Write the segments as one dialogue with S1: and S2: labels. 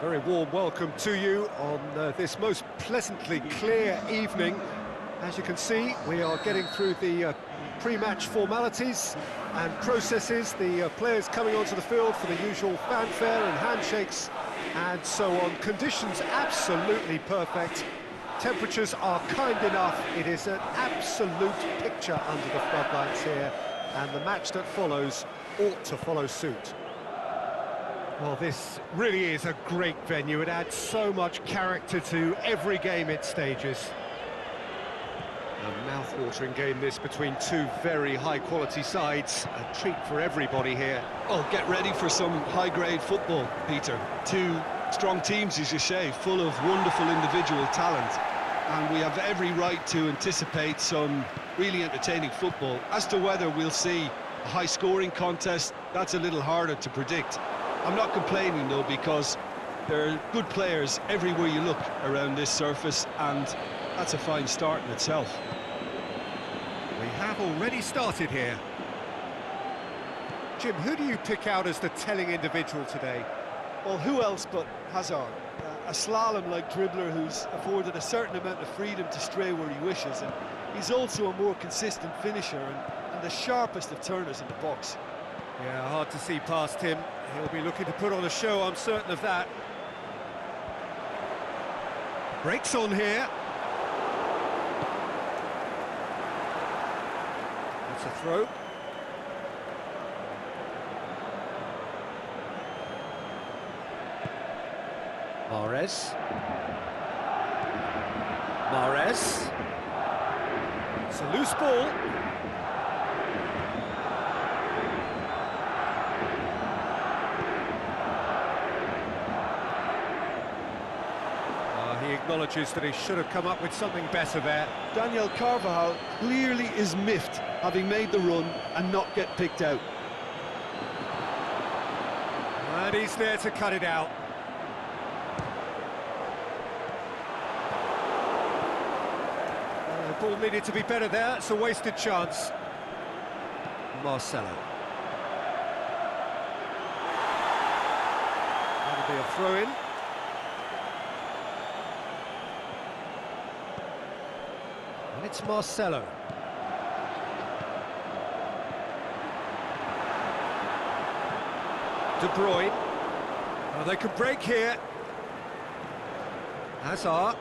S1: Very warm welcome to you on this most pleasantly clear evening. As you can see, we are getting through the pre-match formalities and processes, the players coming onto the field for the usual fanfare and handshakes and so on. Conditions absolutely perfect. Temperatures are kind enough. It is an absolute picture under the floodlights here, and the match that follows ought to follow suit. Well, this really is a great venue. It adds so much character to every game it stages. A mouth-watering game this between two very high-quality sides. A treat for everybody here.
S2: Oh, get ready for some high-grade football, Peter. Two strong teams, as you say, full of wonderful individual talent. And we have every right to anticipate some really entertaining football. As to whether we'll see a high-scoring contest, that's a little harder to predict. I'm not complaining, though, because there are good players everywhere you look around this surface, and that's a fine start in itself.
S1: We have already started here. Jim, who do you pick out as the telling individual today?
S2: Well, who else but Hazard? A slalom-like dribbler who's afforded a certain amount of freedom to stray where he wishes, and he's also a more consistent finisher and the sharpest of turners in the box.
S1: Yeah, hard to see past him. He'll be looking to put on a show, I'm certain of that. Breaks on here. That's a throw. Mahrez. It's a loose ball. He acknowledges that he should have come up with something better there.
S2: Daniel Carvajal clearly is miffed, having made the run and not get picked out.
S1: And he's there to cut it out. The ball needed to be better there. It's a wasted chance. Marcelo. That'll be a throw-in. And it's Marcelo. De Bruyne. Oh, they could break here. Hazard.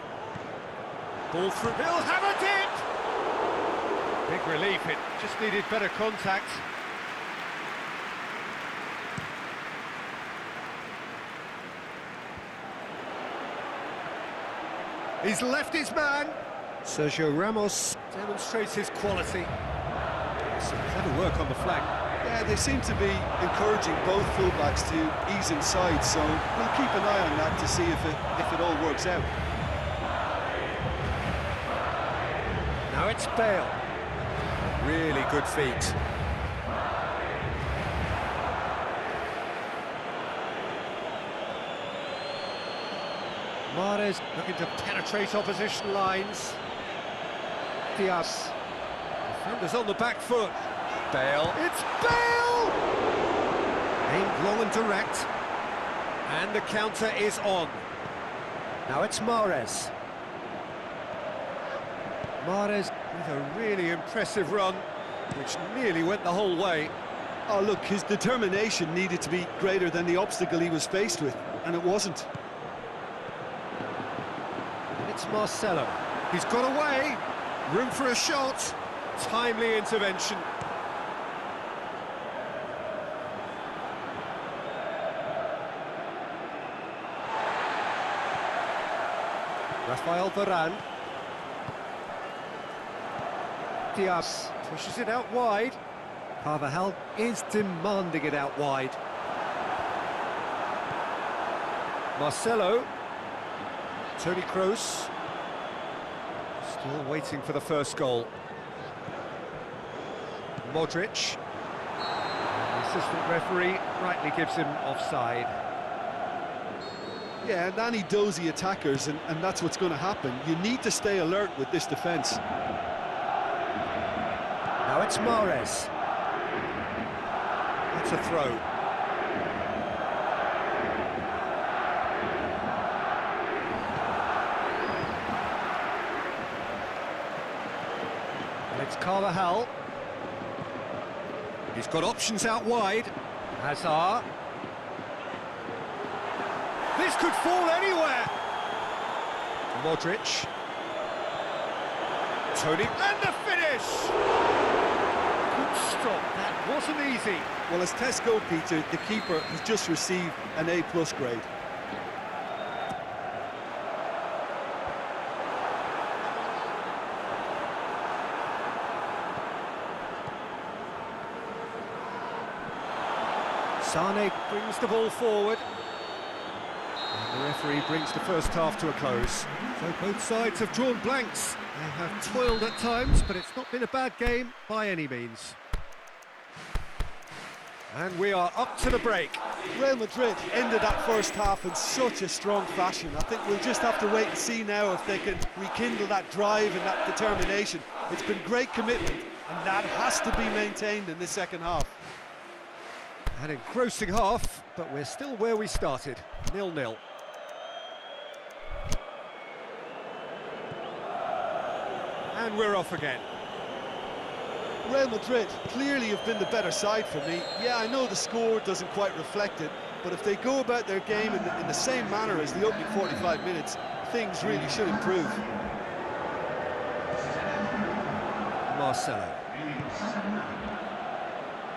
S1: Ball through. He'll hammer it! Big relief, it just needed better contact. He's left his man. Sergio Ramos demonstrates his quality. Some clever work on the flank.
S2: Yeah, they seem to be encouraging both fullbacks to ease inside, so we'll keep an eye on that to see if it all works out.
S1: Now it's Bale. Really good feet. Mahrez looking to penetrate opposition lines. Diaz. Defenders on the back foot. Bale. It's Bale! Aimed long and direct. And the counter is on. Now it's Mahrez. Mahrez with a really impressive run, which nearly went the whole way.
S2: Oh, look, his determination needed to be greater than the obstacle he was faced with, and it wasn't.
S1: It's Marcelo. He's got away. Room for a shot. Timely intervention. Rafael Varane. Diaz pushes it out wide. Carvajal is demanding it out wide. Marcelo. Toni Kroos. Still waiting for the first goal. Modric. The assistant referee rightly gives him offside.
S2: Yeah, and any dozy attackers, and that's what's going to happen. You need to stay alert with this defence.
S1: Now it's Mahrez. That's a throw. Carvajal. He's got options out wide. Hazard. This could fall anywhere. Modric. Tony, and the finish! Good stop, that wasn't easy.
S2: Well, as tests go, Peter, the keeper has just received an A+ grade.
S1: Sane brings the ball forward. And the referee brings the first half to a close. So both sides have drawn blanks. They have toiled at times, but it's not been a bad game by any means. And we are up to the break.
S2: Real Madrid ended that first half in such a strong fashion. I think we'll just have to wait and see now if they can rekindle that drive and that determination. It's been great commitment, and that has to be maintained in this second half.
S1: An engrossing half, but we're still where we started, 0-0. And we're off again.
S2: Real Madrid clearly have been the better side for me. Yeah, I know the score doesn't quite reflect it, but if they go about their game in the same manner as the opening 45 minutes, things really should improve.
S1: Marcelo.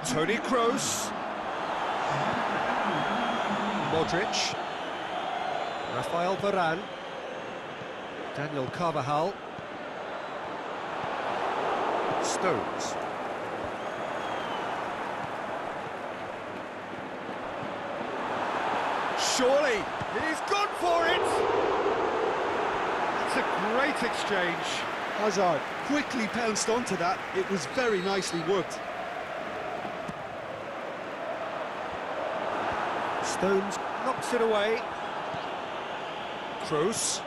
S1: Toni Kroos. Modric. Rafael Varane. Daniel Carvajal. Stones. Surely, he's gone for it! That's a great exchange.
S2: Hazard quickly pounced onto that. It was very nicely worked.
S1: Stones knocks it away. Kroos.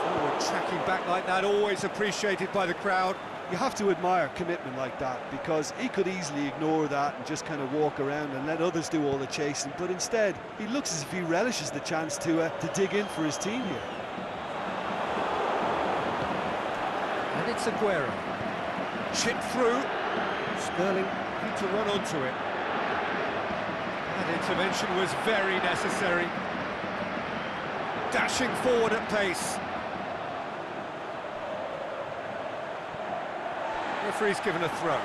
S1: Forward tracking back like that, always appreciated by the crowd.
S2: You have to admire commitment like that, because he could easily ignore that and just kind of walk around and let others do all the chasing, but instead he looks as if he relishes the chance to dig in for his team here.
S1: And it's Aguero. Chip through. Sterling had to run onto it. That intervention was very necessary. Dashing forward at pace. Referee's given a throw.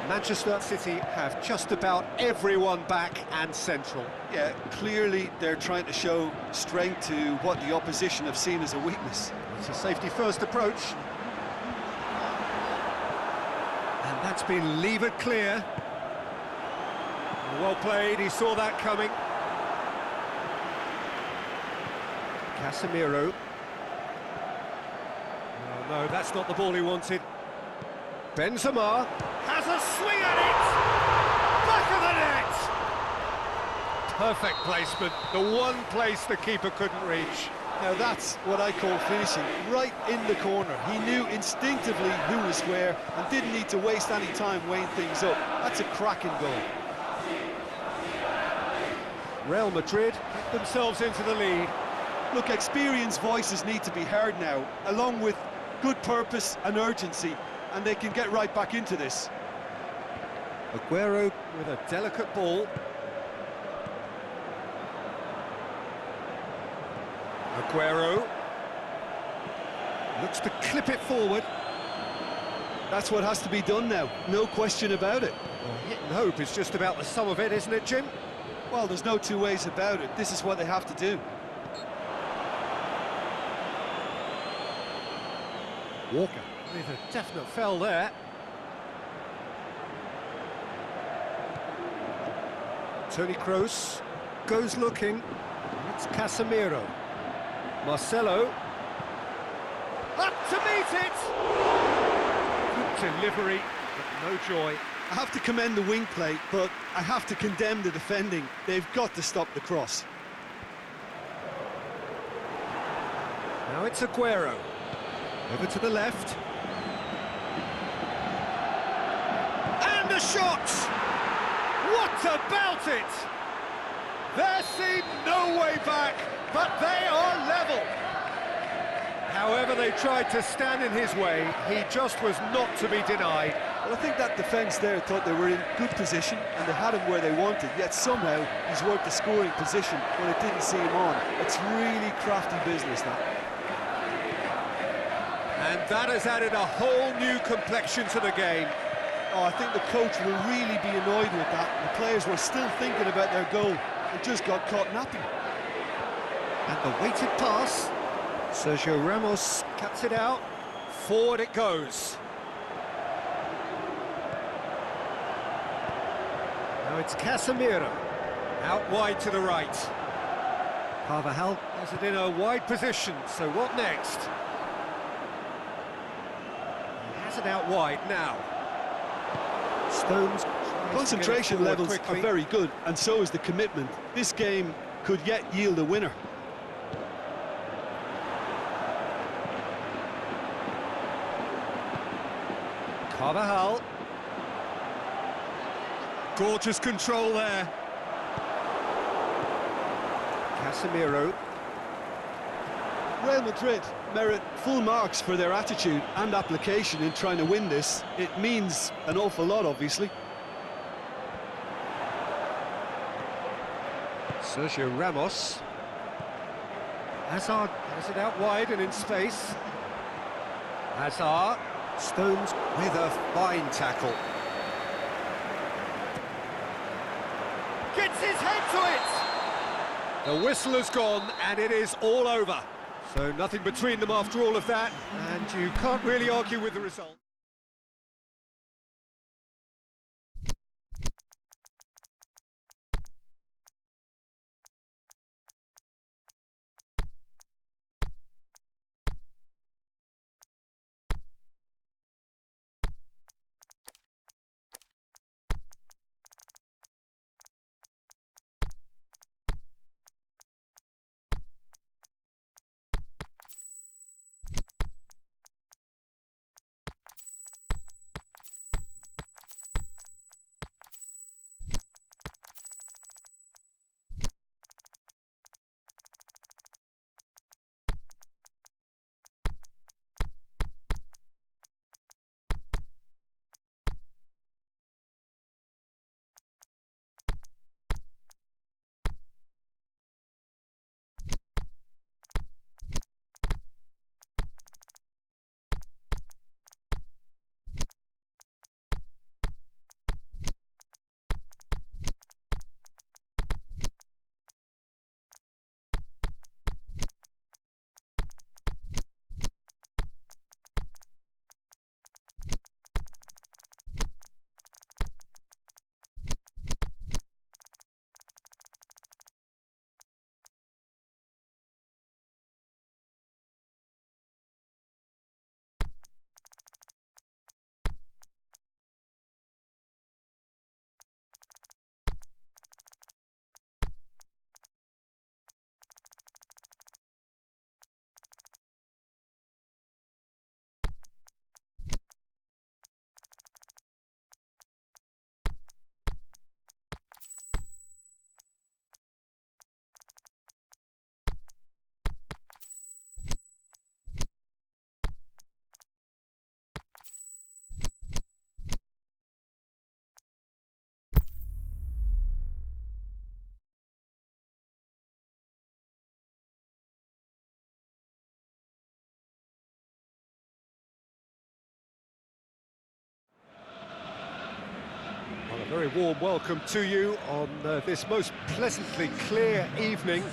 S1: Manchester City have just about everyone back and central.
S2: Yeah, clearly they're trying to show strength to what the opposition have seen as a weakness.
S1: It's a safety-first approach. And that's been levered clear. Well played, he saw that coming. Casemiro. Oh, no, that's not the ball he wanted. Benzema has a swing at it! Back of the net! Perfect placement, the one place the keeper couldn't reach.
S2: Now that's what I call finishing, right in the corner. He knew instinctively who was where and didn't need to waste any time weighing things up. That's a cracking goal.
S1: Real Madrid get themselves into the lead.
S2: Look, experienced voices need to be heard now, along with good purpose and urgency, and they can get right back into this.
S1: Aguero with a delicate ball. Aguero looks to clip it forward.
S2: That's what has to be done now, no question about it.
S1: Well, hit and hope is just about the sum of it, isn't it, Jim?
S2: Well, there's no two ways about it. This is what they have to do.
S1: Walker with a definite foul there. Toni Kroos goes looking. It's Casemiro. Marcelo. Up to meet it! Good delivery, but no joy.
S2: I have to commend the wing play, but I have to condemn the defending. They've got to stop the cross.
S1: Now it's Aguero. Over to the left. And the shot! What about it? There seemed no way back, but they are level. However they tried to stand in his way, he just was not to be denied.
S2: Well, I think that defence there thought they were in good position and they had him where they wanted, yet somehow he's worked the scoring position when it didn't see him on. It's really crafty business, that.
S1: And that has added a whole new complexion to the game.
S2: Oh, I think the coach will really be annoyed with that. The players were still thinking about their goal and just got caught napping.
S1: And the weighted pass. Sergio Ramos cuts it out. Forward it goes. Now it's Casemiro. Out wide to the right. Carvajal has it in a wide position, so what next? He has it out wide now. Stones.
S2: Concentration levels are very good, and so is the commitment. This game could yet yield a winner.
S1: Carvajal. Gorgeous control there. Casemiro.
S2: Real Madrid merit full marks for their attitude and application in trying to win this. It means an awful lot, obviously.
S1: Sergio Ramos. Hazard has it out wide and in space. Hazard. Stones with a fine tackle. Gets his head to it! The whistle has gone and it is all over. So nothing between them after all of that, and you can't really argue with the result. Very warm welcome to you on this most pleasantly clear evening.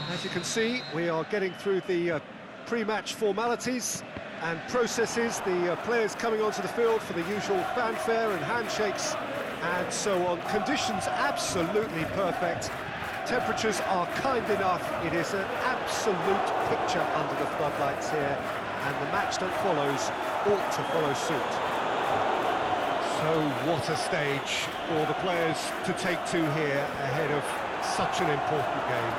S1: As you can see, we are getting through the pre-match formalities and processes, the players coming onto the field for the usual fanfare and handshakes and so on. Conditions absolutely perfect. Temperatures are kind enough. It is an absolute picture under the floodlights here, and the match that follows ought to follow suit. So what a stage for the players to take to here ahead of such an important game.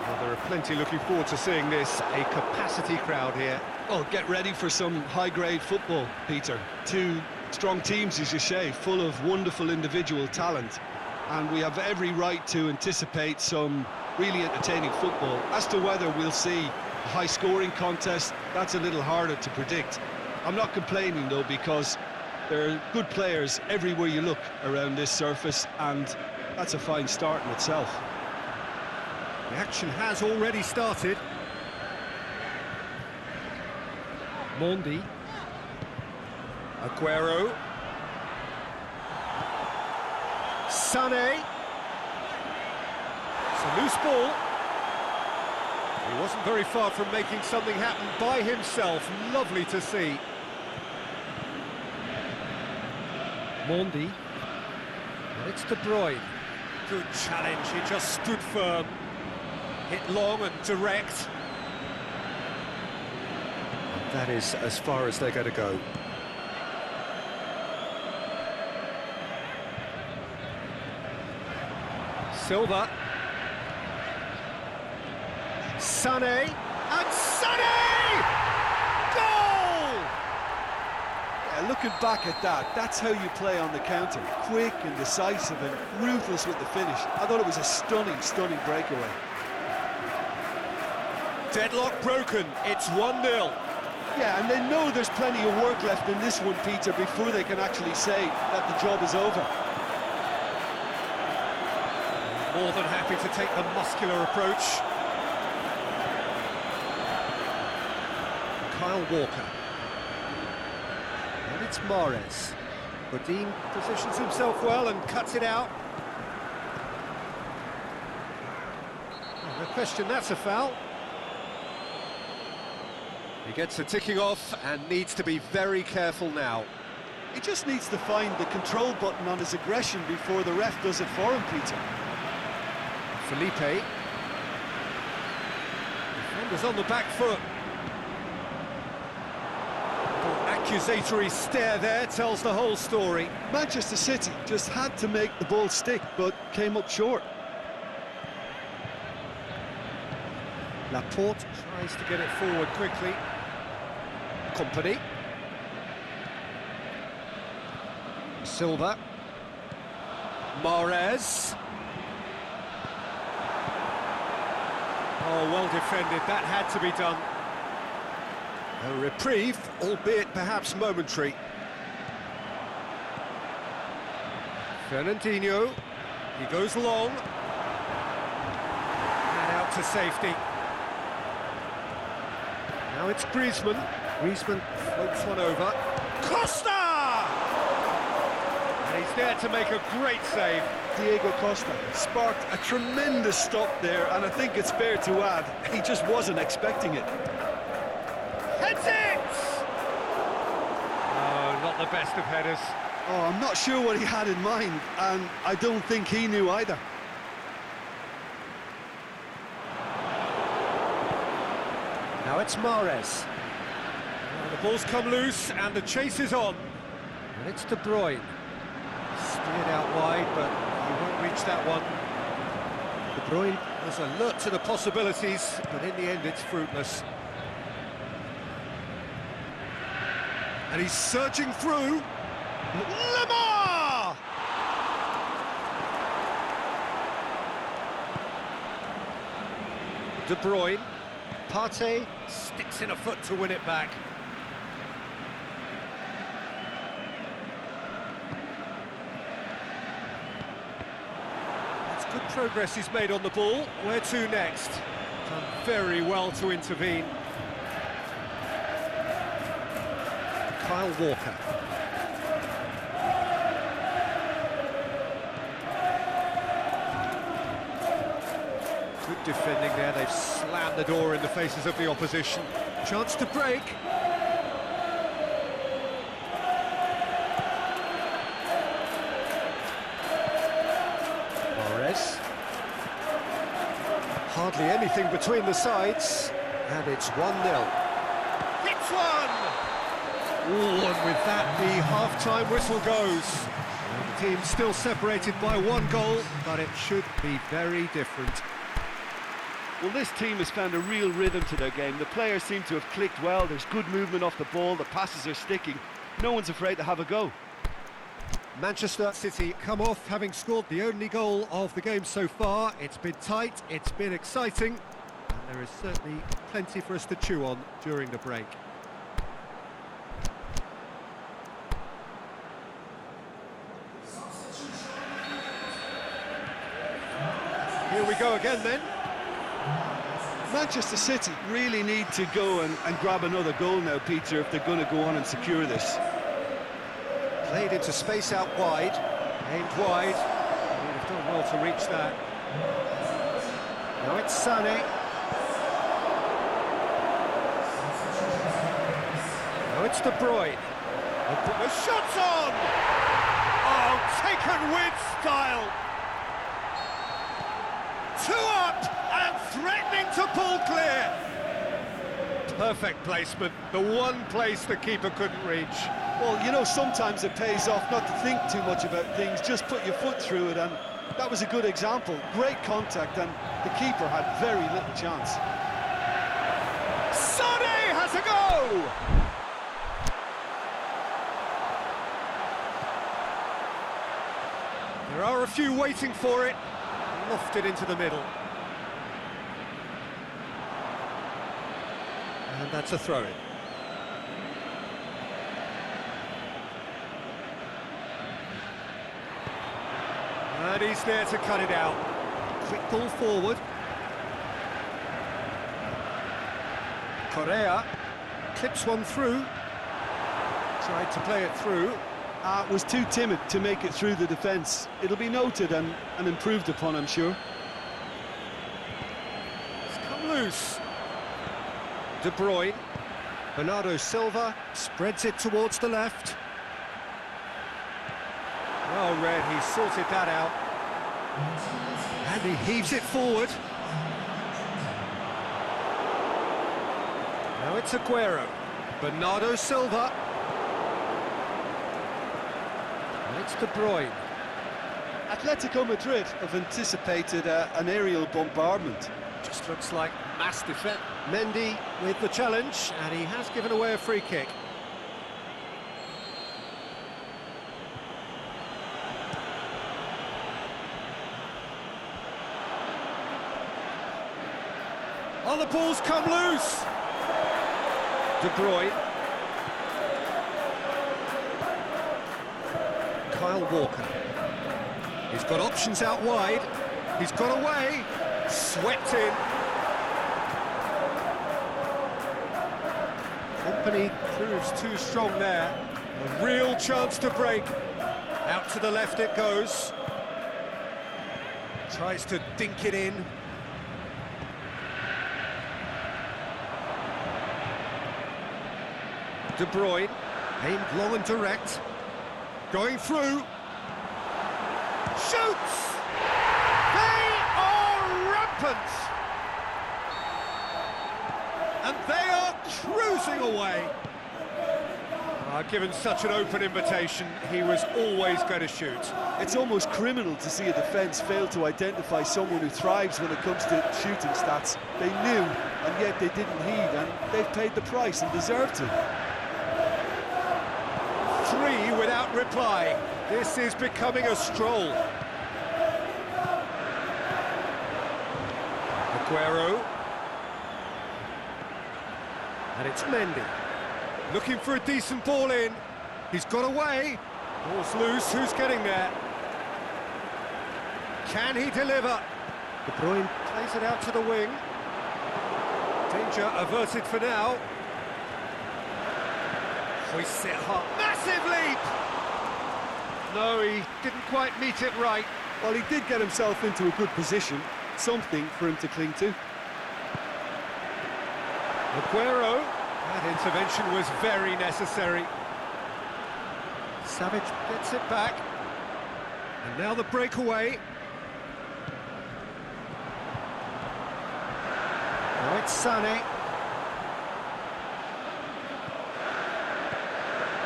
S1: Well, there are plenty looking forward to seeing this, a capacity crowd here.
S2: Oh, get ready for some high-grade football, Peter. Two strong teams, as you say, full of wonderful individual talent. And we have every right to anticipate some really entertaining football. As to whether we'll see A high-scoring contest, that's a little harder to predict. I'm not complaining, though, because there are good players everywhere you look around this surface, and that's a fine start in itself.
S1: The action has already started. Mondi. Aguero. Sané. It's a loose ball. He wasn't very far from making something happen by himself. Lovely to see. Mondi. And it's De Bruyne. Good challenge, he just stood firm. Hit long and direct. And that is as far as they're going to go. Silva. Sané. And Sané! Goal!
S2: Yeah, looking back at that, that's how you play on the counter. Quick and decisive and ruthless with the finish. I thought it was a stunning, stunning breakaway.
S1: Deadlock broken, it's 1-0.
S2: Yeah, and they know there's plenty of work left in this one, Peter, before they can actually say that the job is over.
S1: More than happy to take the muscular approach. Kyle Walker. And it's Mahrez. Godin positions himself well and cuts it out. No question, that's a foul. He gets a ticking off and needs to be very careful now.
S2: He just needs to find the control button on his aggression before the ref does it for him, Peter.
S1: Felipe. Defenders on the back foot. Accusatory stare there tells the whole story.
S2: Manchester City just had to make the ball stick, but came up short.
S1: Laporte tries to get it forward quickly. Company. Silva. Mahrez. Oh, well defended, that had to be done. A reprieve, albeit perhaps momentary. Fernandinho, he goes long. And out to safety. Now it's Griezmann. Griezmann floats one over. Costa! And he's there to make a great save.
S2: Diego Costa sparked a tremendous stop there, and I think it's fair to add, he just wasn't expecting it.
S1: Heads it! Oh, not the best of headers.
S2: Oh, I'm not sure what he had in mind, and I don't think he knew either.
S1: Now it's Mahrez. Now the ball's come loose and the chase is on. And it's De Bruyne. Steered out wide, but he won't reach that one. De Bruyne was alert to the possibilities, but in the end it's fruitless. And he's surging through. Lamar! De Bruyne. Partey sticks in a foot to win it back. That's good progress he's made on the ball. Where to next? Done very well to intervene. Kyle Walker. Good defending there, they've slammed the door in the faces of the opposition. Chance to break. Mahrez. Hardly anything between the sides, and it's 1-0. Hits one! Ooh, and with that, the half-time whistle goes. And the team still separated by 1 goal, but it should be very different.
S2: Well, this team has found a real rhythm to their game. The players seem to have clicked well. There's good movement off the ball. The passes are sticking. No one's afraid to have a go.
S1: Manchester City come off having scored the only goal of the game so far. It's been tight, it's been exciting, and There is certainly plenty for us to chew on during the break. Here we go again then.
S2: Manchester City really need to go and grab another goal now, Peter, if they're going to go on and secure this.
S1: Played into space out wide, aimed wide. He'd have done well to reach that. Now it's Sané. Now it's De Bruyne. They'll put the shots on! Oh, taken with style! 2 up and threatening to pull clear. Perfect placement, the one place the keeper couldn't reach.
S2: Well, you know, sometimes it pays off not to think too much about things, just put your foot through it, and that was a good example. Great contact, and the keeper had very little chance.
S1: Sané has a go! There are a few waiting for it. Lofted into the middle. And that's a throw-in. And he's there to cut it out. Quick ball forward. Correa clips one through. Tried to play it through.
S2: Was too timid to make it through the defence. It'll be noted and improved upon, I'm sure.
S1: It's come loose. De Bruyne. Bernardo Silva spreads it towards the left. Well read, he sorted that out. And he heaves it forward. Now it's Aguero. Bernardo Silva. It's De Bruyne.
S2: Atletico Madrid have anticipated an aerial bombardment.
S1: Just looks like mass defence. Mendy with the challenge, and he has given away a free kick. Oh, the ball's come loose! De Bruyne. Kyle Walker. He's got options out wide. He's got away. Swept in. Company proves too strong there. A real chance to break. Out to the left it goes. Tries to dink it in. De Bruyne, aimed long and direct. Going through. Shoots! They are rampant! And they are cruising away. Given such an open invitation, he was always going to shoot.
S2: It's almost criminal to see a defence fail to identify someone who thrives when it comes to shooting stats. They knew, and yet they didn't heed, and they've paid the price and deserved to.
S1: 3 without reply. This is becoming a stroll. Aguero. And it's Mendy. Looking for a decent ball in. He's got away. Ball's loose. Who's getting there? Can he deliver? De Bruyne plays it out to the wing. Danger averted for now. Hoists it hard. Massive leap! No, he didn't quite meet it right.
S2: Well, he did get himself into a good position. Something for him to cling to.
S1: Aguero. That intervention was very necessary. Savage gets it back. And now the breakaway. Now it's Sané.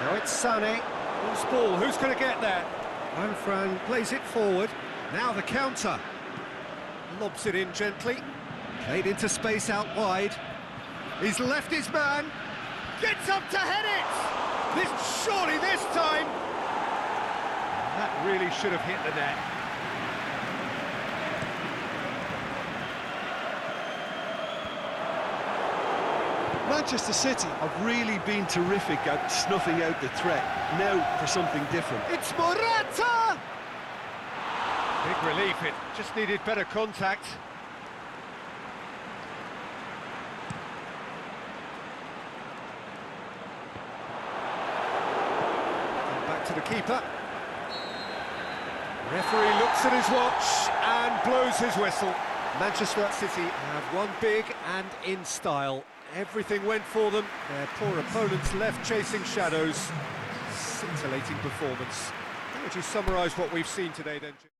S1: Now it's Sané. Loose ball, who's going to get that? Fran plays it forward. Now the counter. Lobs it in gently. Played into space out wide. He's left his man. Gets up to head it! Surely this time! That really should have hit the net.
S2: Manchester City have really been terrific at snuffing out the threat. Now for something different.
S1: It's Morata! Big relief, it just needed better contact. And back to the keeper. Referee looks at his watch and blows his whistle. Manchester City have won big and in style. Everything went for them. Their poor opponents left chasing shadows. Scintillating performance. How would you summarise what we've seen today then, Jim?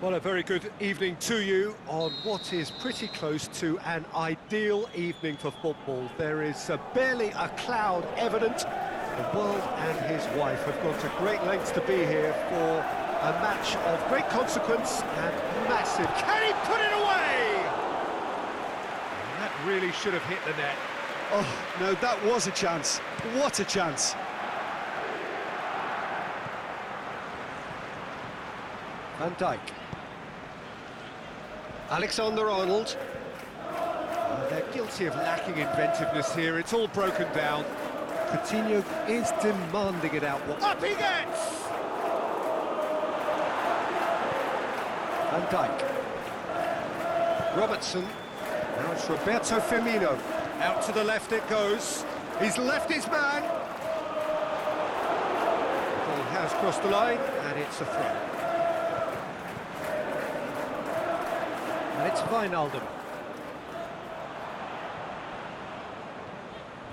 S1: Well, a very good evening to you on what is pretty close to an ideal evening for football. There is barely a cloud evident. The world and his wife have gone to great lengths to be here for a match of great consequence and massive. Can he put it away? That really should have hit the net.
S2: Oh, no, that was a chance. What a chance.
S1: Van Dijk. Alexander-Arnold. They're guilty of lacking inventiveness here. It's all broken down. Coutinho is demanding it out. Up he gets! Van Dijk. Robertson. Now it's Roberto Firmino. Out to the left it goes. He's left his man. The ball has crossed the line, and it's a throw. And it's Wijnaldum.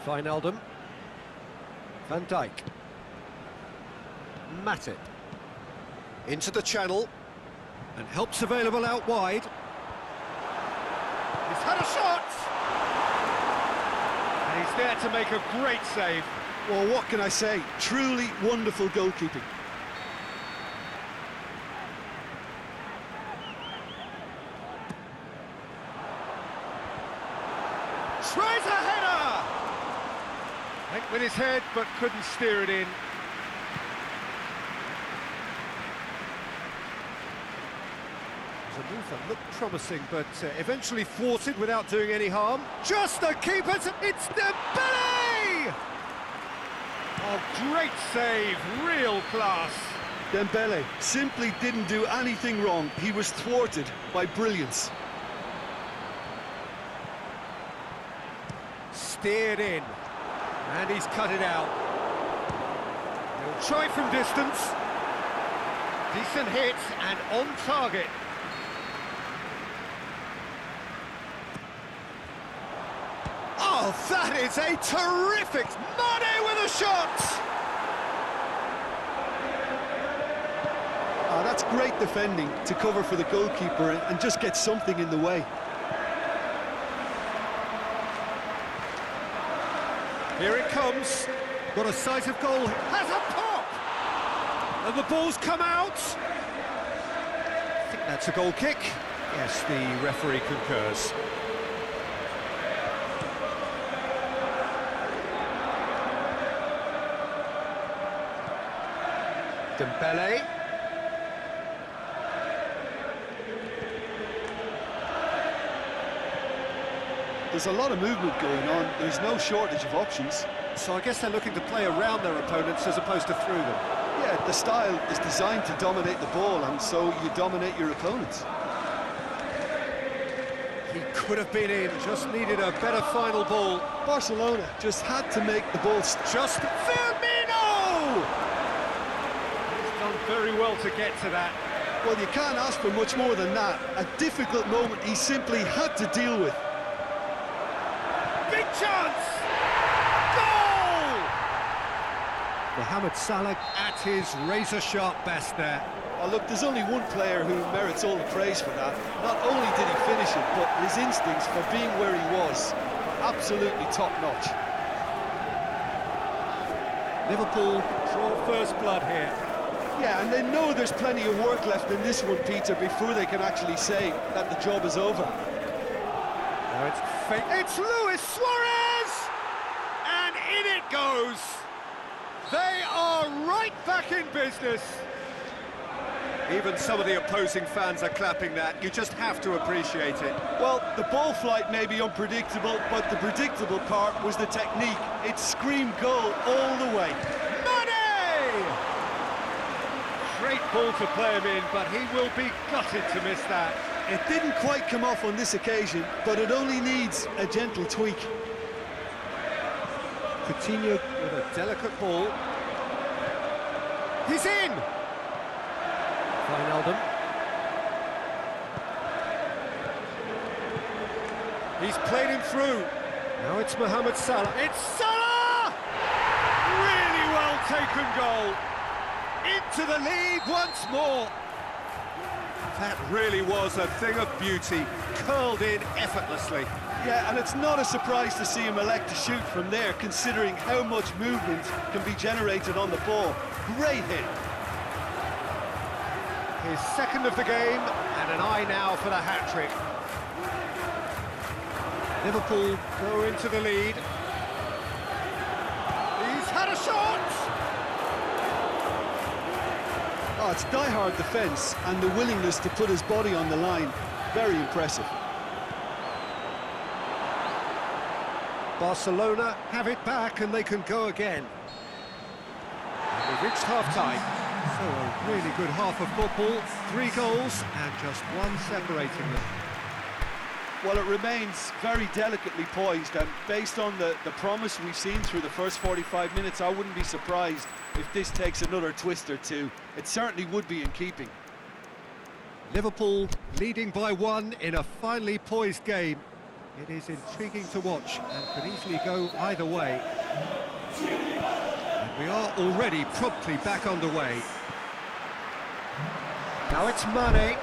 S1: Wijnaldum. Van Dijk. Matip. Into the channel. And help's available out wide. He's had a shot! And he's there to make a great save.
S2: Well, what can I say? Truly wonderful goalkeeping.
S1: Tries a header! Went with his head, but couldn't steer it in. It was a move that looked promising, but eventually thwarted without doing any harm. Just the keeper's... It's Dembele! Oh, great save, real class.
S2: Dembele simply didn't do anything wrong. He was thwarted by brilliance.
S1: Steered in, and he's cut it out. He'll try from distance. Decent hit and on target. Oh, That is a terrific... Mane with a shot!
S2: Oh, that's great defending to cover for the goalkeeper and just get something in the way.
S1: Here it comes. Got a sight of goal. Has a pop! And the ball's come out. I think that's a goal kick. Yes, the referee concurs. Dembele.
S2: There's a lot of movement going on. There's no shortage of options.
S1: So I guess they're looking to play around their opponents as opposed to through them.
S2: Yeah, the style is designed to dominate the ball, and so you dominate your opponents.
S1: He could have been in, just needed a better final ball.
S2: Barcelona just had to make the ball...
S1: Just Firmino! He's done very well to get to that.
S2: Well, you can't ask for much more than that. A difficult moment he simply had to deal with.
S1: Big chance! Goal! Mohamed Salah at his razor-sharp best there.
S2: Oh, look, there's only one player who merits all the praise for that. Not only did he finish it, but his instincts for being where he was were absolutely top-notch.
S1: Liverpool draw first blood here.
S2: Yeah, and they know there's plenty of work left in this one, Peter, before they can actually say that the job is over.
S1: Now it's Luis Suarez! And in it goes! They are right back in business. Even some of the opposing fans are clapping that. You just have to appreciate it.
S2: Well, the ball flight may be unpredictable, but the predictable part was the technique. It screamed goal all the way.
S1: Mane! Great ball to play him in, but he will be gutted to miss that.
S2: It didn't quite come off on this occasion, but it only needs a gentle tweak.
S1: Coutinho with a delicate ball. He's in! Wijnaldum. He's played him through. Now it's Mohamed Salah. It's Salah! Really well taken goal. Into the lead once more. That really was a thing of beauty, curled in effortlessly.
S2: Yeah, and it's not a surprise to see him elect to shoot from there, considering how much movement can be generated on the ball. Great hit.
S1: His second of the game, and an eye now for the hat-trick. Liverpool go into the lead. He's had a shot!
S2: Oh, it's die-hard defence and the willingness to put his body on the line. Very impressive.
S1: Barcelona have it back and they can go again. And we've reached half-time. So a really good half of football, 3 goals and just one separating them.
S2: Well, it remains very delicately poised, and based on the promise we've seen through the first 45 minutes, I wouldn't be surprised if this takes another twist or two. It certainly would be in keeping.
S1: Liverpool leading by 1 in a finely poised game. It is intriguing to watch and could easily go either way. And we are already promptly back underway. Now it's Mane.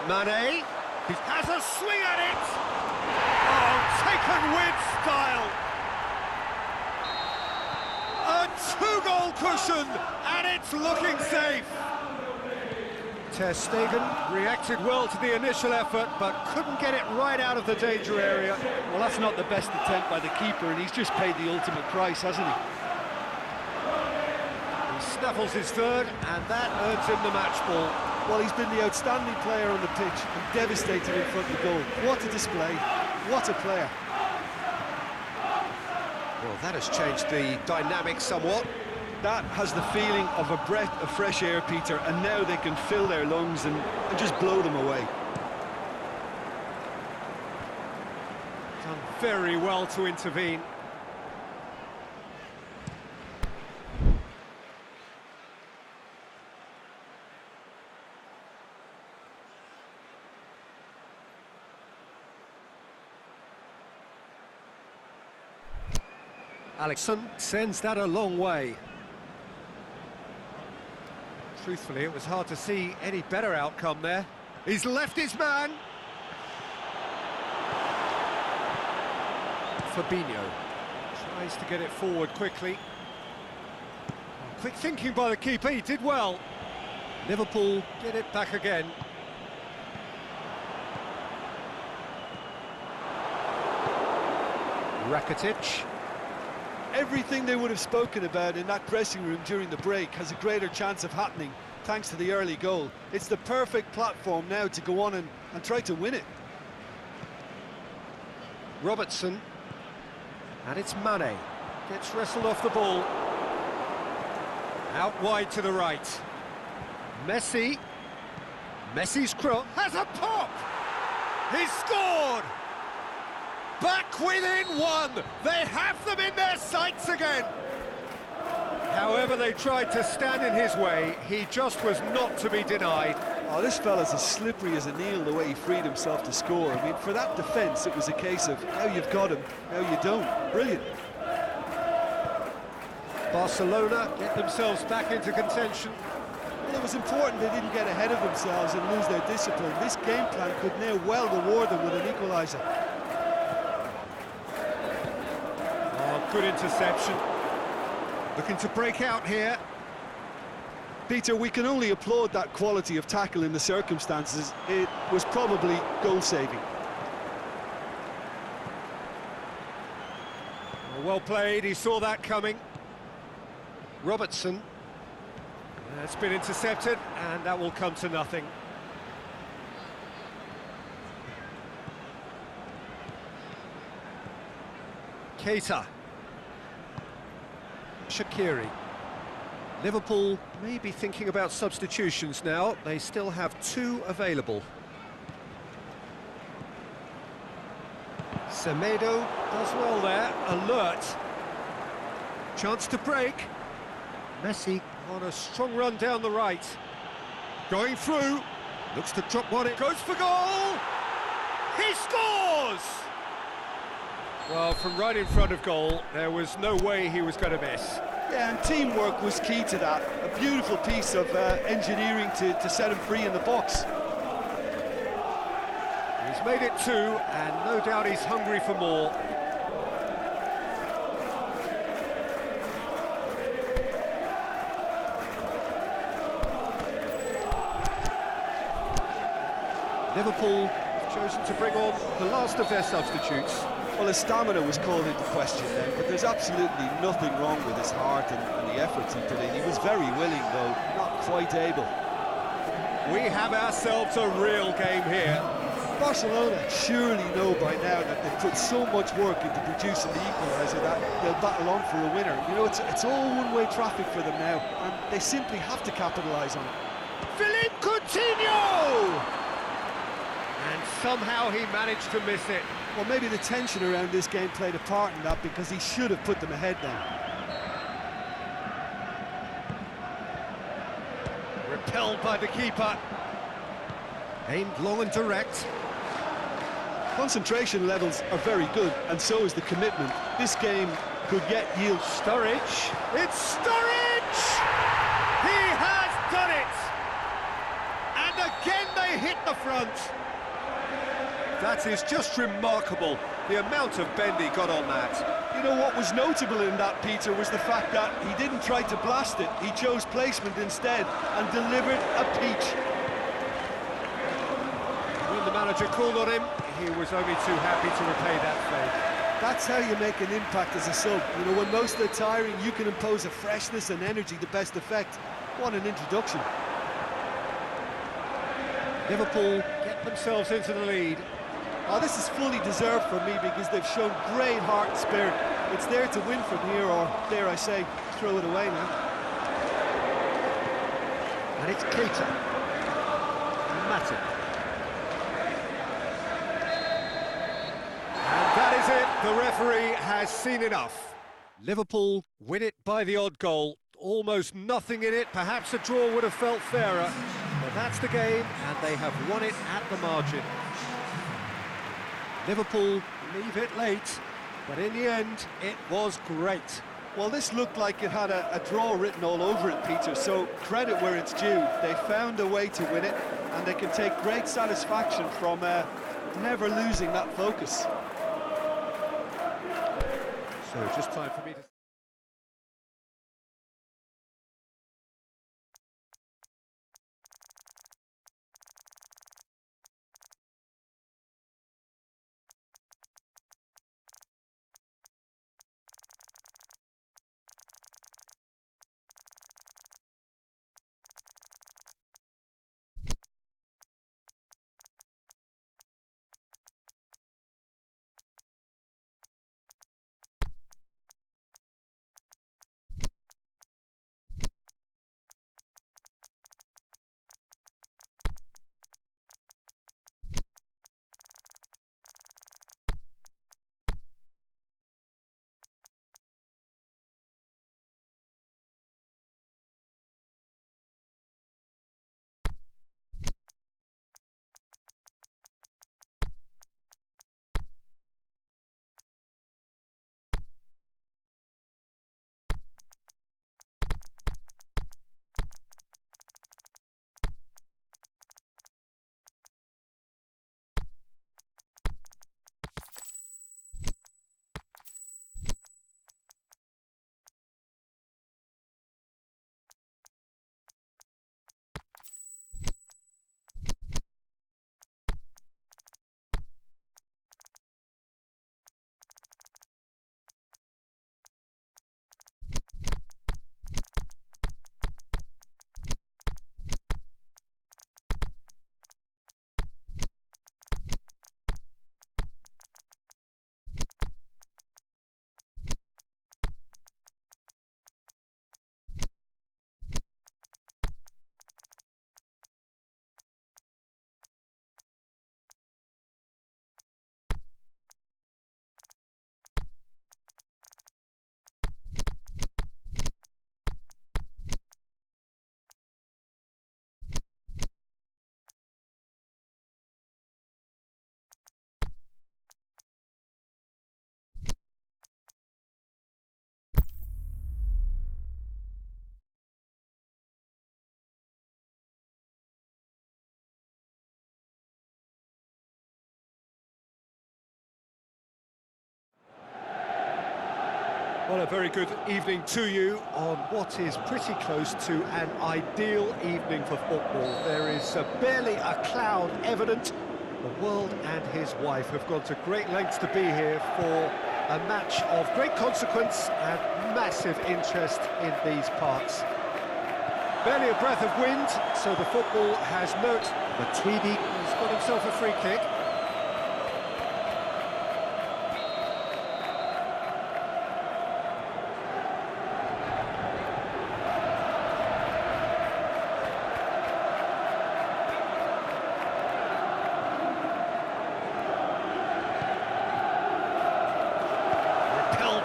S1: Mane, he has a swing at it! Oh, taken with style! A 2-goal cushion, and it's looking safe! Ter Stegen reacted well to the initial effort, but couldn't get it right out of the danger area.
S2: Well, that's not the best attempt by the keeper, and he's just paid the ultimate price, hasn't he?
S1: He snaffles his third, and that earns him the match ball.
S2: Well, he's been the outstanding player on the pitch and devastated in front of the goal. What a display, what a player.
S1: Well, that has changed the dynamic somewhat.
S2: That has the feeling of a breath of fresh air, Peter, and now they can fill their lungs and just blow them away.
S1: Done very well to intervene. Alexson sends that a long way. Truthfully, it was hard to see any better outcome there. He's left his man. Fabinho tries to get it forward quickly. Quick thinking by the keeper, he did well. Liverpool get it back again. Rakitic.
S2: Everything they would have spoken about in that dressing room during the break has a greater chance of happening thanks to the early goal. It's the perfect platform now to go on and try to win it.
S1: Robertson. And it's Mane. Gets wrestled off the ball. Out wide to the right. Messi. Messi's cross has a pop! He's scored! Back within one! They have them in their sights again! However they tried to stand in his way, he just was not to be denied.
S2: Oh, this fella's as slippery as an eel the way he freed himself to score. I mean, for that defence, it was a case of now you've got him, now you don't. Brilliant.
S1: Barcelona get themselves back into contention.
S2: Well, it was important they didn't get ahead of themselves and lose their discipline. This game plan could now well reward them with an equaliser.
S1: Good interception. Looking to break out here.
S2: Peter, we can only applaud that quality of tackle in the circumstances. It was probably goal-saving.
S1: Well played, he saw that coming. Robertson. That's been intercepted, and that will come to nothing. Keita. Shaqiri. Liverpool may be thinking about substitutions now. They still have two available. Semedo does well there, alert. Chance to break. Messi on a strong run down the right. Going through. Looks to drop one. It goes for goal. He scores! Well, from right in front of goal, there was no way he was going to miss.
S2: Yeah, and teamwork was key to that. A beautiful piece of engineering to set him free in the box.
S1: He's made it two, and no doubt he's hungry for more.
S2: Liverpool
S1: have chosen to bring on the last of their substitutes.
S2: Well, his stamina was called into question then, but there's absolutely nothing wrong with his heart and the efforts he put in. He was very willing, though, not quite able.
S1: We have ourselves a real game here.
S2: Barcelona surely know by now that they've put so much work into producing the equaliser that they'll battle on for a winner. You know, it's all one-way traffic for them now, and they simply have to capitalise on it.
S1: Philippe Coutinho! And somehow he managed to miss it.
S2: Well, maybe the tension around this game played a part in that, because he should have put them ahead then.
S1: Repelled by the keeper. Aimed long and direct.
S2: Concentration levels are very good, and so is the commitment. This game could yet yield.
S1: Sturridge. It's Sturridge! He has done it! And again they hit the front. That is just remarkable, the amount of bend he got on that.
S2: You know what was notable in that, Peter, was the fact that he didn't try to blast it. He chose placement instead and delivered a peach.
S1: When the manager called on him, he was only too happy to repay that favour.
S2: That's how you make an impact as a sub. You know, when most are tiring, you can impose a freshness and energy to best effect. What an introduction.
S1: Liverpool get themselves into the lead.
S2: Oh, this is fully deserved for me, because they've shown great heart and spirit. It's there to win from here, or dare I say, throw it away now.
S1: And it's Keita. Matip. And that is it, the referee has seen enough. Liverpool win it by the odd goal. Almost nothing in it, perhaps a draw would have felt fairer. But that's the game, and they have won it at the margin. Liverpool leave it late, but in the end, it was great.
S2: Well, this looked like it had a draw written all over it, Peter, so credit where it's due. They found a way to win it, and they can take great satisfaction from never losing that focus.
S1: So just time for me to... Well, a very good evening to you on what is pretty close to an ideal evening for football. There is barely a cloud evident. The world and his wife have gone to great lengths to be here for a match of great consequence and massive interest in these parts. Barely a breath of wind, so the football has note. But Tweedy has got himself a free kick.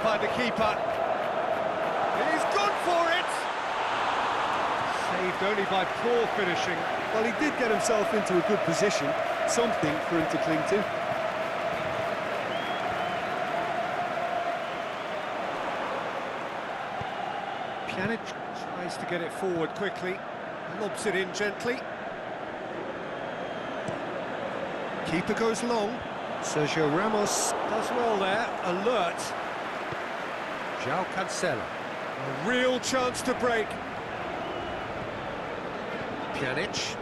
S1: By the keeper. He's gone for it! Saved only by poor finishing.
S2: Well, he did get himself into a good position, something for him to cling to.
S1: Pjanic tries to get it forward quickly, lobs it in gently. Keeper goes long. Sergio Ramos does well there, alert. João Cancelo, a real chance to break. Pjanic.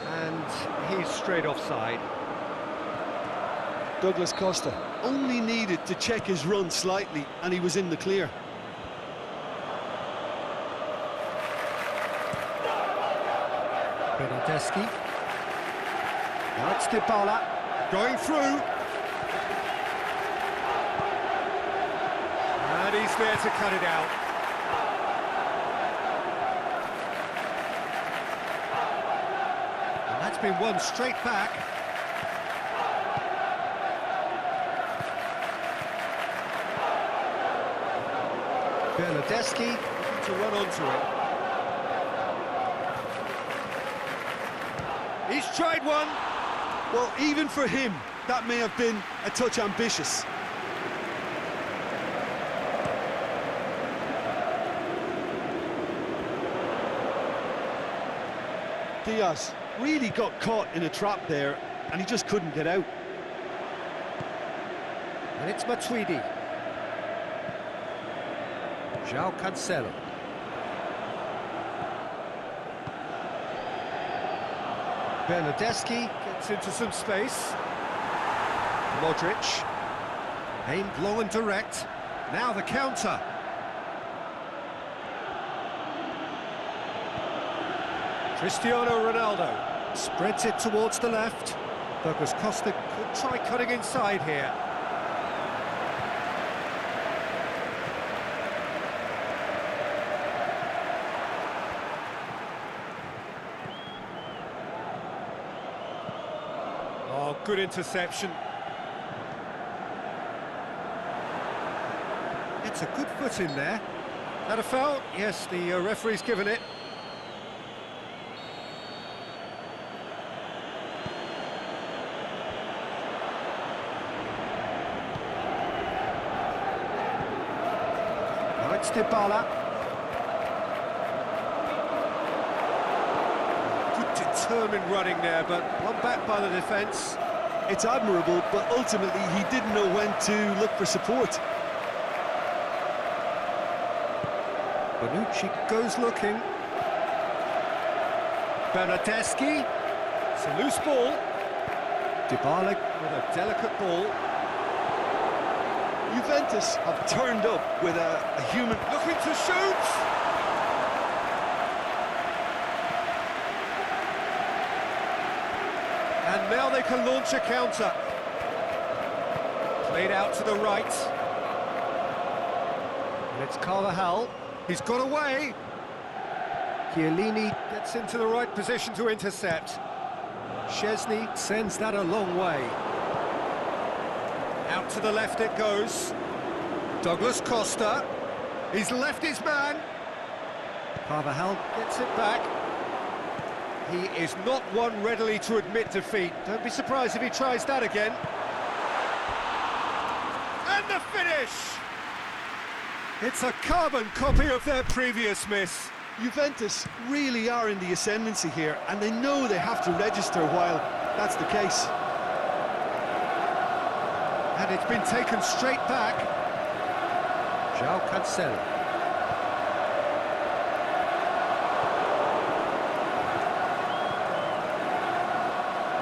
S1: And he's straight offside.
S2: Douglas Costa only needed to check his run slightly and he was in the clear.
S1: Bernardeschi. Now it's Dybala going through. And he's there to cut it out. And that's been won straight back. Bernardeschi to run onto it. He's tried one.
S2: Well, even for him, that may have been a touch ambitious. Diaz really got caught in a trap there, and he just couldn't get out.
S1: And it's Matuidi. João Cancelo. Bernardeschi gets into some space. Modric. Aimed low and direct. Now the counter. Cristiano Ronaldo spreads it towards the left. Douglas Costa could try cutting inside here. Oh, good interception. It's a good foot in there. That a foul? Yes, the referee's given it. Now it's Dybala. Good determined running there, but one back by the defence.
S2: It's admirable, but ultimately he didn't know when to look for support.
S1: Bonucci goes looking. Bernardeschi. It's a loose ball. Dybala with a delicate ball.
S2: Juventus have turned up with a human
S1: Looking to shoot! And now they can launch a counter. Played out to the right. And it's Carvajal. He's got away. Chiellini gets into the right position to intercept. Szczesny sends that a long way. Out to the left it goes. Douglas Costa. He's left his man. Carvajal gets it back. He is not one readily to admit defeat. Don't be surprised if he tries that again. And the finish! It's a carbon copy of their previous miss.
S2: Juventus really are in the ascendancy here, and they know they have to register while that's the case.
S1: And it's been taken straight back. João Cancelo.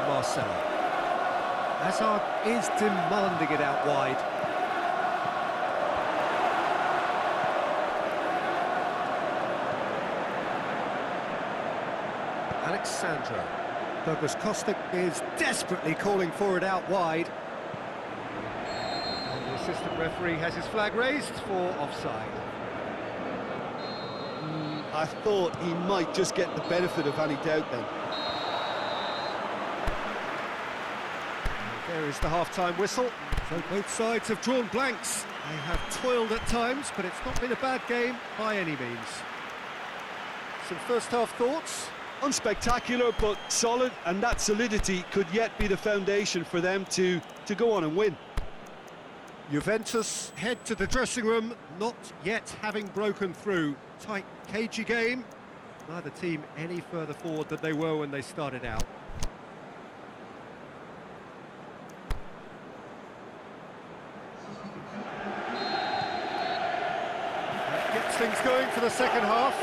S1: Marcelo. Hazard is demanding it out wide. Alexandro. Douglas Costa is desperately calling for it out wide. And the assistant referee has his flag raised for offside.
S2: I thought he might just get the benefit of any doubt then.
S1: There is the half-time whistle. So both sides have drawn blanks. They have toiled at times, but it's not been a bad game by any means. Some first-half thoughts?
S2: Unspectacular, but solid, and that solidity could yet be the foundation for them to go on and win.
S1: Juventus head to the dressing room, not yet having broken through. Tight, cagey game. Neither team any further forward than they were when they started out. That gets things going for the second half.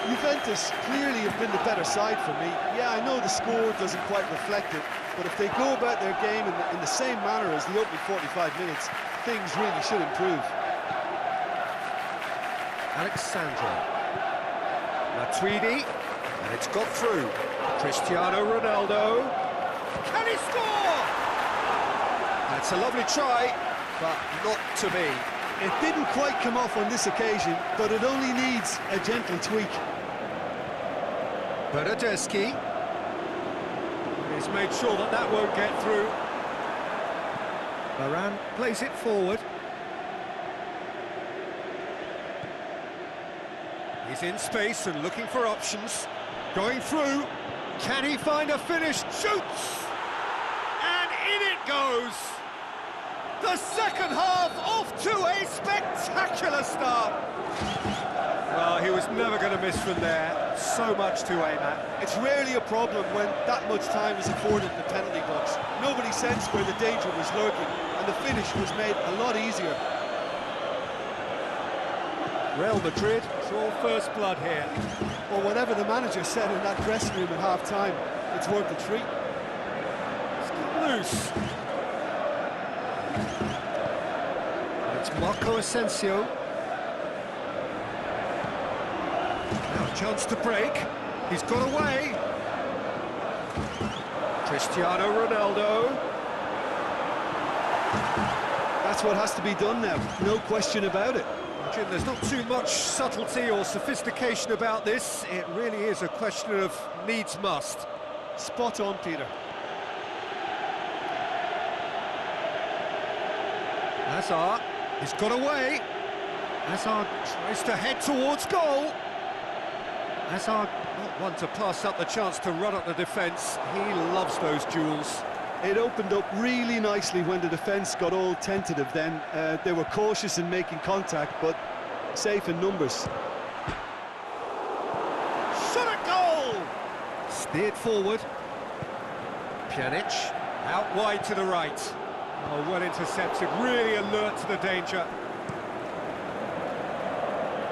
S2: Juventus clearly have been the better side for me. Yeah, I know the score doesn't quite reflect it, but if they go about their game in the same manner as the opening 45 minutes, things really should improve. Alexandro.
S1: Matuidi, and it's got through. Cristiano Ronaldo. Can he score? That's a lovely try, but not to be.
S2: It didn't quite come off on this occasion, but it only needs a gentle tweak.
S1: Bernardeschi. He's made sure that that won't get through. Varane plays it forward. He's in space and looking for options. Going through. Can he find a finish? Shoots! And in it goes! The second half off to a spectacular start! Well, he was never going to miss from there. So much to aim at.
S2: It's rarely a problem when that much time is afforded in the penalty box. Nobody sensed where the danger was lurking, and the finish was made a lot easier.
S1: Real Madrid, it's all first blood here.
S2: Well, whatever the manager said in that dressing room at half-time, it's worth the treat.
S1: It's got loose. It's Marco Asensio. Now a chance to break. He's got away. Cristiano Ronaldo.
S2: That's what has to be done now, no question about it.
S1: Jim, there's not too much subtlety or sophistication about this. It really is a question of needs must.
S2: Spot on, Peter.
S1: Hazard, he's got away. Hazard tries to head towards goal. Hazard, not one to pass up the chance to run up the defence. He loves those duels.
S2: It opened up really nicely when the defence got all tentative then. They were cautious in making contact, but safe in numbers.
S1: Shot at goal! Steered forward. Pjanic, out wide to the right. Oh, well intercepted, really alert to the danger.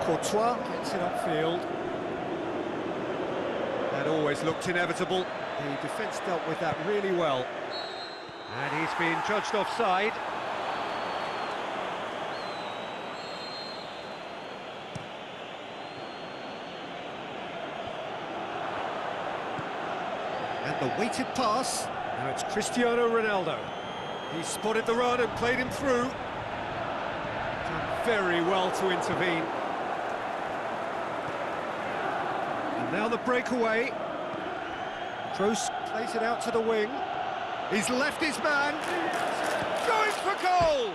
S1: Courtois gets it upfield. That always looked inevitable. The defence dealt with that really well. And he's been judged offside. And the weighted pass. Now it's Cristiano Ronaldo. He spotted the run and played him through. Done very well to intervene. And now the breakaway. Kroos plays it out to the wing. He's left his man. Going for goal!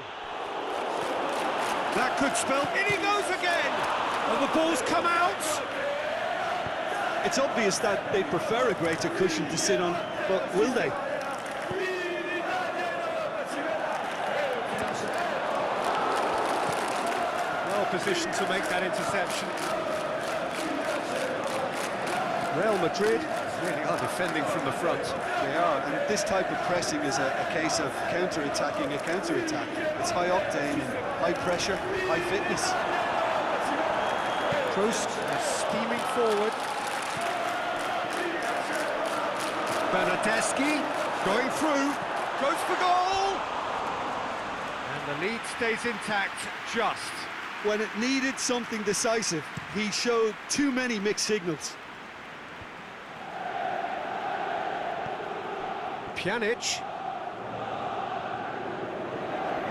S1: That could spell... In he goes again! And the ball's come out!
S2: It's obvious that they prefer a greater cushion to sit on, but will they?
S1: Well positioned to make that interception. Real Madrid really are defending from the front.
S2: They are, and this type of pressing is a case of counter-attacking a counter-attack. It's high octane and high pressure, high fitness.
S1: Kroos is steaming forward. Bernardeschi going through, goes for goal! And the lead stays intact, just.
S2: When it needed something decisive, he showed too many mixed signals.
S1: Pjanic.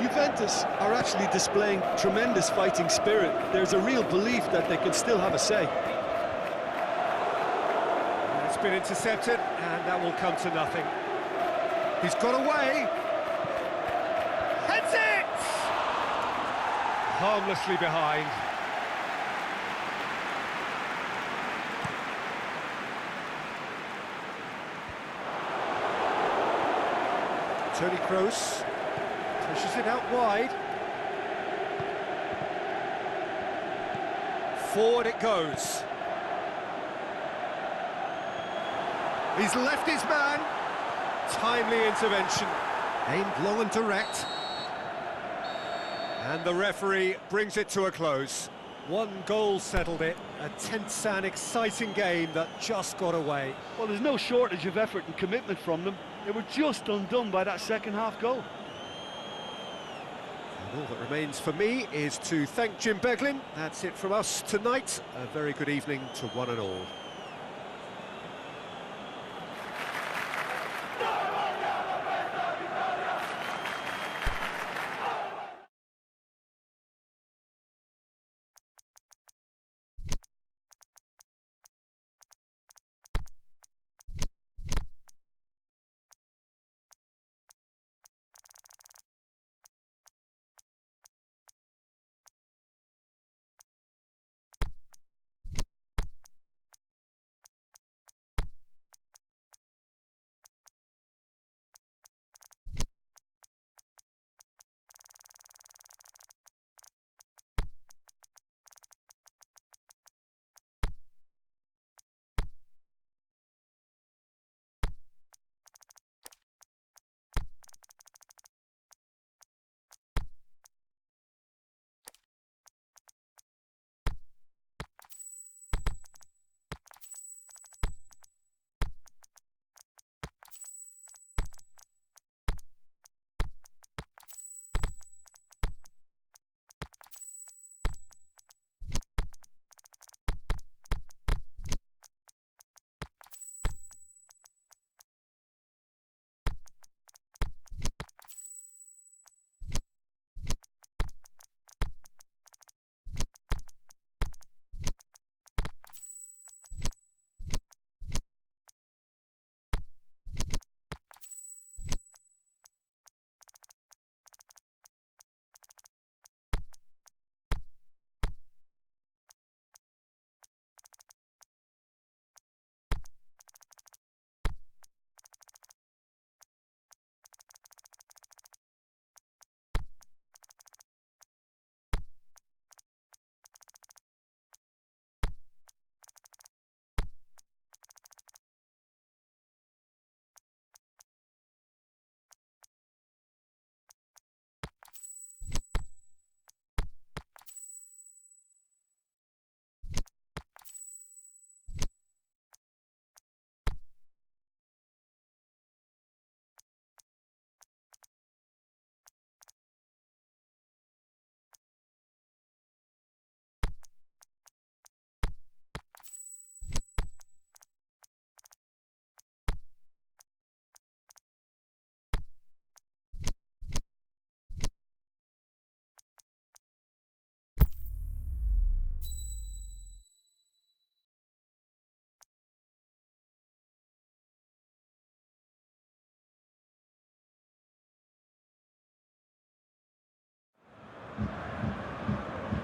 S2: Juventus are actually displaying tremendous fighting spirit. There's a real belief that they can still have a say.
S1: It's been intercepted, and that will come to nothing. He's got away. Heads it! Harmlessly behind. Toni Kroos pushes it out wide. Forward it goes. He's left his man. Timely intervention. Aimed long and direct. And the referee brings it to a close. One goal settled it. A tense and exciting game that just got away.
S3: Well, there's no shortage of effort and commitment from them. They were just undone by that second-half goal.
S1: And all that remains for me is to thank Jim Beglin. That's it from us tonight. A very good evening to one and all.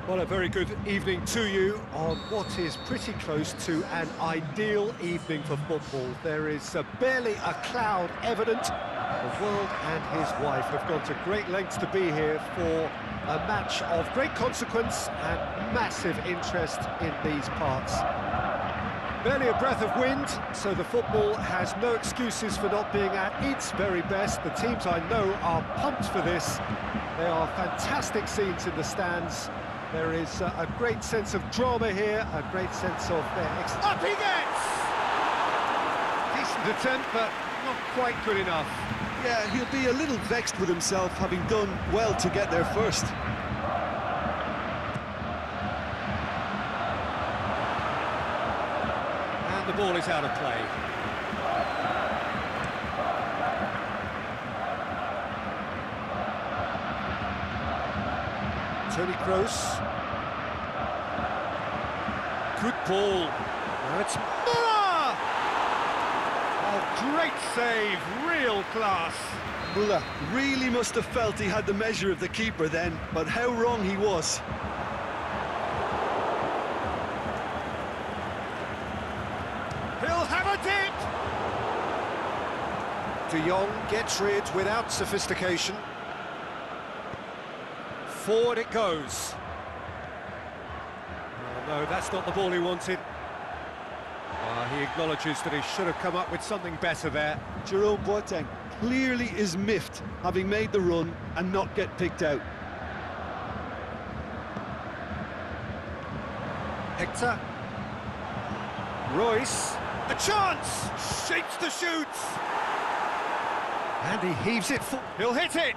S1: Well, a very good evening to you on what is pretty close to an ideal evening for football. There is barely a cloud evident. The world and his wife have gone to great lengths to be here for a match of great consequence and massive interest in these parts. Barely a breath of wind, so the football has no excuses for not being at its very best. The teams I know are pumped for this. They are fantastic scenes in the stands. There is a great sense of drama here, a great sense of
S3: Up he gets! Decent attempt, but not quite good enough.
S2: Yeah, he'll be a little vexed with himself, having done well to get there first.
S1: And the ball is out of play. Tony Kroos. Good ball. Now it's
S3: Muller! Oh, great save, real class.
S2: Muller really must have felt he had the measure of the keeper then, but how wrong he was.
S3: He'll have a dip!
S1: De Jong gets rid without sophistication. Forward it goes. Oh, no, that's not the ball he wanted. He acknowledges that he should have come up with something better there.
S2: Jerome Boateng clearly is miffed, having made the run and not get picked out.
S1: Hector. Royce.
S3: A chance! Shapes the shoots!
S1: And he heaves it for...
S3: He'll hit it!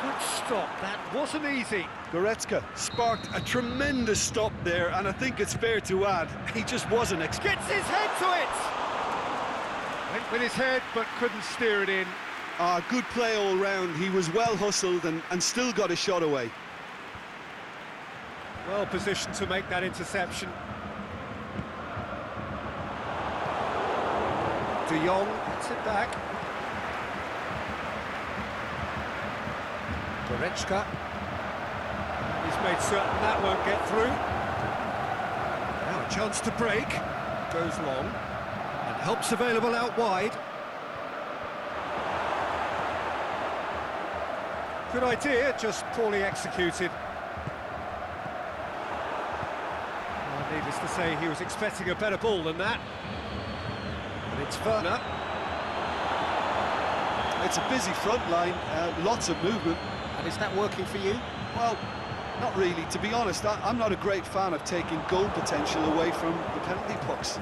S3: Good stop, that wasn't easy.
S2: Goretzka sparked a tremendous stop there, and I think it's fair to add, he just wasn't expecting.
S3: Gets his head to it! Went with his head, but couldn't steer it in.
S2: Good play all round. He was well hustled and still got a shot away.
S1: Well positioned to make that interception. De Jong gets it back. Goretzka. He's made certain that won't get through. Now a chance to break. Goes long. And help's available out wide. Good idea, just poorly executed. Well, needless to say, he was expecting a better ball than that. And it's Werner.
S2: It's a busy front line, lots of movement.
S1: And is that working for you?
S2: Well, not really. To be honest, I'm not a great fan of taking goal potential away from the penalty box.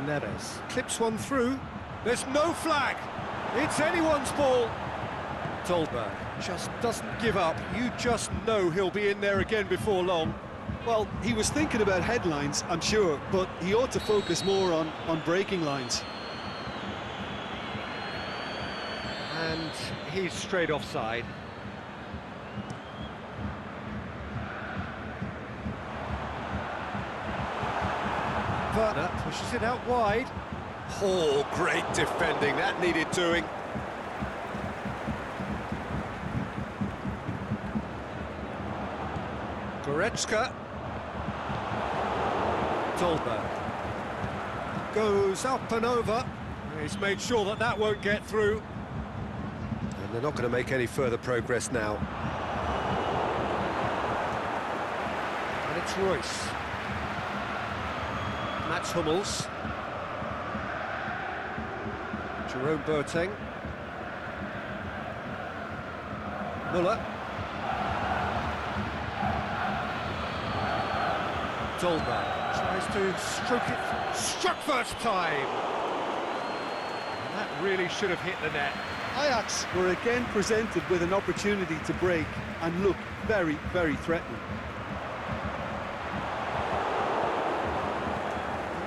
S1: Neves clips one through. There's no flag. It's anyone's ball. Dolberg just doesn't give up. You just know he'll be in there again before long.
S2: Well, he was thinking about headlines, I'm sure, but he ought to focus more on breaking lines.
S1: And he's straight offside. Werner pushes it out wide. Oh, great defending, that needed doing. Goretzka. Dolberg. Goes up and over. He's made sure that that won't get through. And they're not going to make any further progress now. And it's Royce. Mats Hummels. Jerome Boateng. Muller. Dolberg tries to stroke it. Struck first time. And that really should have hit the net.
S2: Ajax were again presented with an opportunity to break and look very, very threatening.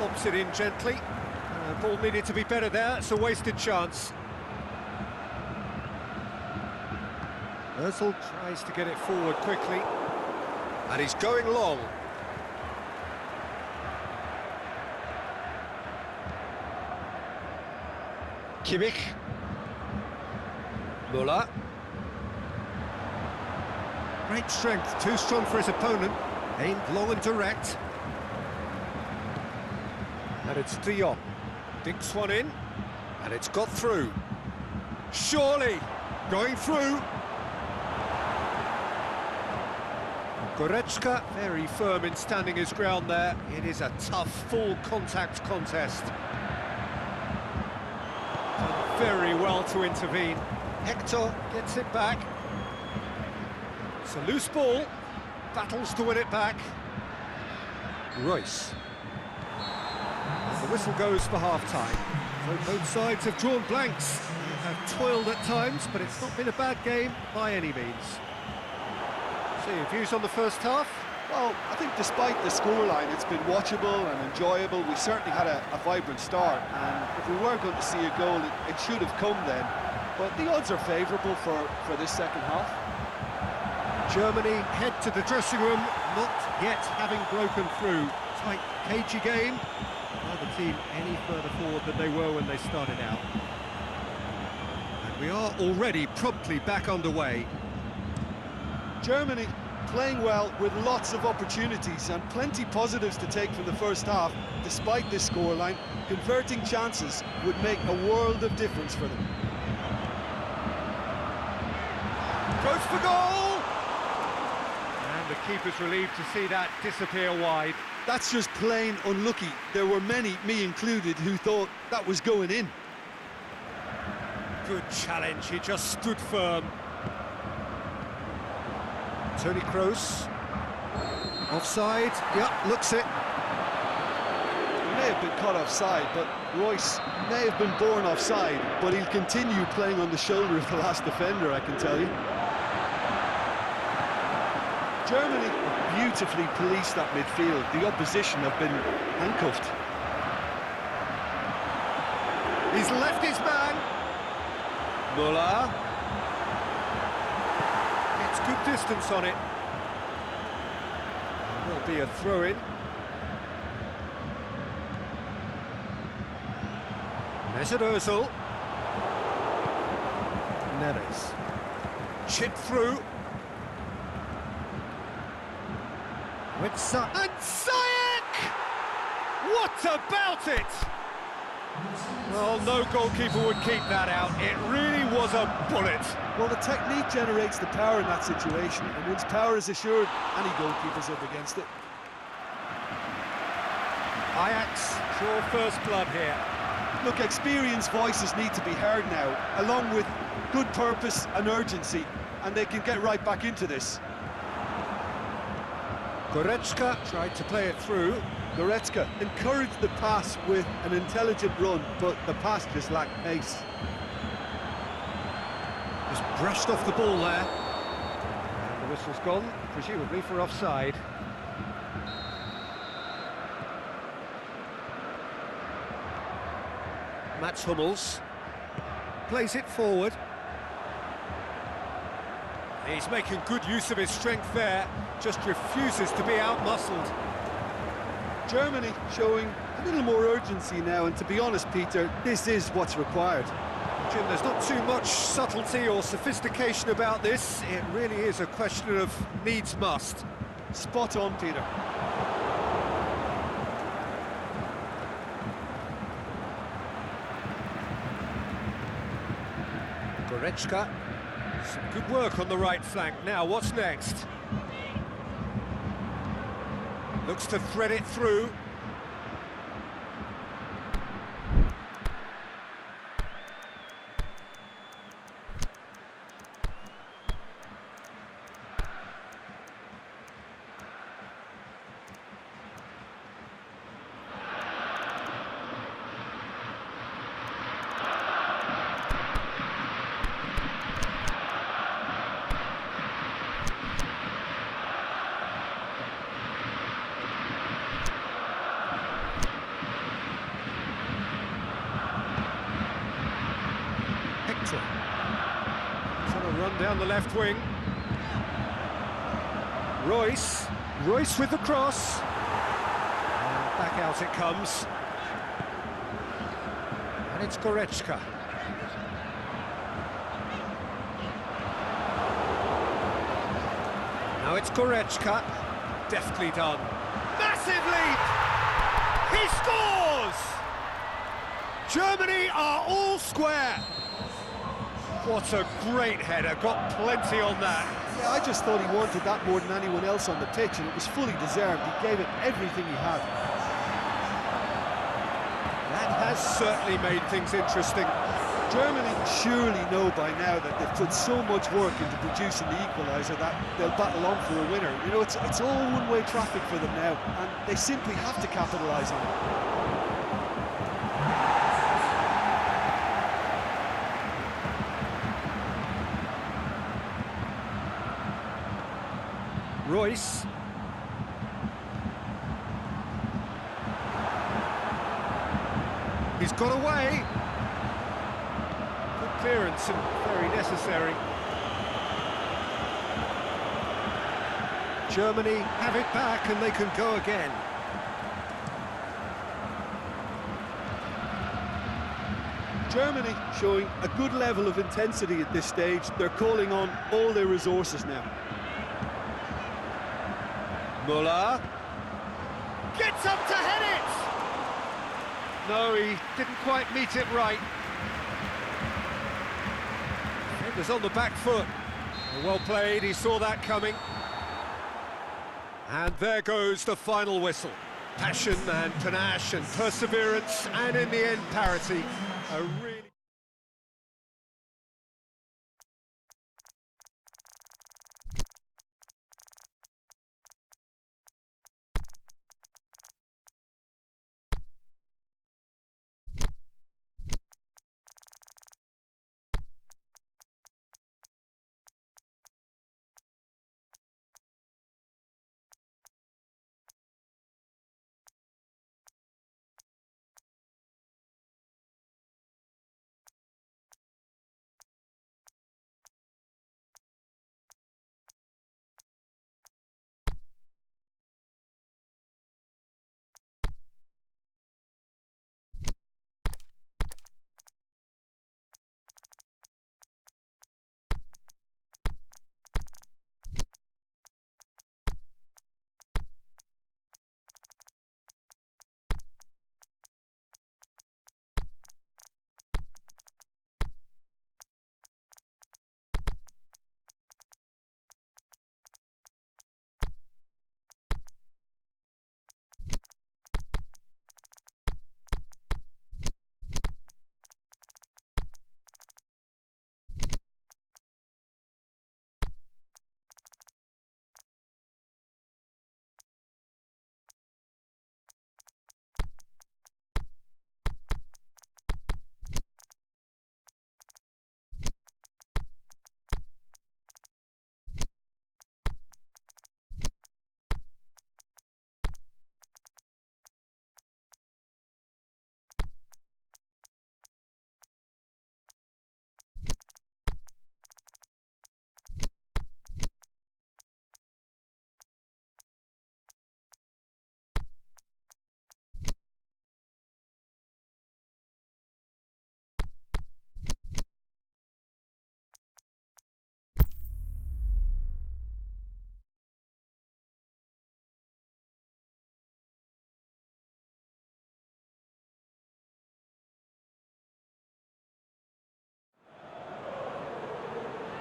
S1: Lobs it in gently. Ball needed to be better there. It's a wasted chance. Özil tries to get it forward quickly. And he's going long. Kimmich. Muller. Great strength, too strong for his opponent. Aimed long and direct. And it's De Jong. Dinks one in, and it's got through. Surely, going through. Goretzka, very firm in standing his ground there. It is a tough, full contact contest. Done very well to intervene. Hector gets it back. It's a loose ball. Battles to win it back. Royce. The whistle goes for half-time. So both sides have drawn blanks. They have toiled at times, but it's not been a bad game by any means. So your views on the first half?
S2: Well, I think despite the scoreline, it's been watchable and enjoyable. We certainly had a vibrant start, and if we were going to see a goal, it should have come then. But the odds are favourable for this second half.
S1: Germany head to the dressing room, not yet having broken through. Tight, cagey game. Neither team any further forward than they were when they started out. And we are already promptly back underway.
S2: Germany playing well with lots of opportunities and plenty positives to take from the first half. Despite this scoreline, converting chances would make a world of difference for them.
S1: Goes for goal! And the keeper's relieved to see that disappear wide.
S2: That's just plain unlucky. There were many, me included, who thought that was going in.
S1: Good challenge, he just stood firm. Toni Kroos. Offside, yep, looks it.
S2: He may have been caught offside, but Royce may have been born offside, but he'll continue playing on the shoulder of the last defender, I can tell you. Germany beautifully policed that midfield. The opposition have been handcuffed.
S1: He's left his man. Muller. Gets good distance on it. Will be a throw-in. Mesut Ozil. Neves. Chip through. With and Ziyech! What about it? Well, no goalkeeper would keep that out. It really was a bullet.
S2: Well, the technique generates the power in that situation, and once power is assured, any goalkeeper's up against it.
S1: Ajax draw first blood here.
S2: Look, experienced voices need to be heard now, along with good purpose and urgency, and they can get right back into this.
S1: Goretzka tried to play it through.
S2: Goretzka encouraged the pass with an intelligent run, but the pass just lacked pace.
S1: Just brushed off the ball there. And the whistle's gone, presumably for offside. Mats Hummels plays it forward. He's making good use of his strength there, just refuses to be out-muscled.
S2: Germany showing a little more urgency now, and to be honest, Peter, this is what's required.
S1: Jim, there's not too much subtlety or sophistication about this. It really is a question of needs must.
S2: Spot on, Peter.
S1: Goretzka. Some good work on the right flank. Now, what's next? Looks to thread it through. He's on a run down the left wing. Royce with the cross. And back out it comes. And it's Goretzka. Now it's Goretzka. Deftly done. Massive leap! He scores! Germany are all square. What a great header, got plenty on that.
S2: Yeah, I just thought he wanted that more than anyone else on the pitch, and it was fully deserved. He gave it everything he had.
S1: That has certainly made things interesting.
S2: Germany surely know by now that they've put so much work into producing the equaliser that they'll battle on for a winner. You know, it's all one-way traffic for them now, and they simply have to capitalise on it.
S1: Royce. He's got away. Good clearance and very necessary. Germany have it back and they can go again.
S2: Germany showing a good level of intensity at this stage. They're calling on all their resources now.
S1: Müller gets up to head it! No, he didn't quite meet it right. Defender's on the back foot. Well played, he saw that coming. And there goes the final whistle. Passion and panache and perseverance, and in the end, parity. A really...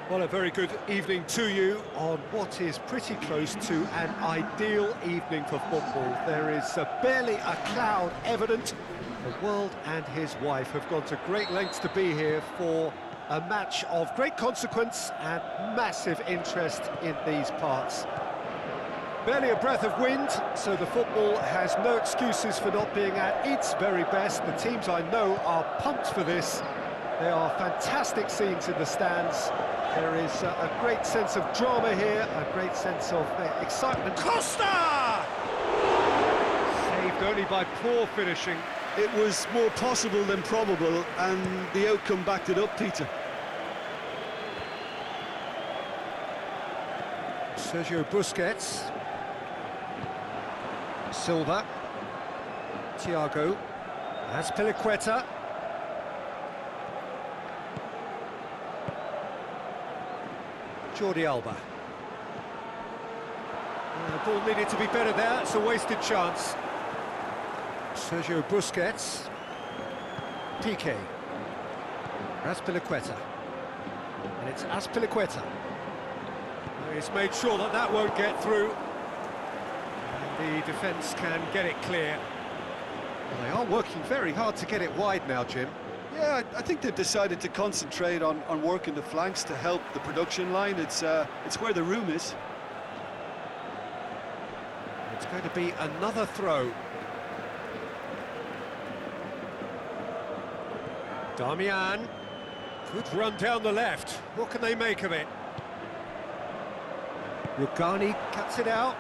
S1: Well, a very good evening to you on what is pretty close to an ideal evening for football. There is barely a cloud evident. The world and his wife have gone to great lengths to be here for a match of great consequence and massive interest in these parts. Barely a breath of wind, so the football has no excuses for not being at its very best. The teams I know are pumped for this. There are fantastic scenes in the stands. There is a great sense of drama here, a great sense of excitement. Costa! Saved only by poor finishing.
S2: It was more possible than probable, and the outcome backed it up, Peter.
S1: Sergio Busquets. Silva. Thiago. Azpilicueta. Jordi Alba. The ball needed to be better there, it's a wasted chance. Sergio Busquets. Piqué. Azpilicueta. And it's Azpilicueta. He's made sure that that won't get through. And the defence can get it clear. Well, they are working very hard to get it wide now, Jim.
S2: Yeah, I think they've decided to concentrate on working the flanks to help the production line. It's where the room is.
S1: It's going to be another throw. Darmian. Good run down the left. What can they make of it? Rugani cuts it out.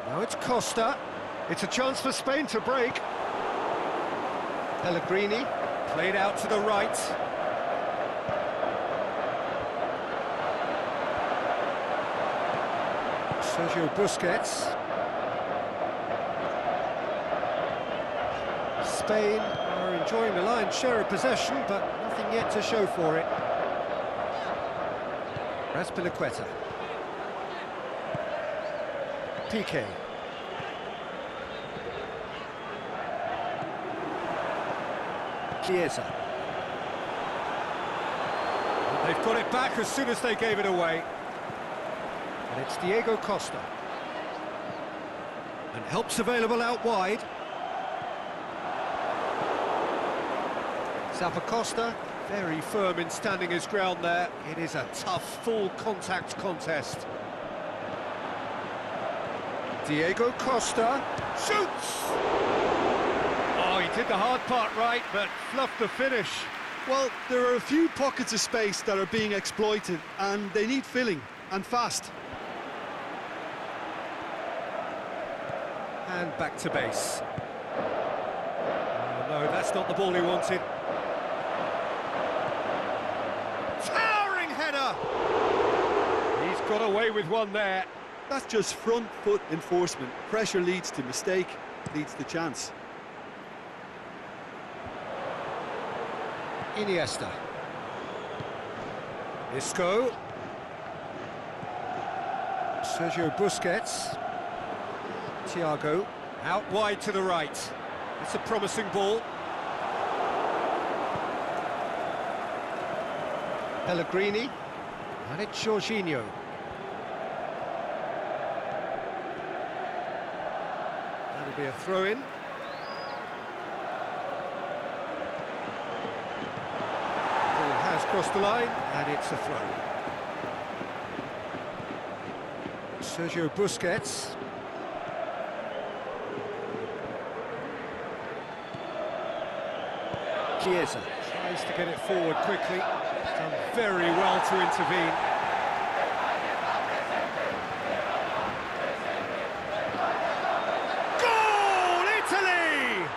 S1: Now it's Costa. It's a chance for Spain to break. Pellegrini, played out to the right. Sergio Busquets. Spain are enjoying the lion's share of possession, but nothing yet to show for it. Azpilicueta. Piqué. Chiesa. And they've got it back as soon as they gave it away. And it's Diego Costa. And help's available out wide. Costa, very firm in standing his ground there. It is a tough, full contact contest. Diego Costa shoots! Oh, he did the hard part right, but fluffed the finish.
S2: Well, there are a few pockets of space that are being exploited, and they need filling, and fast.
S1: And back to base. Oh, no, that's not the ball he wanted. Towering header! He's got away with one there.
S2: That's just front foot enforcement. Pressure leads to mistake, leads to chance.
S1: Iniesta. Isco. Sergio Busquets. Thiago. Out wide to the right. It's a promising ball. Pellegrini. And it's Jorginho. That'll be a throw-in. Ball has crossed the line, and it's a throw. Sergio Busquets. Chiesa tries to get it forward quickly. He's done very well to intervene. Goal, Italy!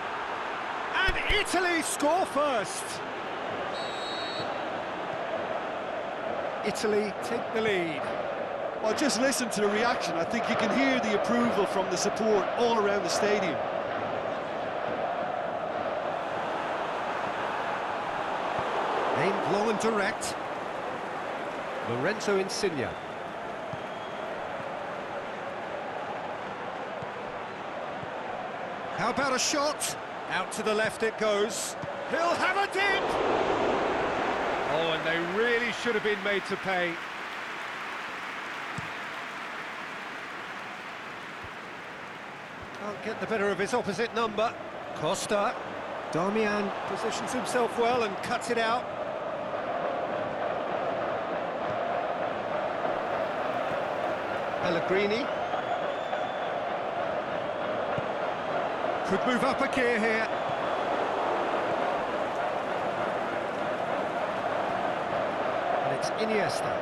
S1: And Italy score first. Italy take the lead.
S2: Well, just listen to the reaction. I think you can hear the approval from the support all around the stadium.
S1: Aimed long and direct. Lorenzo Insigne. How about a shot? Out to the left it goes. He'll have a dip! Oh, and they really should have been made to pay. Can't get the better of his opposite number. Costa. Darmian positions himself well and cuts it out. Pellegrini. Could move up a gear here. And it's Iniesta.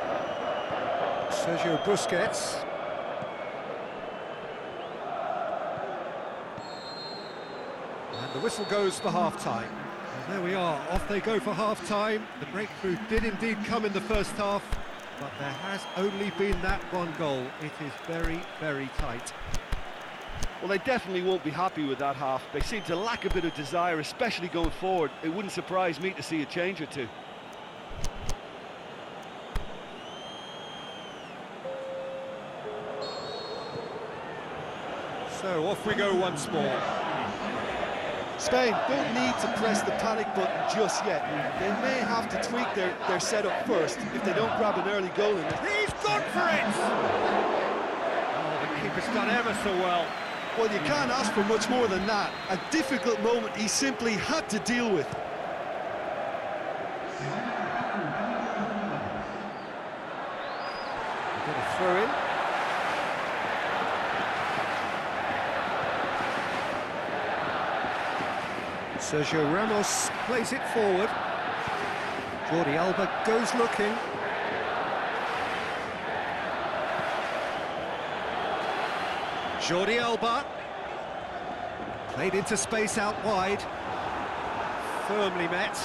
S1: Sergio Busquets. And the whistle goes for half-time. And there we are, off they go for half-time. The breakthrough did indeed come in the first half, but there has only been that one goal. It is very, very tight.
S3: Well, they definitely won't be happy with that half. They seem to lack a bit of desire, especially going forward. It wouldn't surprise me to see a change or two.
S1: So off we go once more.
S2: Spain don't need to press the panic button just yet. They may have to tweak their setup first if they don't grab an early goal in it.
S1: He's gone for it! Oh, the keeper's done ever so well.
S2: Well, you can't ask for much more than that. A difficult moment he simply had to deal with.
S1: Get a throw in. Sergio Ramos plays it forward. Jordi Alba goes looking. Jordi Alba. Played into space out wide. Firmly met.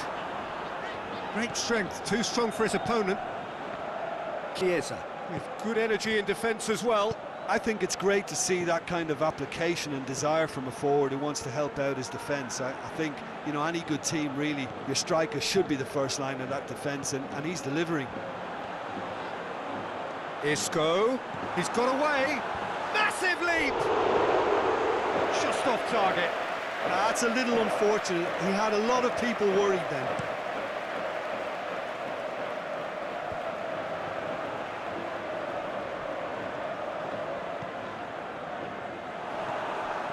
S1: Great strength, too strong for his opponent. Chiesa with good energy in defence as well.
S2: I think it's great to see that kind of application and desire from a forward who wants to help out his defence. I think, you know, any good team, really, your striker should be the first line of that defence, and he's delivering.
S1: Isco, he's got away. Massive leap! Just off target.
S2: That's a little unfortunate. He had a lot of people worried then.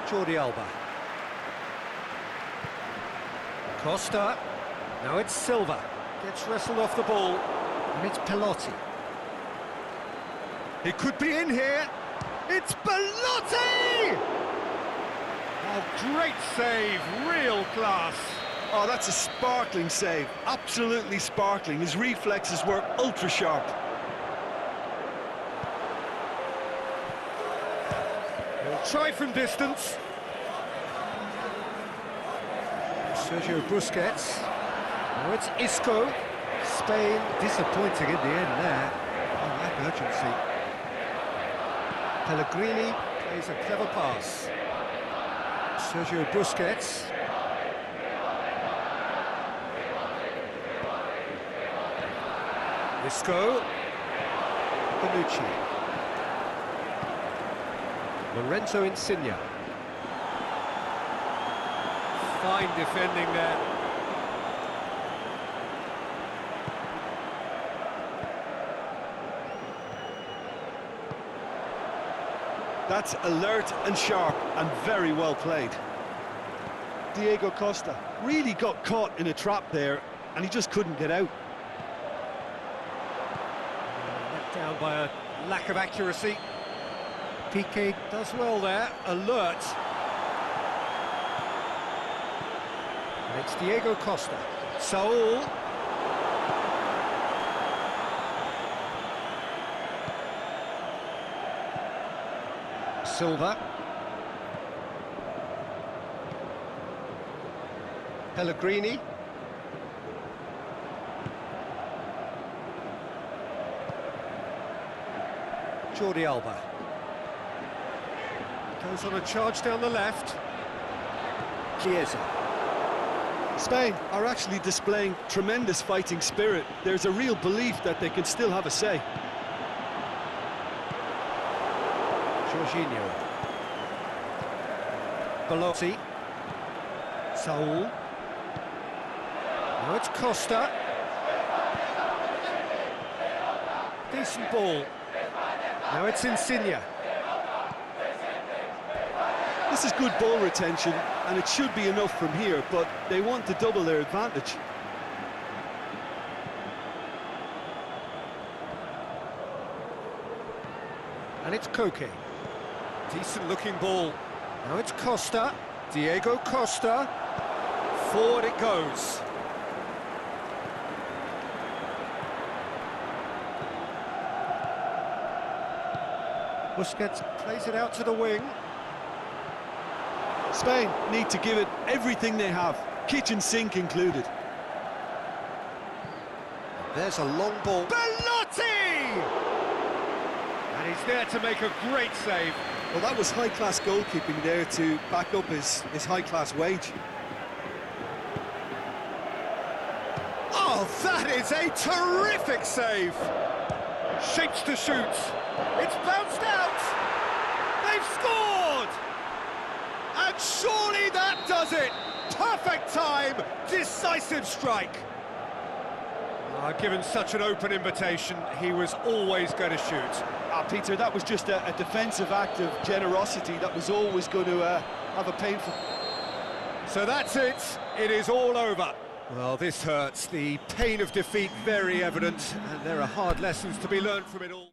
S1: Jordi Alba. Costa. Now it's Silva. Gets wrestled off the ball. And it's Pelotti. He could be in here. It's Pelotti! Oh, great save. Real class.
S2: Oh, that's a sparkling save. Absolutely sparkling. His reflexes were ultra sharp.
S1: He'll try from distance. Sergio Busquets. Now it's Isco. Spain disappointing in the end there. Oh, lack of urgency. Pellegrini plays a clever pass. Sergio Busquets. Isco. Bonucci. Lorenzo Insigne. Fine defending there.
S2: That's alert and sharp and very well played. Diego Costa really got caught in a trap there and he just couldn't get out.
S1: Let down by a lack of accuracy. Piqué does well there, alert. And it's Diego Costa. Saul. Silva. Pellegrini. Jordi Alba. Goes on a charge down the left. Chiesa.
S2: Spain are actually displaying tremendous fighting spirit. There's a real belief that they can still have a say.
S1: Jorginho. Belotti. Saul. Now it's Costa. Decent ball. Now it's Insigne.
S2: This is good ball retention, and it should be enough from here, but they want to double their advantage.
S1: And it's Koke. Decent looking ball. Now it's Costa. Diego Costa. Forward it goes. Busquets plays it out to the wing.
S2: Spain need to give it everything they have, kitchen sink included.
S1: There's a long ball. Belotti! And he's there to make a great save.
S2: Well, that was high-class goalkeeping there to back up his high-class wage.
S1: Oh, that is a terrific save! Shapes to shoot. It's bounced out. They've scored! Surely that does it! Perfect time, decisive strike. Given such an open invitation, he was always going to shoot.
S3: Peter, that was just a defensive act of generosity that was always going to have a painful...
S1: So that's it, it is all over. Well, this hurts, the pain of defeat very evident, and there are hard lessons to be learned from it all.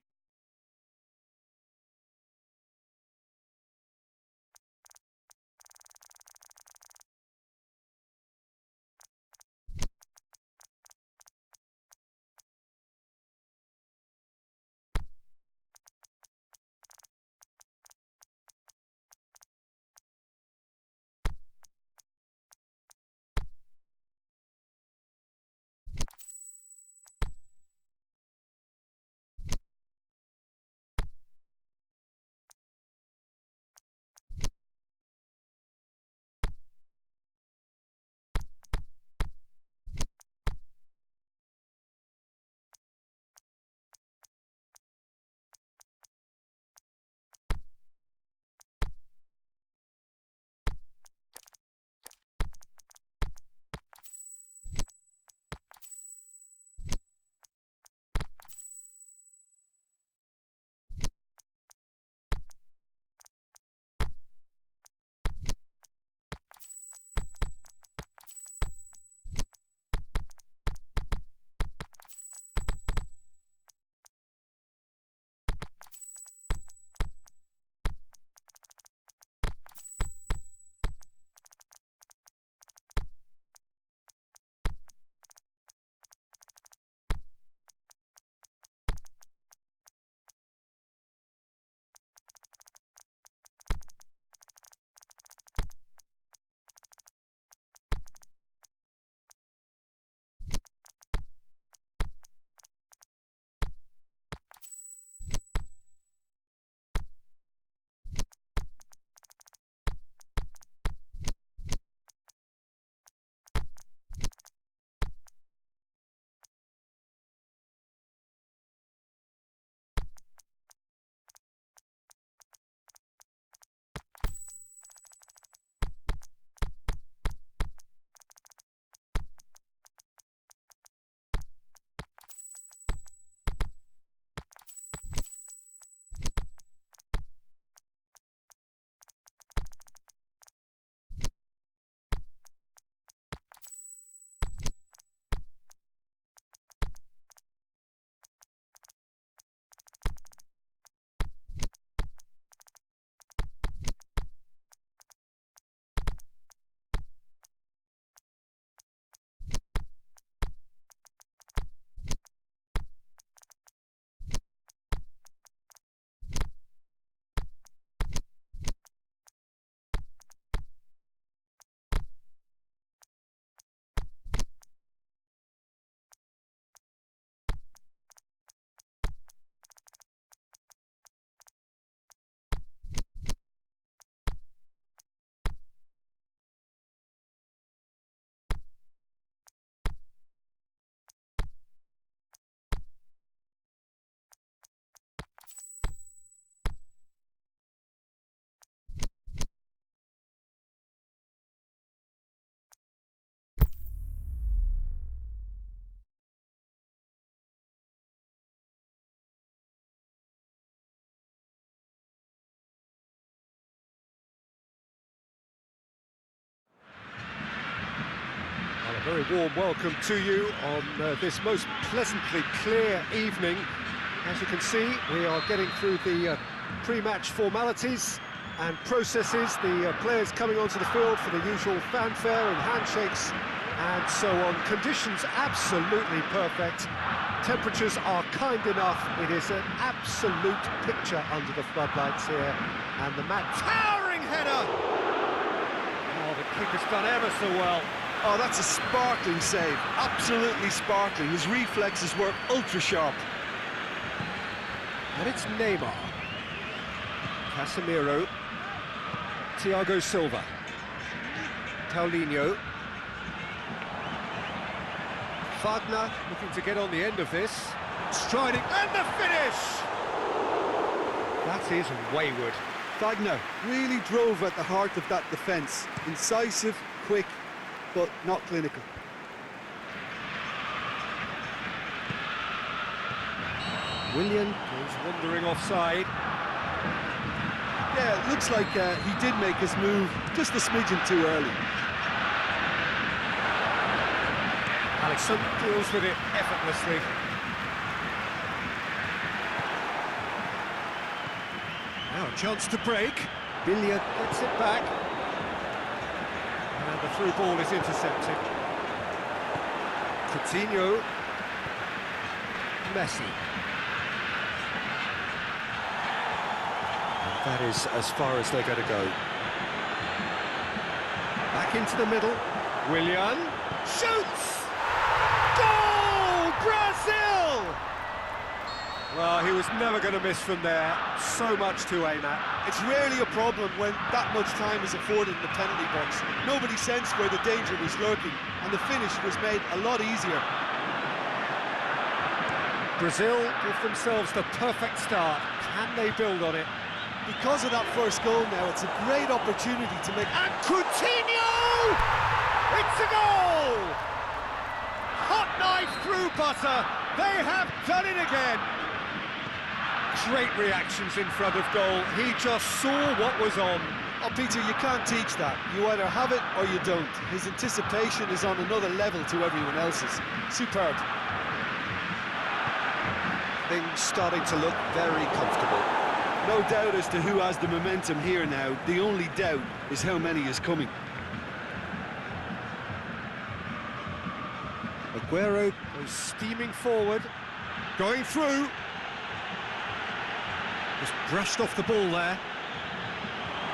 S1: Very warm welcome to you on this most pleasantly clear evening. As you can see, we are getting through the pre-match formalities and processes, the players coming onto the field for the usual fanfare and handshakes and so on. Conditions absolutely perfect. Temperatures are kind enough. It is an absolute picture under the floodlights here. And the match... Towering header! Oh, the keeper's done ever so well.
S3: Oh, that's a sparkling save, absolutely sparkling. His reflexes were ultra-sharp.
S1: And it's Neymar, Casemiro, Thiago Silva, Paulinho, Wagner looking to get on the end of this, striding, and the finish! That is wayward.
S2: Wagner really drove at the heart of that defence. Incisive, quick, but not clinical.
S1: Willian goes wandering offside.
S2: Yeah, it looks like he did make his move just a smidgen too early.
S1: Alisson deals with it effortlessly. Now a chance to break. Billiard gets it back. And the through ball is intercepted. Coutinho. Messi. And that is as far as they're going to go. Back into the middle. Willian shoots! Goal! Brazil! Well, he was never going to miss from there. So much to aim at.
S2: It's rarely a problem when that much time is afforded in the penalty box. Nobody sensed where the danger was lurking, and the finish was made a lot easier.
S1: Brazil give themselves the perfect start. Can they build on it?
S2: Because of that first goal now, it's a great opportunity to make...
S1: And Coutinho! It's a goal! Hot knife through butter. They have done it again. Great reactions in front of goal. He just saw what was on.
S2: Oh, Peter, you can't teach that. You either have it or you don't. His anticipation is on another level to everyone else's. Superb.
S1: Things starting to look very comfortable.
S2: No doubt as to who has the momentum here now. The only doubt is how many is coming.
S1: Aguero goes steaming forward, going through. Just brushed off the ball there.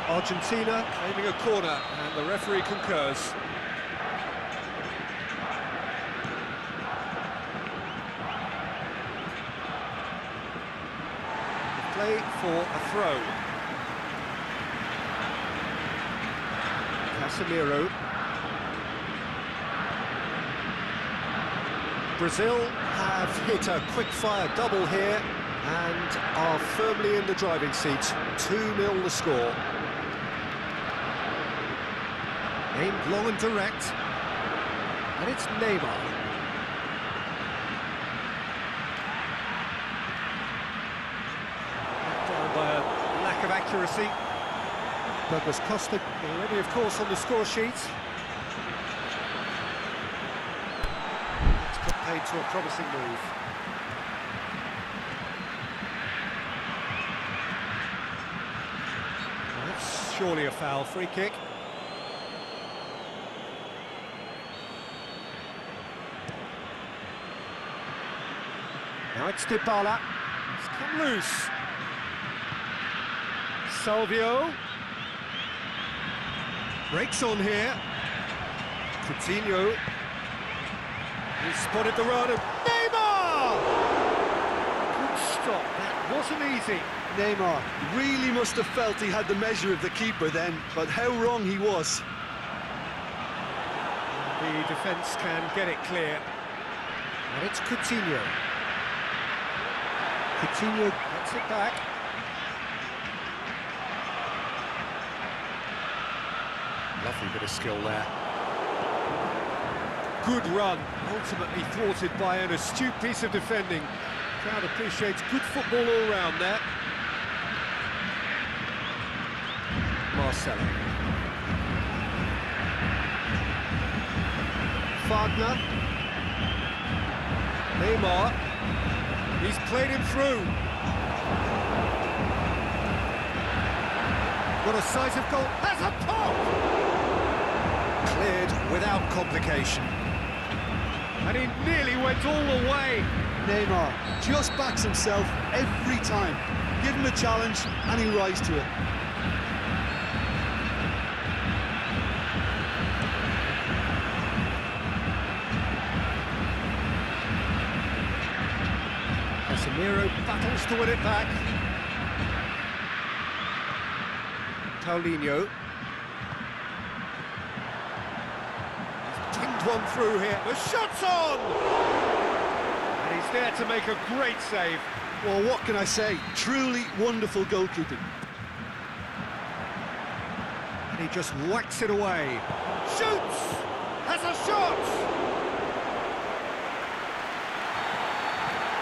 S1: Argentina claiming a corner, and the referee concurs. Play for a throw. Casemiro. Brazil have hit a quick-fire double here and are firmly in the driving seat. 2-0 the score. Aimed long and direct. And it's Neymar. Down by a lack of accuracy. Douglas Costa already, of course, on the score sheet. Paid to a promising move. Well, that's surely a foul. Free kick. Now it's Dybala. It's come loose. Salvio. Breaks on here. Coutinho. He spotted the run of Neymar! Good stop, that wasn't easy.
S2: Neymar really must have felt he had the measure of the keeper then, but how wrong he was.
S1: The defence can get it clear. And it's Coutinho. Coutinho gets it back. Lovely bit of skill there. Good run, ultimately thwarted by an astute piece of defending. Crowd appreciates good football all round there. Marcelo. Wagner. Neymar. He's played him through. Got a sight of goal. Has a pop! Cleared without complication. And he nearly went all the way.
S2: Neymar just backs himself every time. Give him a challenge and he'll rise to it.
S1: Casemiro battles to win it back. Paulinho. One through here, the shot's on! And he's there to make a great save.
S2: Well, what can I say? Truly wonderful goalkeeping.
S1: And he just whacks it away. Shoots! Has a shot!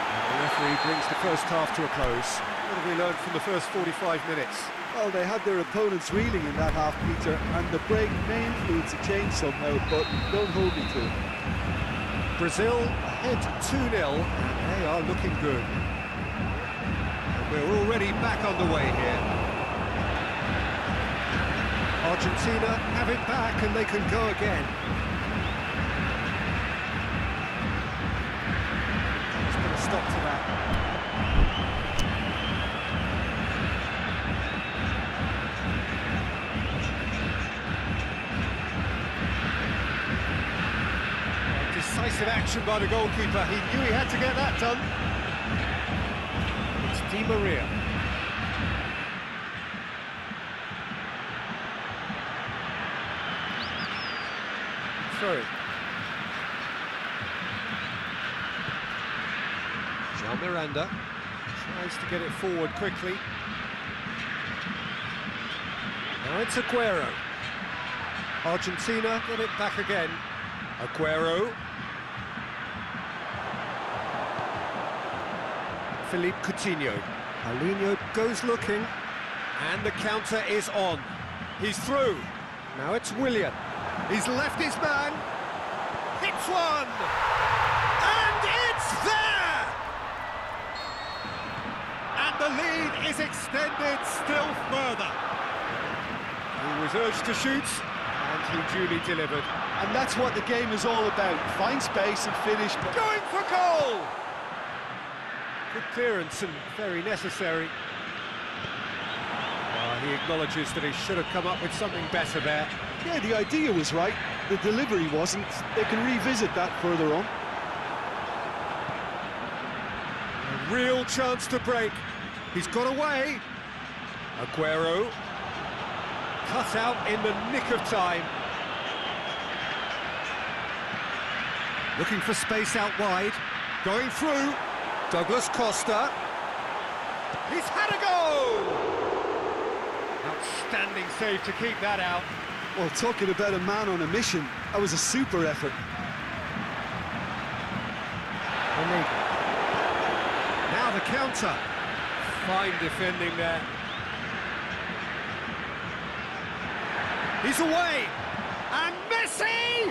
S1: And the referee brings the first half to a close. What have we learned from the first 45 minutes?
S2: Well, they had their opponents reeling in that half, Peter, and the break may influence a change somehow, but don't hold me to it.
S1: Brazil ahead 2-0, and they are looking good. And we're already back underway here. Argentina have it back, and they can go again. Let's put a stop to that. Decisive action by the goalkeeper. He knew he had to get that done. It's Di Maria. Through. João Miranda tries to get it forward quickly. Now it's Aguero. Argentina get it back again. Aguero. Philippe Coutinho. Paulinho goes looking, and the counter is on. He's through. Now it's Willian. He's left his man. Hits one! And it's there! And the lead is extended still further. He was urged to shoot, and he duly delivered.
S2: And that's what the game is all about. Find space and finish.
S1: Going for goal! Good clearance and very necessary. He acknowledges that he should have come up with something better there.
S2: Yeah, the idea was right. The delivery wasn't. They can revisit that further on.
S1: A real chance to break. He's got away. Aguero. Cut out in the nick of time. Looking for space out wide. Going through. Douglas Costa. He's had a go! Outstanding save to keep that out.
S2: Well, talking about a man on a mission, that was a super effort.
S1: Now the counter. Fine defending there. He's away! And Messi!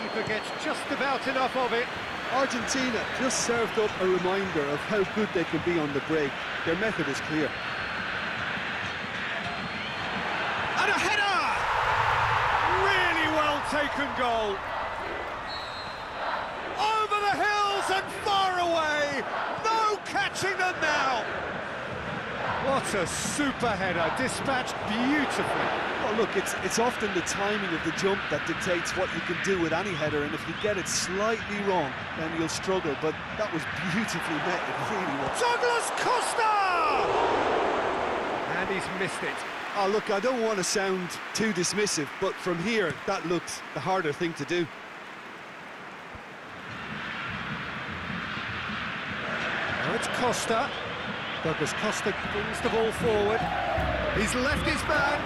S1: Keeper gets just about enough of it.
S2: Argentina just served up a reminder of how good they can be on the break. Their method is clear.
S1: And a header! Really well taken goal. Over the hills and far away. No catching them now. What a super header, dispatched beautifully.
S2: Oh, look, it's often the timing of the jump that dictates what you can do with any header, and if you get it slightly wrong, then you'll struggle, but that was beautifully met, it really was.
S1: Douglas Costa! And he's missed it.
S2: Oh, look, I don't want to sound too dismissive, but from here, that looks the harder thing to do.
S1: Now it's Costa. Douglas Costa brings the ball forward. He's left his man.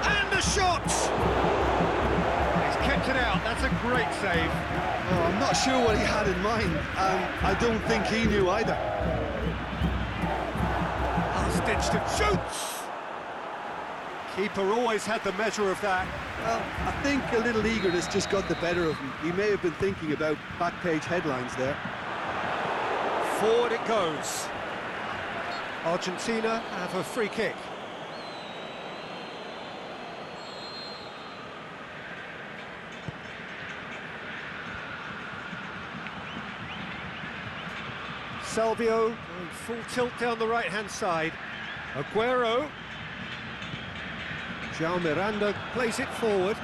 S1: And the shot! He's kept it out. That's a great save.
S2: Oh, I'm not sure what he had in mind, and I don't think he knew either.
S1: Last-ditched and shoots! Keeper always had the measure of that.
S2: Well, I think a little eagerness just got the better of him. He may have been thinking about back-page headlines there.
S1: Forward it goes. Argentina have a free kick. Salvio going full tilt down the right-hand side. Aguero. João Miranda plays it forward.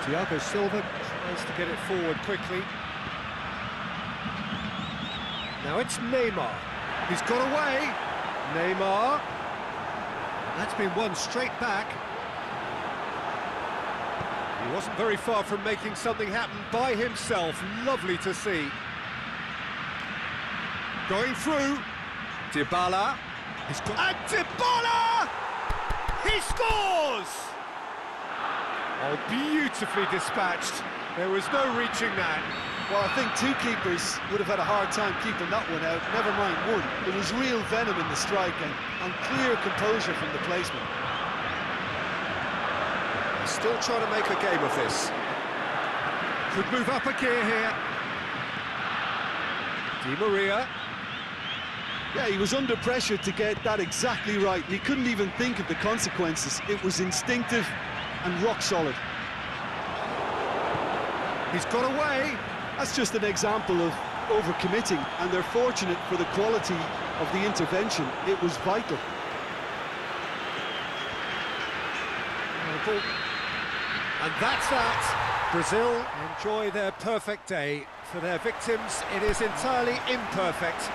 S1: Thiago Silva tries to get it forward quickly. Now it's Neymar. He's got away. Neymar. That's been won straight back. He wasn't very far from making something happen by himself. Lovely to see. Going through. Dybala. He's got... And Dybala! He scores! Oh, beautifully dispatched. There was no reaching that.
S2: Well, I think two keepers would have had a hard time keeping that one out, never mind one. There was real venom in the strike and clear composure from the placement.
S1: Still trying to make a game of this. Could move up a gear here. Di Maria.
S2: Yeah, he was under pressure to get that exactly right. He couldn't even think of the consequences. It was instinctive and rock solid.
S1: He's got away.
S2: That's just an example of overcommitting, and they're fortunate for the quality of the intervention. It was vital.
S1: And that's that. Brazil enjoy their perfect day. For their victims, it is entirely imperfect.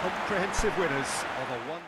S1: Comprehensive winners of a one.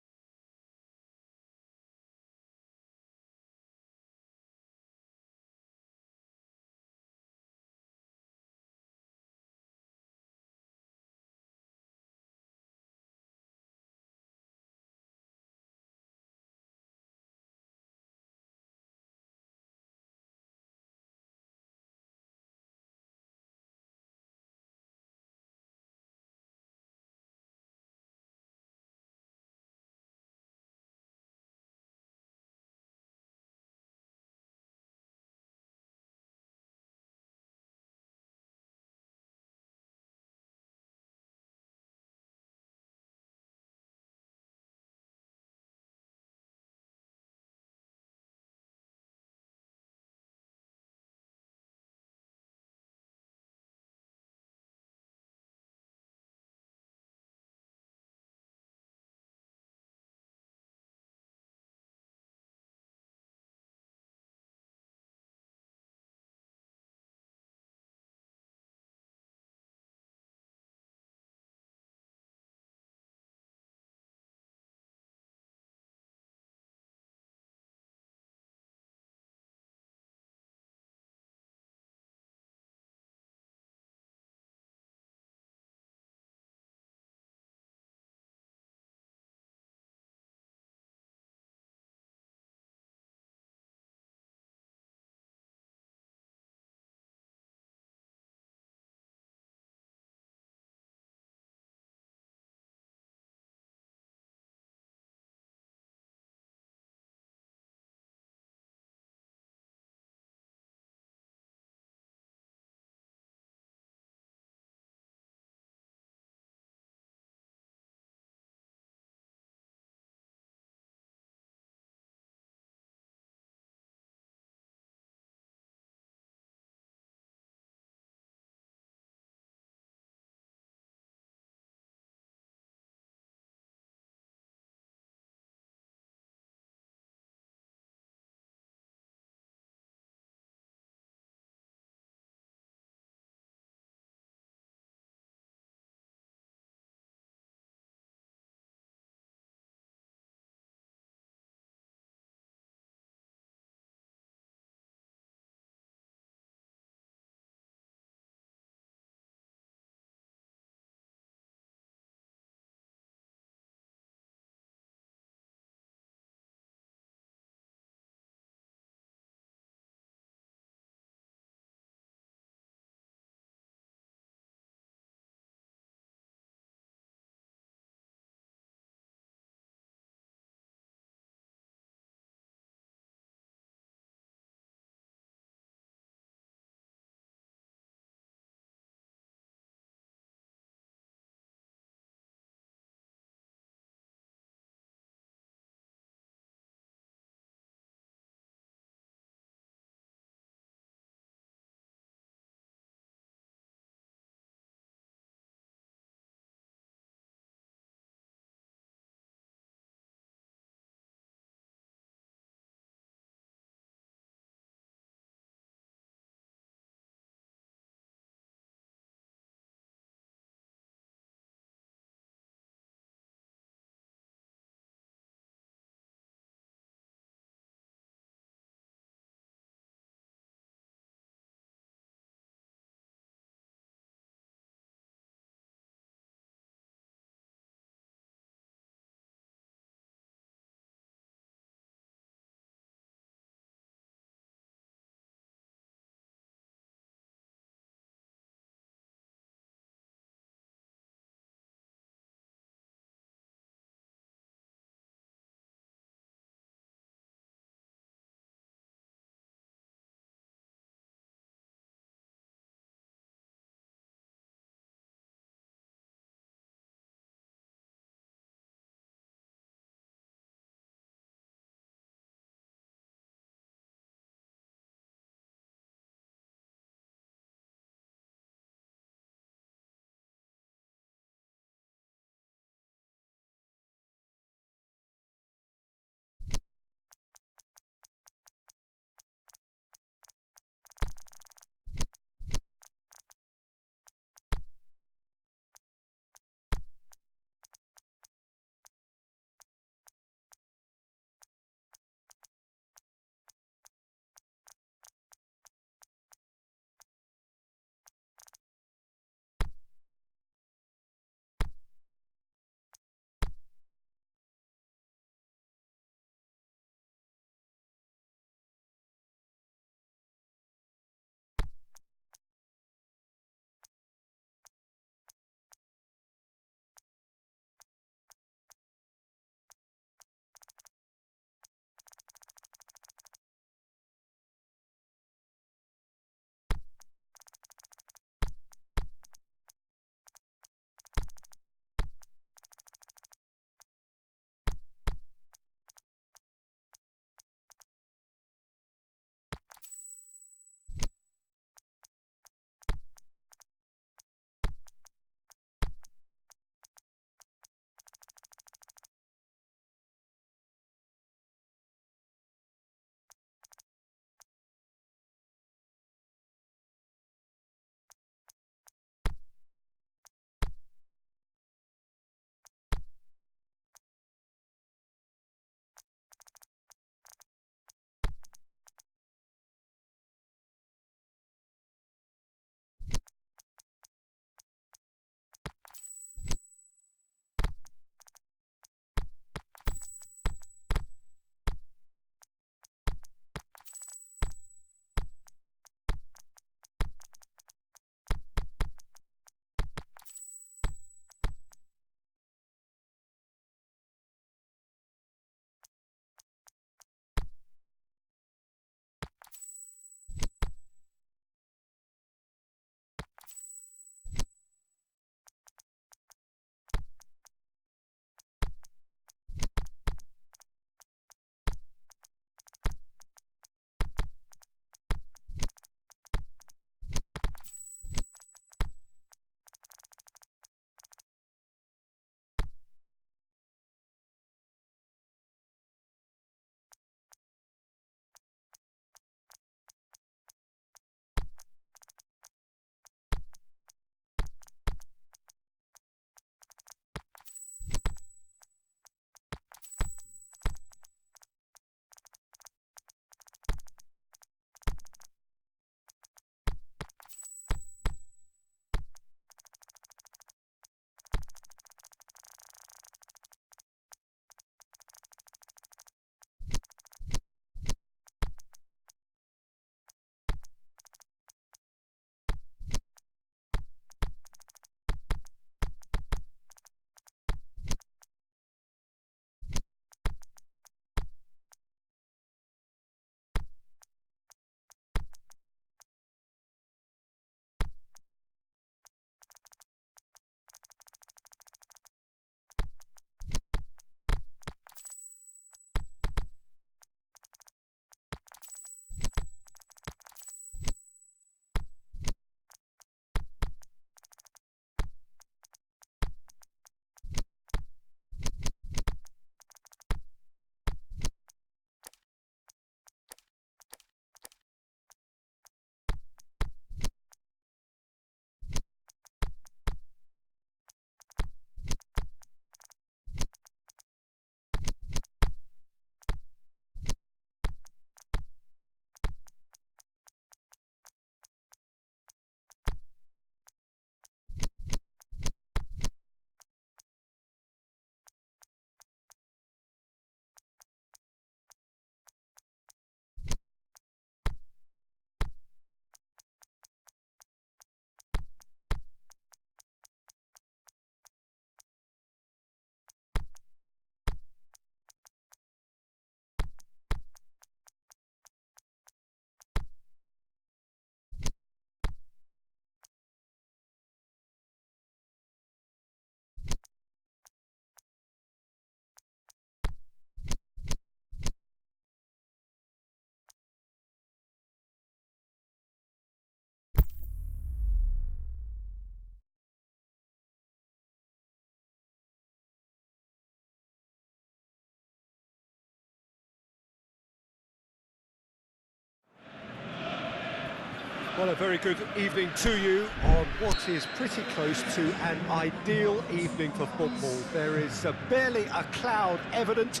S1: Well, a very good evening to you on what is pretty close to an ideal evening for football. There is barely a cloud evident.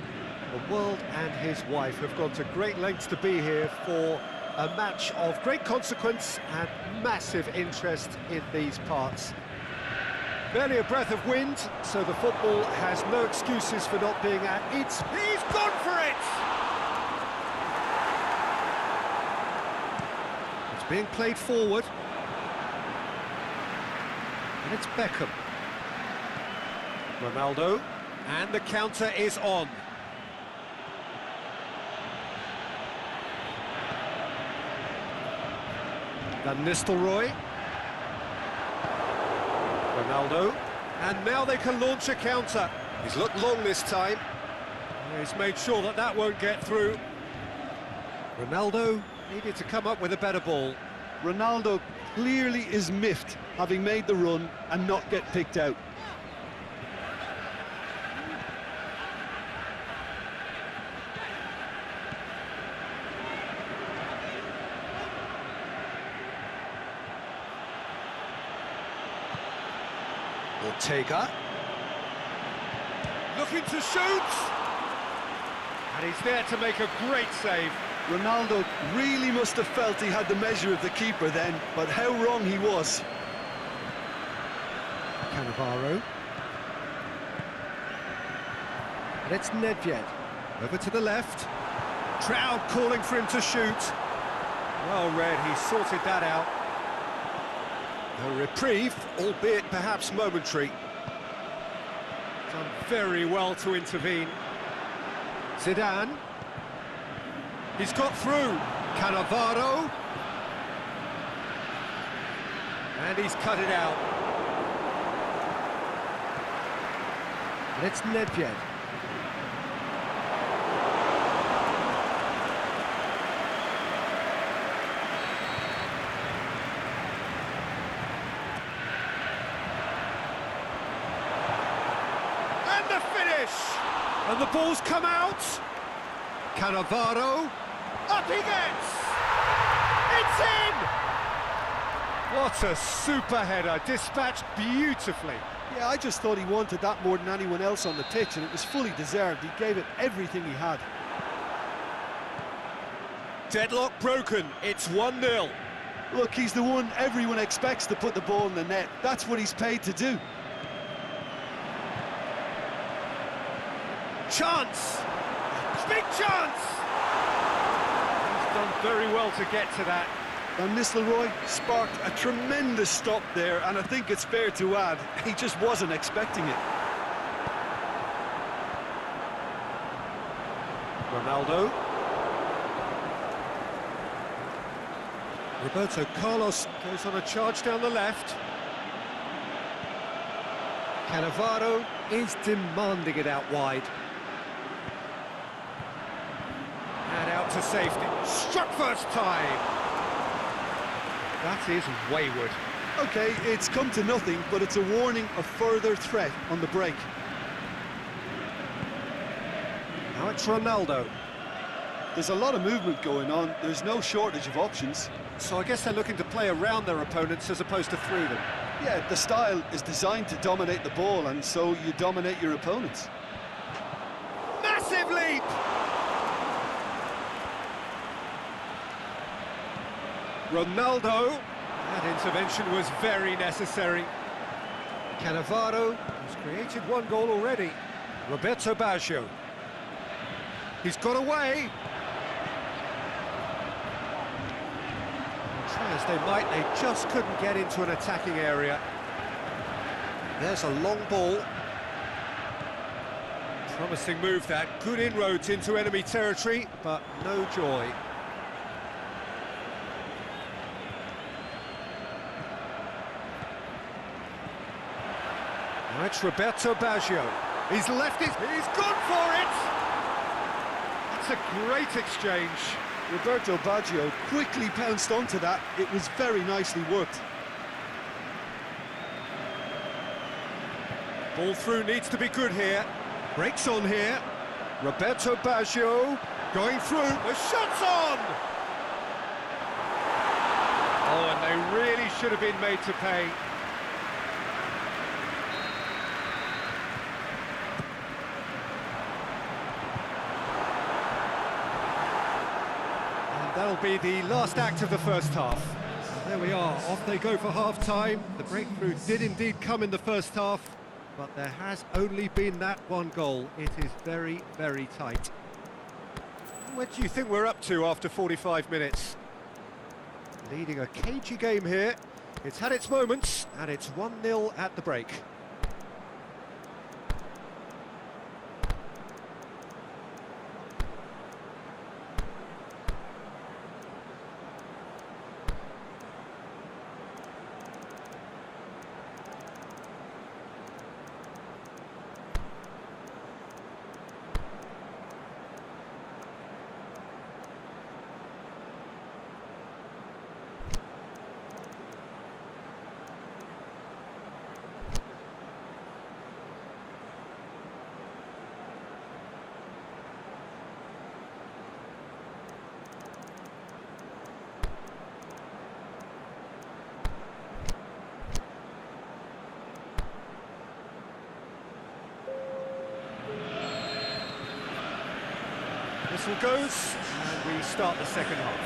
S1: The world and his wife have gone to great lengths to be here for a match of great consequence and massive interest in these parts. Barely a breath of wind, so the football has no excuses for not being at its...
S3: He's gone for it!
S1: Being played forward, and it's Beckham. Ronaldo, and the counter is on. Van Nistelrooy. Ronaldo, and now they can launch a counter. He's looked long this time. He's made sure that that won't get through. Ronaldo needed to come up with a better ball.
S2: Ronaldo clearly is miffed, having made the run and not get picked out.
S1: Ortega. Looking to shoot! And he's there to make a great save.
S2: Ronaldo really must have felt he had the measure of the keeper then, but how wrong he was.
S1: Cannavaro. And it's Nedved. Over to the left. Crowd calling for him to shoot. Well read, he sorted that out. A reprieve, albeit perhaps momentary. Done very well to intervene. Zidane. He's got through. Cannavaro. And he's cut it out. And it's Nedved. And the finish! And the ball's come out. Cannavaro. Up he gets! It's in! What a super header, dispatched beautifully.
S2: Yeah, I just thought he wanted that more than anyone else on the pitch, and it was fully deserved. He gave it everything he had.
S1: Deadlock broken, it's 1-0.
S2: Look, he's the one everyone expects to put the ball in the net. That's what he's paid to do.
S1: Chance! Big chance! Done very well to get to that.
S2: Van Nistelrooy sparked a tremendous stop there, and I think it's fair to add, he just wasn't expecting it.
S1: Ronaldo. Roberto Carlos goes on a charge down the left. Cannavaro is demanding it out wide. And out to safety. Struck first time. That is wayward.
S2: Okay, it's come to nothing, but it's a warning of further threat on the break.
S1: Now it's Ronaldo.
S2: There's a lot of movement going on. There's no shortage of options.
S1: So I guess they're looking to play around their opponents as opposed to through them.
S2: Yeah, the style is designed to dominate the ball, and so you dominate your opponents.
S1: Massive leap! Ronaldo. That intervention was very necessary. Cannavaro has created one goal already. Roberto Baggio. He's got away. Try as they might, they just couldn't get into an attacking area. There's a long ball. Promising move that. Good inroads into enemy territory, but no joy. Now it's Roberto Baggio. He's left it. He's gone for it. That's a great exchange.
S2: Roberto Baggio quickly pounced onto that. It was very nicely worked.
S1: Ball through needs to be good here. Breaks on here. Roberto Baggio going through. The shot's on! Oh, they really should have been made to pay. And that'll be the last act of the first half. There we are, off they go for half-time. The breakthrough did indeed come in the first half, but there has only been that one goal. It is very, very tight. What do you think we're up to after 45 minutes? Leading a cagey game here. It's had its moments, and it's 1-0 at the break. Whistle goes, and we start the second half.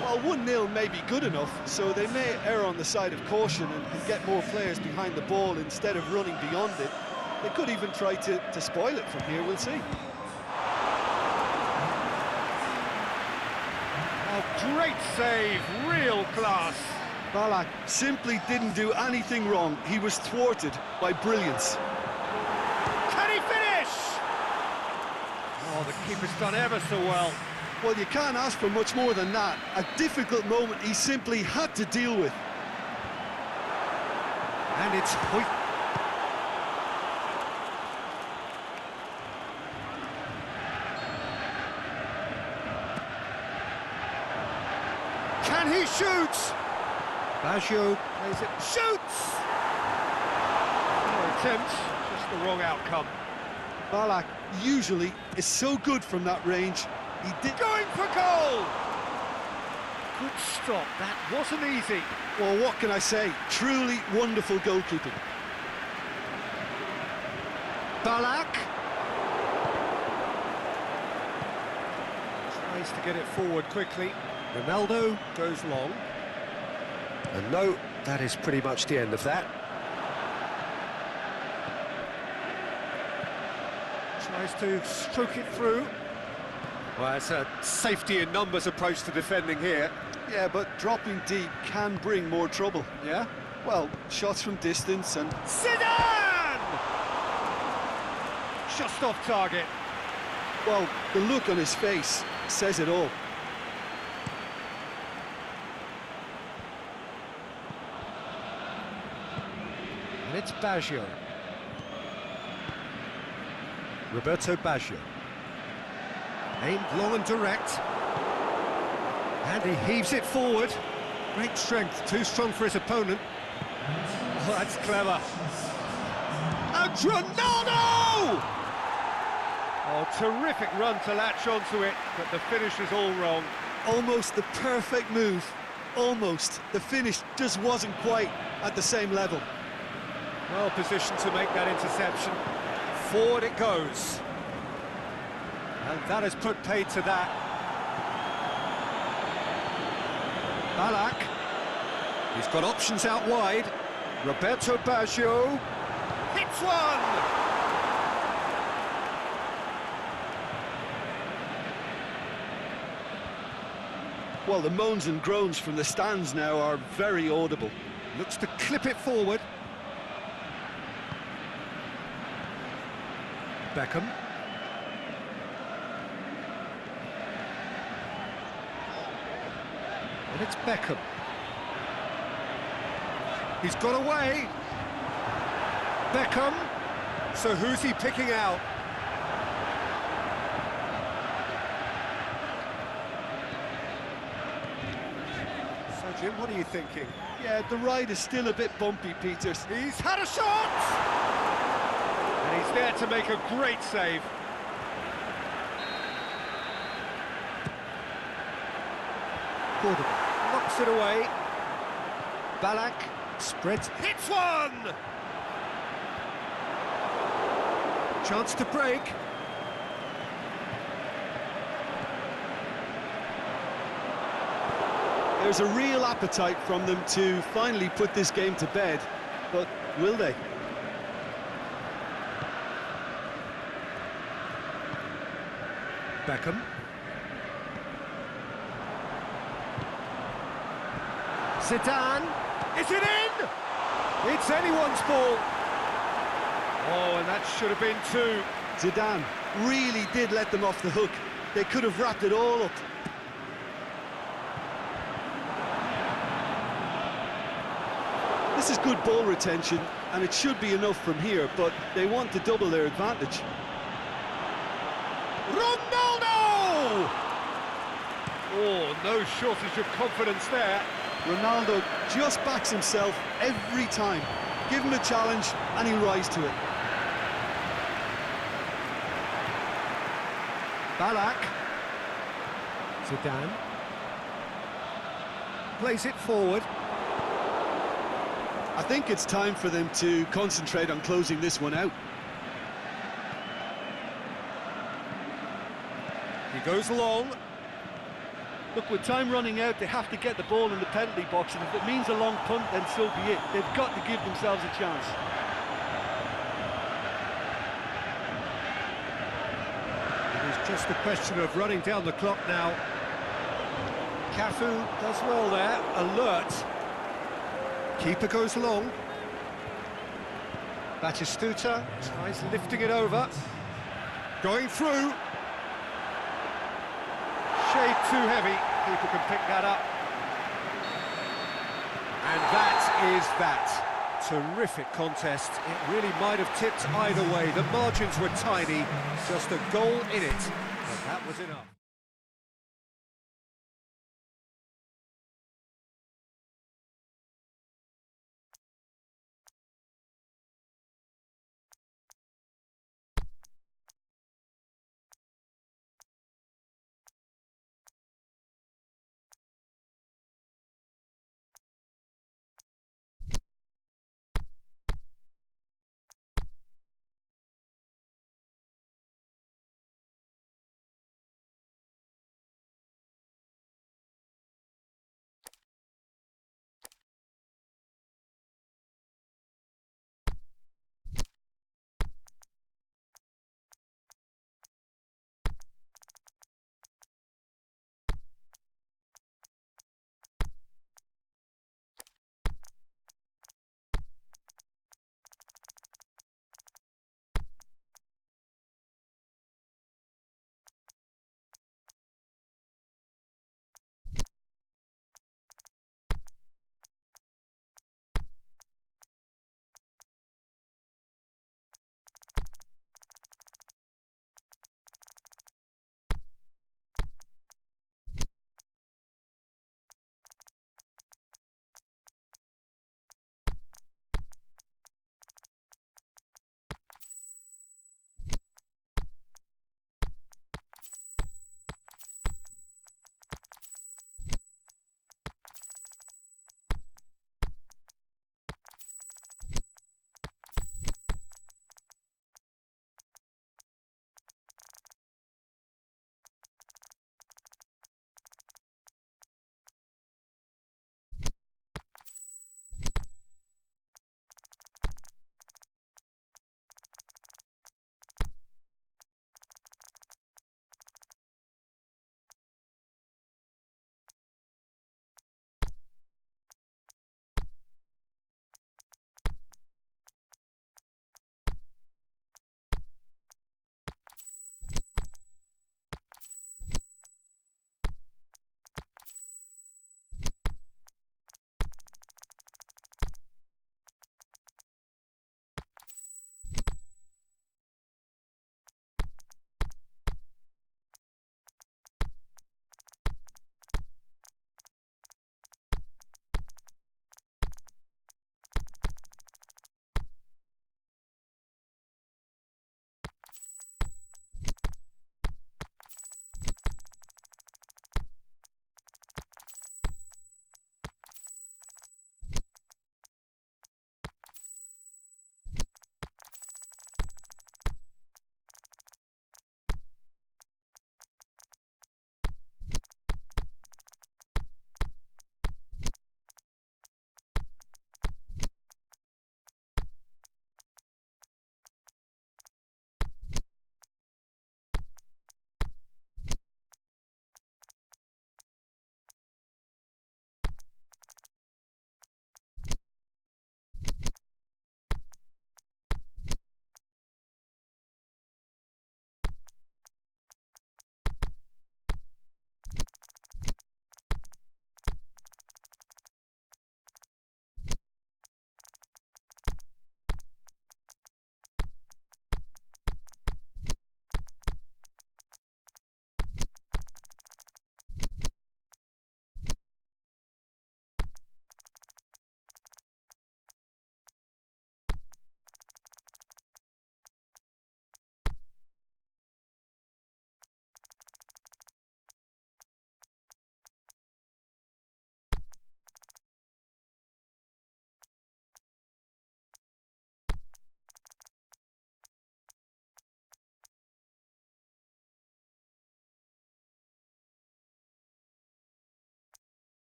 S2: Well, 1-0 may be good enough, so they may err on the side of caution and get more players behind the ball instead of running beyond it. They could even try to spoil it from here, we'll see.
S1: A great save, real class.
S2: Ballack simply didn't do anything wrong. He was thwarted by brilliance.
S1: Can he finish? Oh, the keeper's done ever so well.
S2: Well, you can't ask for much more than that. A difficult moment he simply had to deal with.
S1: And it's... Can he shoot? Baggio plays it, shoots! No attempt, just the wrong outcome.
S2: Ballack usually is so good from that range. He did...
S1: Going for goal! Good stop, that wasn't easy.
S2: Well, what can I say? Truly wonderful goalkeeping.
S1: Ballack tries to get it forward quickly. Ronaldo goes long. And no, that is pretty much the end of that. Tries to stroke it through. Well, it's a safety in numbers approach to defending here.
S2: Yeah, but dropping deep can bring more trouble.
S1: Yeah?
S2: Well, shots from distance and...
S1: Zidane! Just off target.
S2: Well, the look on his face says it all.
S1: And it's Baggio. Roberto Baggio. Aimed long and direct. And he heaves it forward. Great strength, too strong for his opponent. Oh, that's clever. And Ronaldo! Oh, terrific run to latch onto it, but the finish is all wrong.
S2: Almost the perfect move. Almost. The finish just wasn't quite at the same level.
S1: Well positioned to make that interception. Forward it goes. And that has put paid to that. Ballack. He's got options out wide. Roberto Baggio hits one!
S2: Well, the moans and groans from the stands now are very audible.
S1: Looks to clip it forward. Beckham. And it's Beckham. He's got away. Beckham. So who's he picking out? So Jim, what are you thinking?
S2: Yeah, the ride is still a bit bumpy, Peters.
S1: He's had a shot! And he's there to make a great save. Gordon knocks knocks it away. Ballack spreads, hits one! Chance to break.
S2: There's a real appetite from them to finally put this game to bed, but will they?
S1: Beckham. Zidane. Is it in? It's anyone's ball. Oh, and that should have been two.
S2: Zidane really did let them off the hook. They could have wrapped it all up. This is good ball retention, and it should be enough from here, but they want to double their advantage.
S1: Ronaldo! Oh, no shortage of confidence there.
S2: Ronaldo just backs himself every time. Give him a challenge, and he'll rise to it.
S1: Ballack. Zidane. Plays it forward.
S2: I think it's time for them to concentrate on closing this one out.
S1: He goes long.
S3: Look, with time running out, they have to get the ball in the penalty box, and if it means a long punt, then so be it. They've got to give themselves a chance.
S1: It is just a question of running down the clock now. Cafu does well there, alert. Keeper goes long. Batistuta tries lifting it over. Going through. Shade too heavy. Keeper can pick that up. And that is that. Terrific contest. It really might have tipped either way. The margins were tiny. Just a goal in it. But that was enough.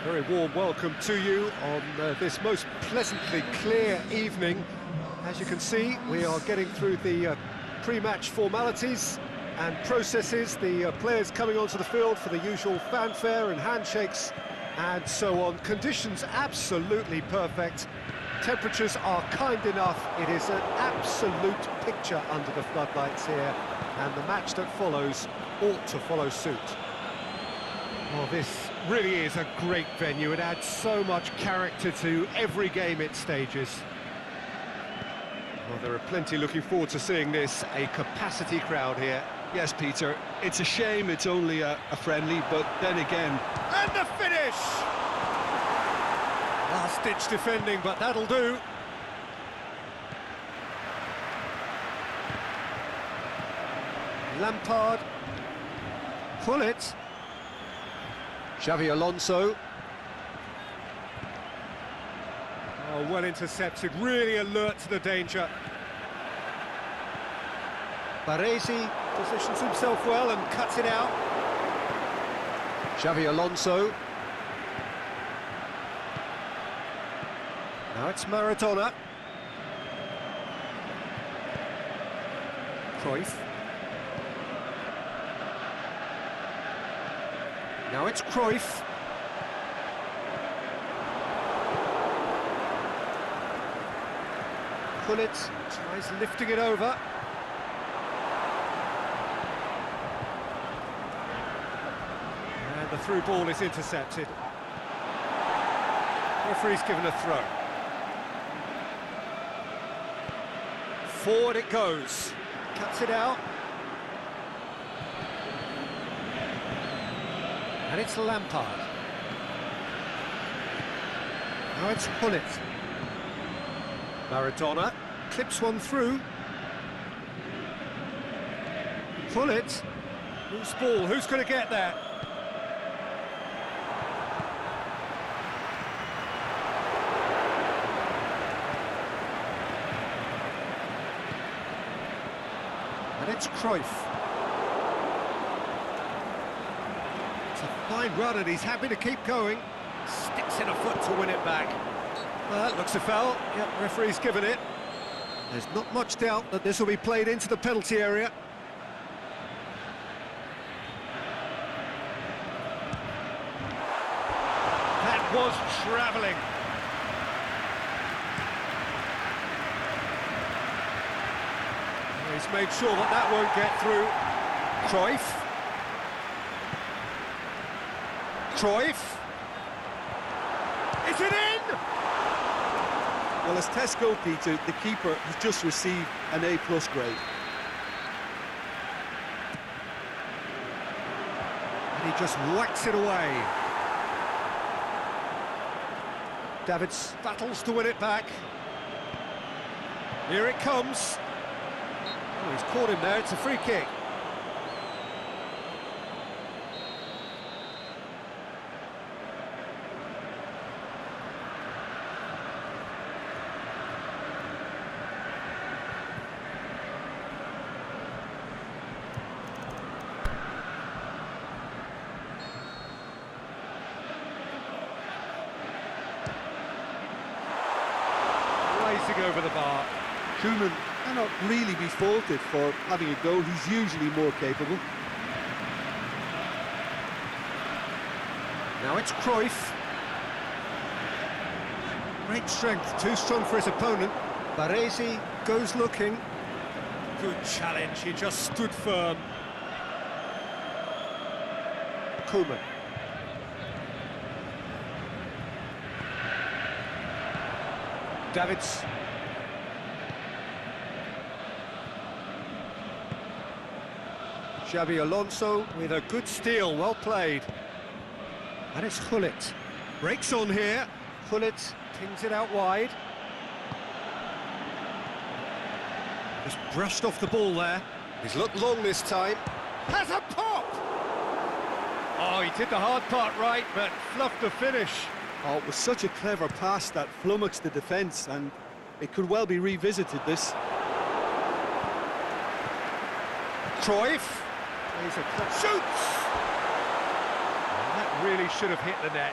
S1: Very warm welcome to you on this most pleasantly clear evening. As you can see, we are getting through the pre-match formalities and processes, the players coming onto the field for the usual fanfare and handshakes and so on. Conditions absolutely perfect. Temperatures are kind enough. It is an absolute picture under the floodlights here, and the match that follows ought to follow suit. Well, this really is a great venue. It adds so much character to every game it stages. Well, there are plenty looking forward to seeing this, a capacity crowd here.
S2: Yes, Peter, it's a shame it's only a friendly, but then again...
S1: And the finish! Last-ditch defending, but that'll do. Lampard. Pull it. Xavi Alonso. Oh, well intercepted, really alert to the danger. Baresi positions himself well and cuts it out. Xavi Alonso. Now it's Maradona. Cruyff. Now it's Cruyff. Pullet tries lifting it over. And the through ball is intercepted. Referee's given a throw. Forward it goes. Cuts it out. And it's Lampard. Now it's Pullet. Maradona clips one through. Pullet. Loose ball, who's going to get there? And it's Cruyff. It's a fine run and he's happy to keep going. Sticks in a foot to win it back. Well, that looks a foul. Yep, referee's given it. There's not much doubt that this will be played into the penalty area. That was travelling. He's made sure that that won't get through. Cruyff. Cruyff. Is it in?
S2: Well, as Tesco, Peter, the keeper has just received an A+ grade.
S1: And he just whacks it away. Davids battles to win it back. Here it comes. Oh, he's caught him there, it's a free kick. Racing over the bar.
S2: Koeman cannot really be faulted for having a goal. He's usually more capable.
S1: Now it's Cruyff. Great strength, too strong for his opponent. Baresi goes looking. Good challenge, he just stood firm. Koeman. Davids. Xavi Alonso with a good steal, well played. And it's Gullit. Breaks on here. Gullit pings it out wide. Just brushed off the ball there. He's looked long this time. Has a pop! Oh, he did the hard part right, but fluffed the finish.
S2: Oh, it was such a clever pass that flummoxed the defence, and it could well be revisited, this.
S1: Cruyff. Shoots! That really should have hit the net.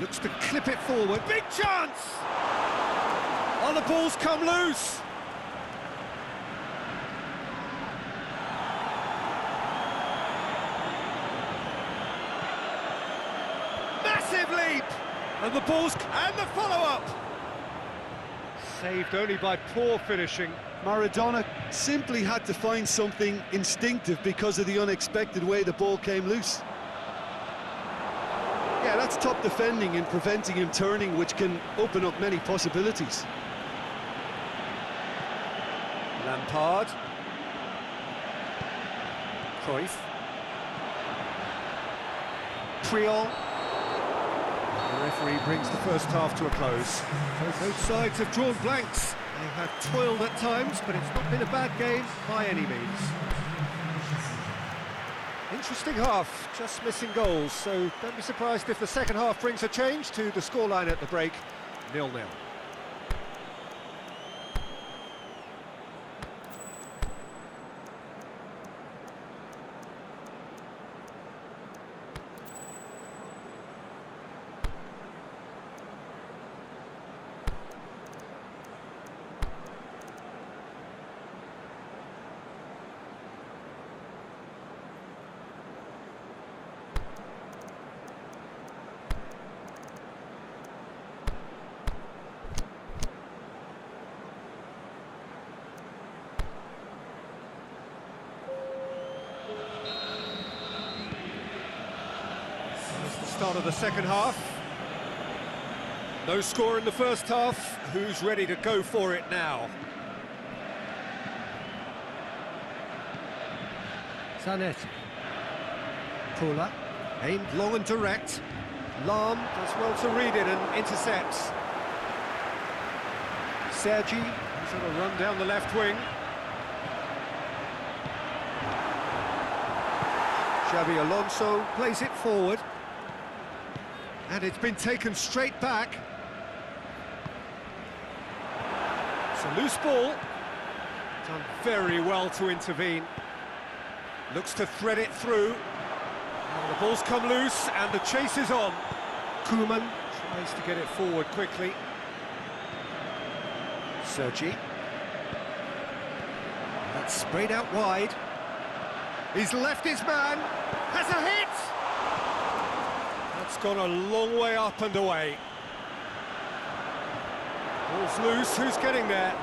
S1: Looks to clip it forward. Big chance! Oh, the ball's come loose. Massive leap! And the ball's... and the follow-up! Saved only by poor finishing.
S2: Maradona simply had to find something instinctive because of the unexpected way the ball came loose. Yeah, that's top defending and preventing him turning, which can open up many possibilities.
S1: Lampard. Cruyff. Priol. The referee brings the first half to a close. So both sides have drawn blanks. They have toiled at times, but it's not been a bad game by any means. Interesting half, just missing goals, so don't be surprised if the second half brings a change to the scoreline at the break, 0-0. Start of the second half. No score in the first half. Who's ready to go for it now? Zanetti. Pula. Aimed long and direct. Lahm does well to read it and intercepts. Sergi is on a run down the left wing. Xabi Alonso plays it forward. And it's been taken straight back. It's a loose ball. Done very well to intervene. Looks to thread it through. And the ball's come loose and the chase is on. Koeman tries to get it forward quickly. Sergi. That's sprayed out wide. He's left his man. Has a hit! It's gone a long way up and away. Ball's loose, who's getting there?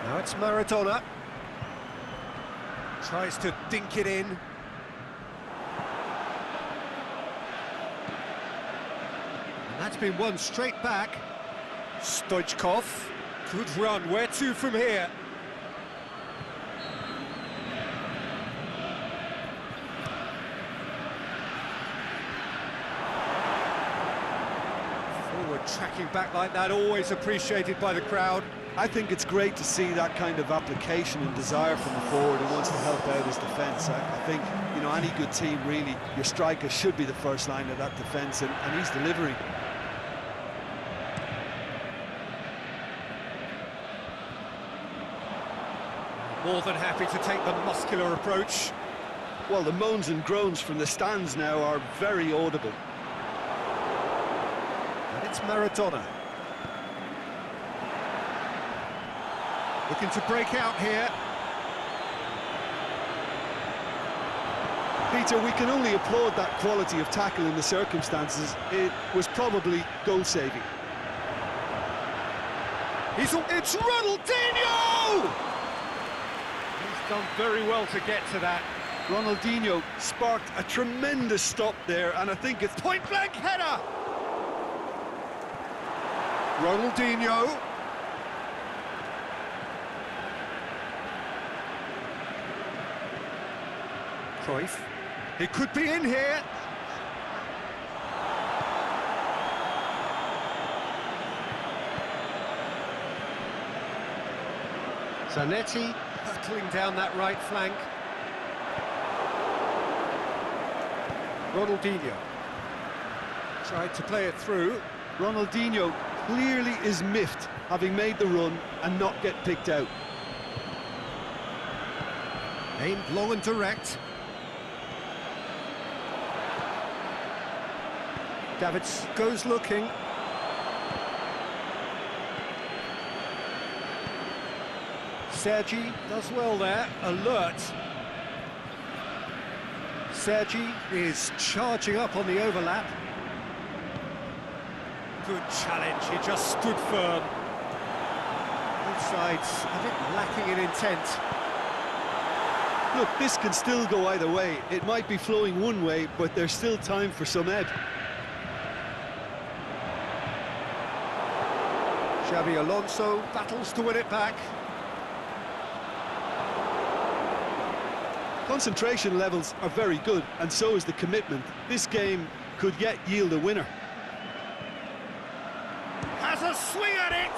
S1: Now it's Maradona. Tries to dink it in. And that's been won straight back. Stoichkov. Good run, where to from here? Tracking back like that, always appreciated by the crowd.
S2: I think it's great to see that kind of application and desire from the forward who wants to help out his defence. I think, you know, any good team, really, your striker should be the first line of that defence, and he's delivering.
S1: More than happy to take the muscular approach.
S2: Well, the moans and groans from the stands now are very audible.
S1: It's Maradona. Looking to break out here.
S2: Peter, we can only applaud that quality of tackle in the circumstances. It was probably goal-saving.
S1: It's Ronaldinho! He's done very well to get to that.
S2: Ronaldinho sparked a tremendous stop there, and I think it's
S1: point-blank header! Ronaldinho. Cruyff. He could be in here. Zanetti hurtling down that right flank. Ronaldinho tried to play it through.
S2: Ronaldinho clearly is miffed, having made the run and not get picked out.
S1: Aimed long and direct. Davids goes looking. Sergi does well there, alert. Sergi is charging up on the overlap. Good challenge, he just stood firm. Both sides a bit lacking in intent.
S2: Look, this can still go either way. It might be flowing one way, but there's still time for some ebb.
S1: Xabi Alonso battles to win it back.
S2: Concentration levels are very good, and so is the commitment. This game could yet yield a winner.
S1: Has a swing at it!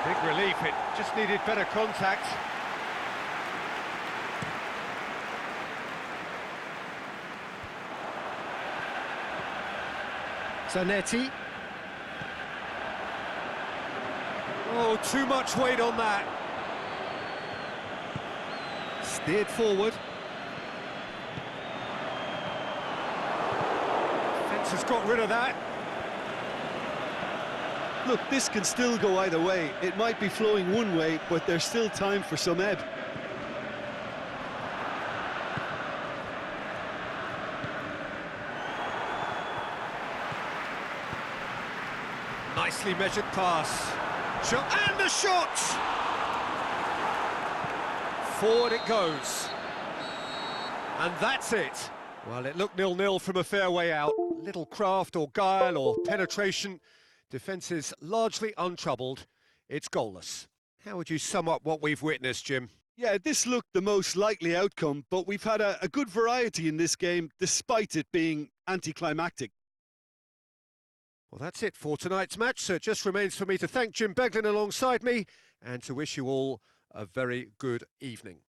S1: Big relief, it just needed better contact. Zanetti. Oh, too much weight on that. Steered forward. Fence has got rid of that.
S2: Look, this can still go either way. It might be flowing one way, but there's still time for some ebb.
S1: Nicely measured pass. And the shot! Forward it goes. And that's it. Well, it looked 0-0 from a fair way out. Little craft or guile or penetration. Defence is largely untroubled. It's goalless. How would you sum up what we've witnessed, Jim?
S2: Yeah, this looked the most likely outcome, but we've had a good variety in this game, despite it being anticlimactic.
S1: Well, that's it for tonight's match, so it just remains for me to thank Jim Beglin alongside me and to wish you all a very good evening.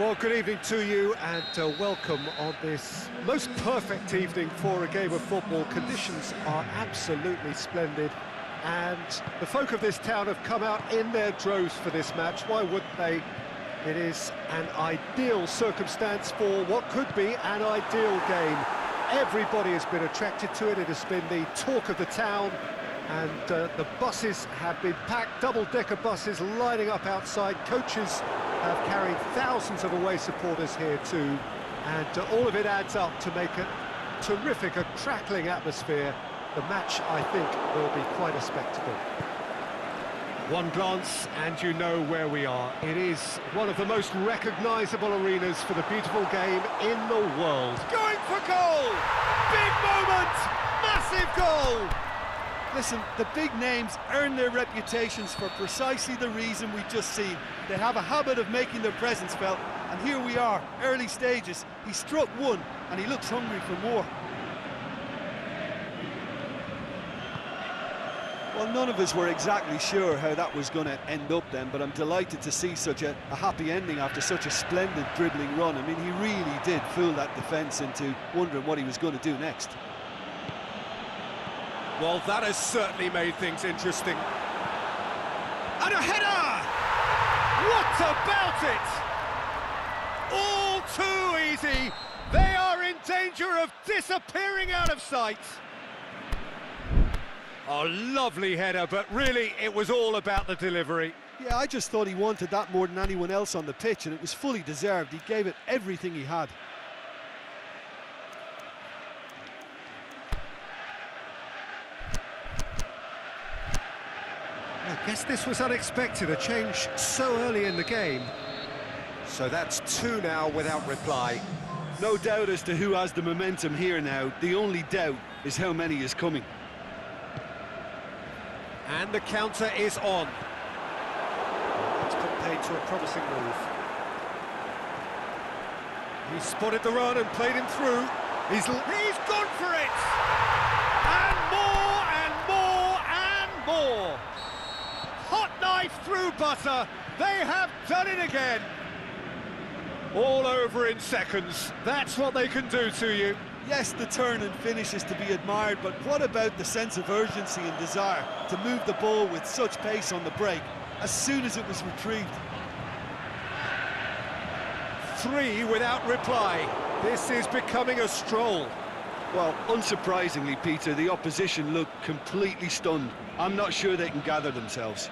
S1: Well, good evening to you and welcome on this most perfect evening for a game of football. Conditions are absolutely splendid and the folk of this town have come out in their droves for this match. Why wouldn't they? It is an ideal circumstance for what could be an ideal game. Everybody has been attracted to it. It has been the talk of the town. And the buses have been packed, double-decker buses lining up outside. Coaches have carried thousands of away supporters here too. And all of it adds up to make a terrific, a crackling atmosphere. The match, I think, will be quite a spectacle. One glance and you know where we are. It is one of the most recognisable arenas for the beautiful game in the world.
S3: Going for goal! Big moment! Massive goal!
S2: Listen, the big names earn their reputations for precisely the reason we've just seen. They have a habit of making their presence felt, and here we are, early stages. He struck one, and he looks hungry for more. Well, none of us were exactly sure how that was going to end up then, but I'm delighted to see such a happy ending after such a splendid dribbling run. I mean, he really did fool that defence into wondering what he was going to do next.
S1: Well, that has certainly made things interesting. And a header! What about it? All too easy. They are in danger of disappearing out of sight. A lovely header, but really it was all about the delivery.
S2: Yeah, I just thought he wanted that more than anyone else on the pitch, and it was fully deserved. He gave it everything he had.
S1: I guess this was unexpected, a change so early in the game. So that's two now without reply.
S2: No doubt as to who has the momentum here now. The only doubt is how many is coming.
S1: And the counter is on. That's put paid to a promising move. He spotted the run and played him through. He's gone for it! And more and more and more! Hot knife through butter. They have done it again. All over in seconds. That's what they can do to you.
S2: Yes, the turn and finish is to be admired, but what about the sense of urgency and desire to move the ball with such pace on the break as soon as it was retrieved?
S1: Three without reply. This is becoming a stroll.
S2: Well, unsurprisingly, Peter, the opposition look completely stunned. I'm not sure they can gather themselves.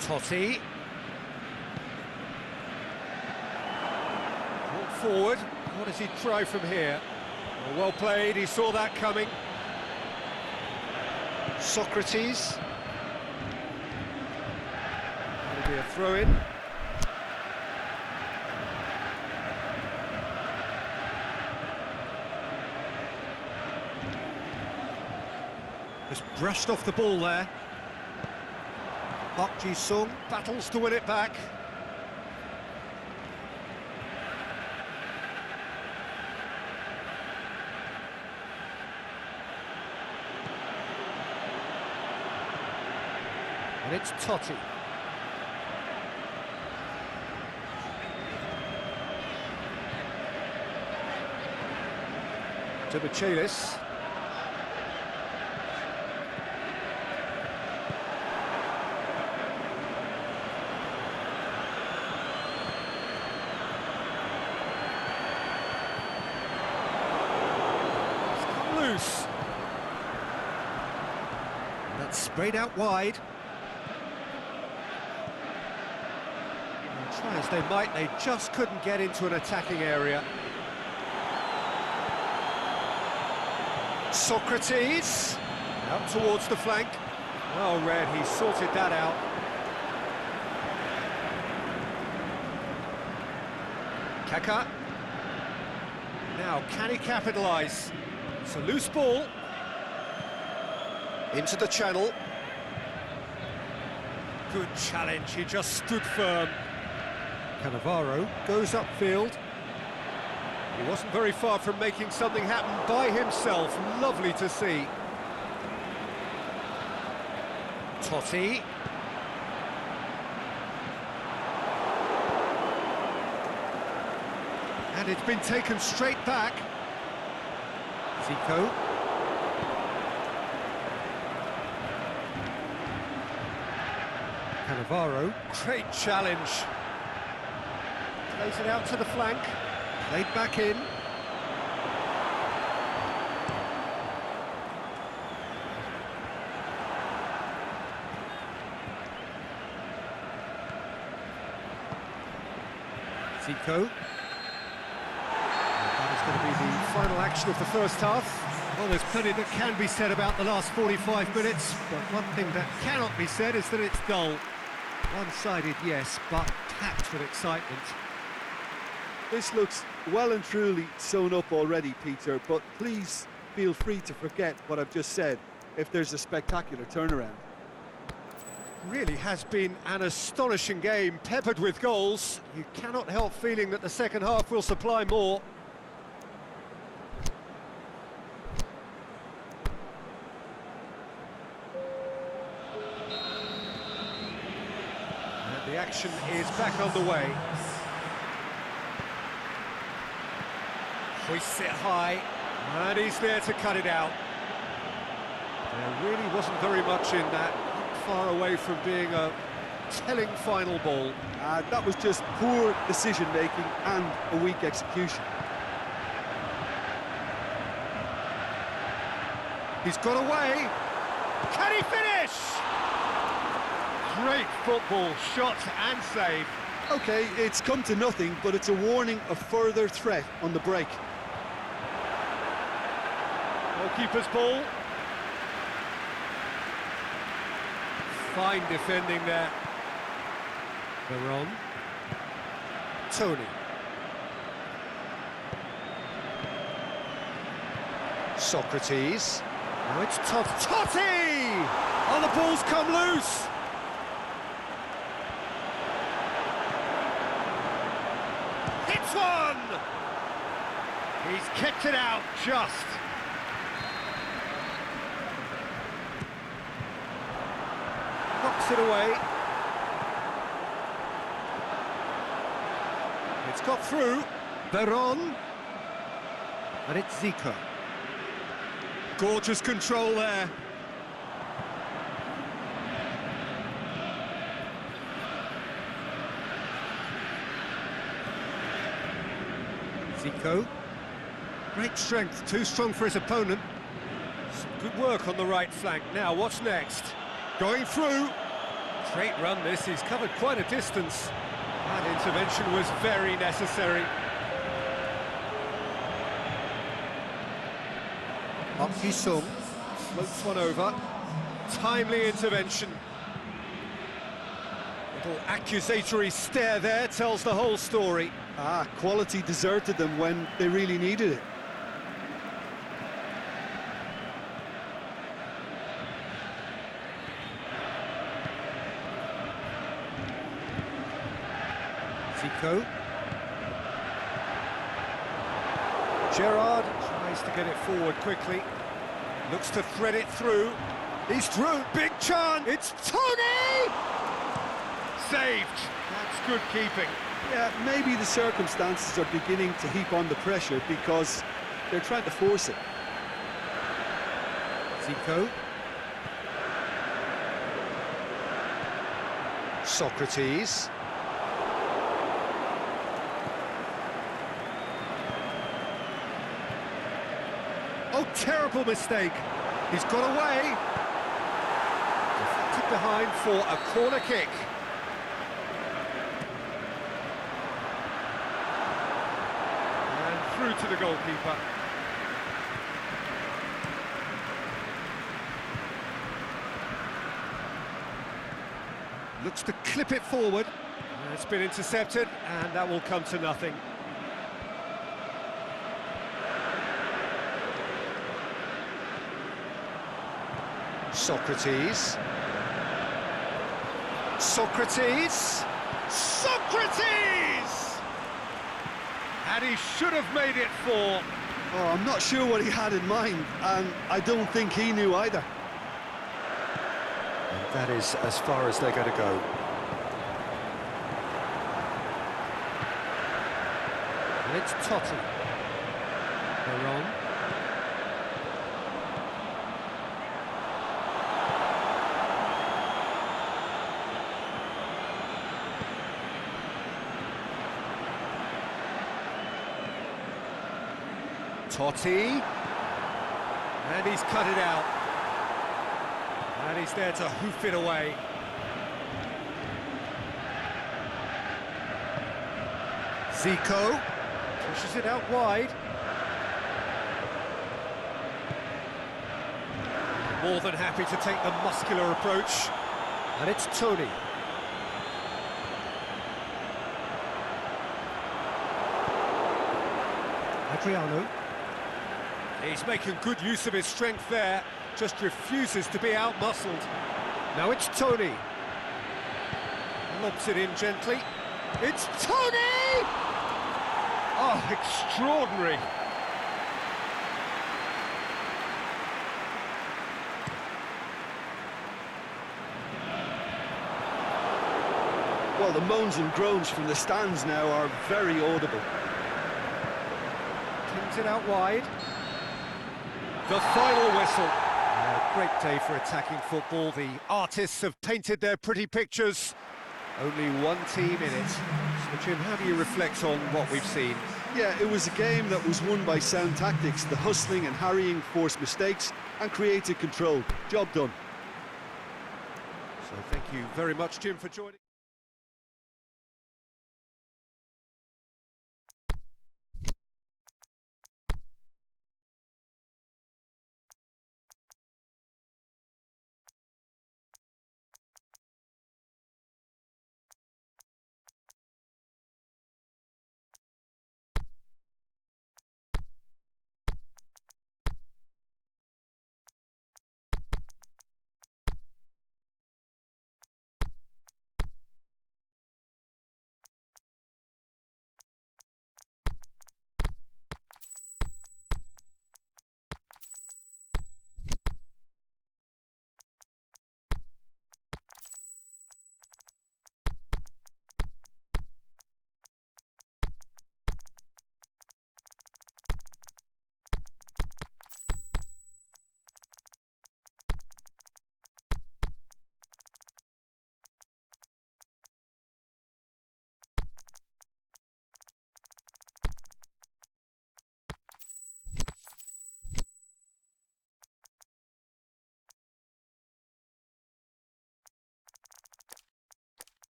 S1: Totti. Brought forward. What does he try from here? Well played, he saw that coming. Socrates. That'll be a throw-in. Just brushed off the ball there. Park Ji-sung battles to win it back. And it's Totti. To Michelis. Loose. That's sprayed out wide. And try as they might, they just couldn't get into an attacking area. Socrates out towards the flank. Well read, he sorted that out. Kaká. Now, can he capitalise? It's a loose ball. Into the channel. Good challenge, he just stood firm. Cannavaro goes upfield. He wasn't very far from making something happen by himself. Lovely to see. Totti. And it's been taken straight back. Zico. Cannavaro. Great challenge. Plays it out to the flank. Played back in. Zico. That is going to be the final action of the first half. Well, there's plenty that can be said about the last 45 minutes, but one thing that cannot be said is that it's dull. One-sided, yes, but packed with excitement.
S2: This looks well and truly sewn up already, Peter, but please feel free to forget what I've just said if there's a spectacular turnaround.
S1: Really has been an astonishing game, peppered with goals. You cannot help feeling that the second half will supply more. And the action is back underway. Hoists it high, and he's there to cut it out. There really wasn't very much in that. Far away from being a telling final ball.
S2: That was just poor decision-making and a weak execution.
S1: He's got away. Can he finish? Great football, shot and save.
S2: OK, it's come to nothing, but it's a warning of further threat on the break.
S1: Goalkeeper's ball. Fine defending there. Veron. Tony. Socrates. Now it's Totti! Oh, the ball's come loose! Hits one! He's kicked it out, just. Knocks it away. It's got through. Veron. And it's Zico. Gorgeous control there. Zico. Great strength, too strong for his opponent. Some good work on the right flank. Now, what's next? Going through. Great run this, he's covered quite a distance. That intervention was very necessary. Up Sung floats one over. Timely intervention. Little accusatory stare there tells the whole story.
S2: Quality deserted them when they really needed it.
S1: Zico. Gerrard tries to get it forward quickly. Looks to thread it through. He's through. Big chance. It's Tony! Saved. That's good keeping.
S2: Yeah, maybe the circumstances are beginning to heap on the pressure because they're trying to force it.
S1: Zico. Socrates. Oh, terrible mistake. He's got away. Deflected behind for a corner kick. And through to the goalkeeper. Looks to clip it forward. It's been intercepted, and that will come to nothing. Socrates. Socrates. Socrates! And he should have made it 4.
S2: Oh, I'm not sure what he had in mind, and I don't think he knew either.
S1: And that is as far as they're going to go. And it's Totti. They're on. Totti. And he's cut it out. And he's there to hoof it away. Zico pushes it out wide. More than happy to take the muscular approach. And it's Tony. Adriano. He's making good use of his strength there, just refuses to be out-muscled. Now it's Tony. Lobs it in gently. It's Tony! Oh, extraordinary.
S2: Well, the moans and groans from the stands now are very audible.
S1: Kings it out wide. The final whistle. A great day for attacking football. The artists have painted their pretty pictures. Only one team in it. So, Jim, how do you reflect on what we've seen?
S2: Yeah, it was a game that was won by sound tactics. The hustling and harrying forced mistakes and created control. Job done.
S1: So thank you very much, Jim, for joining.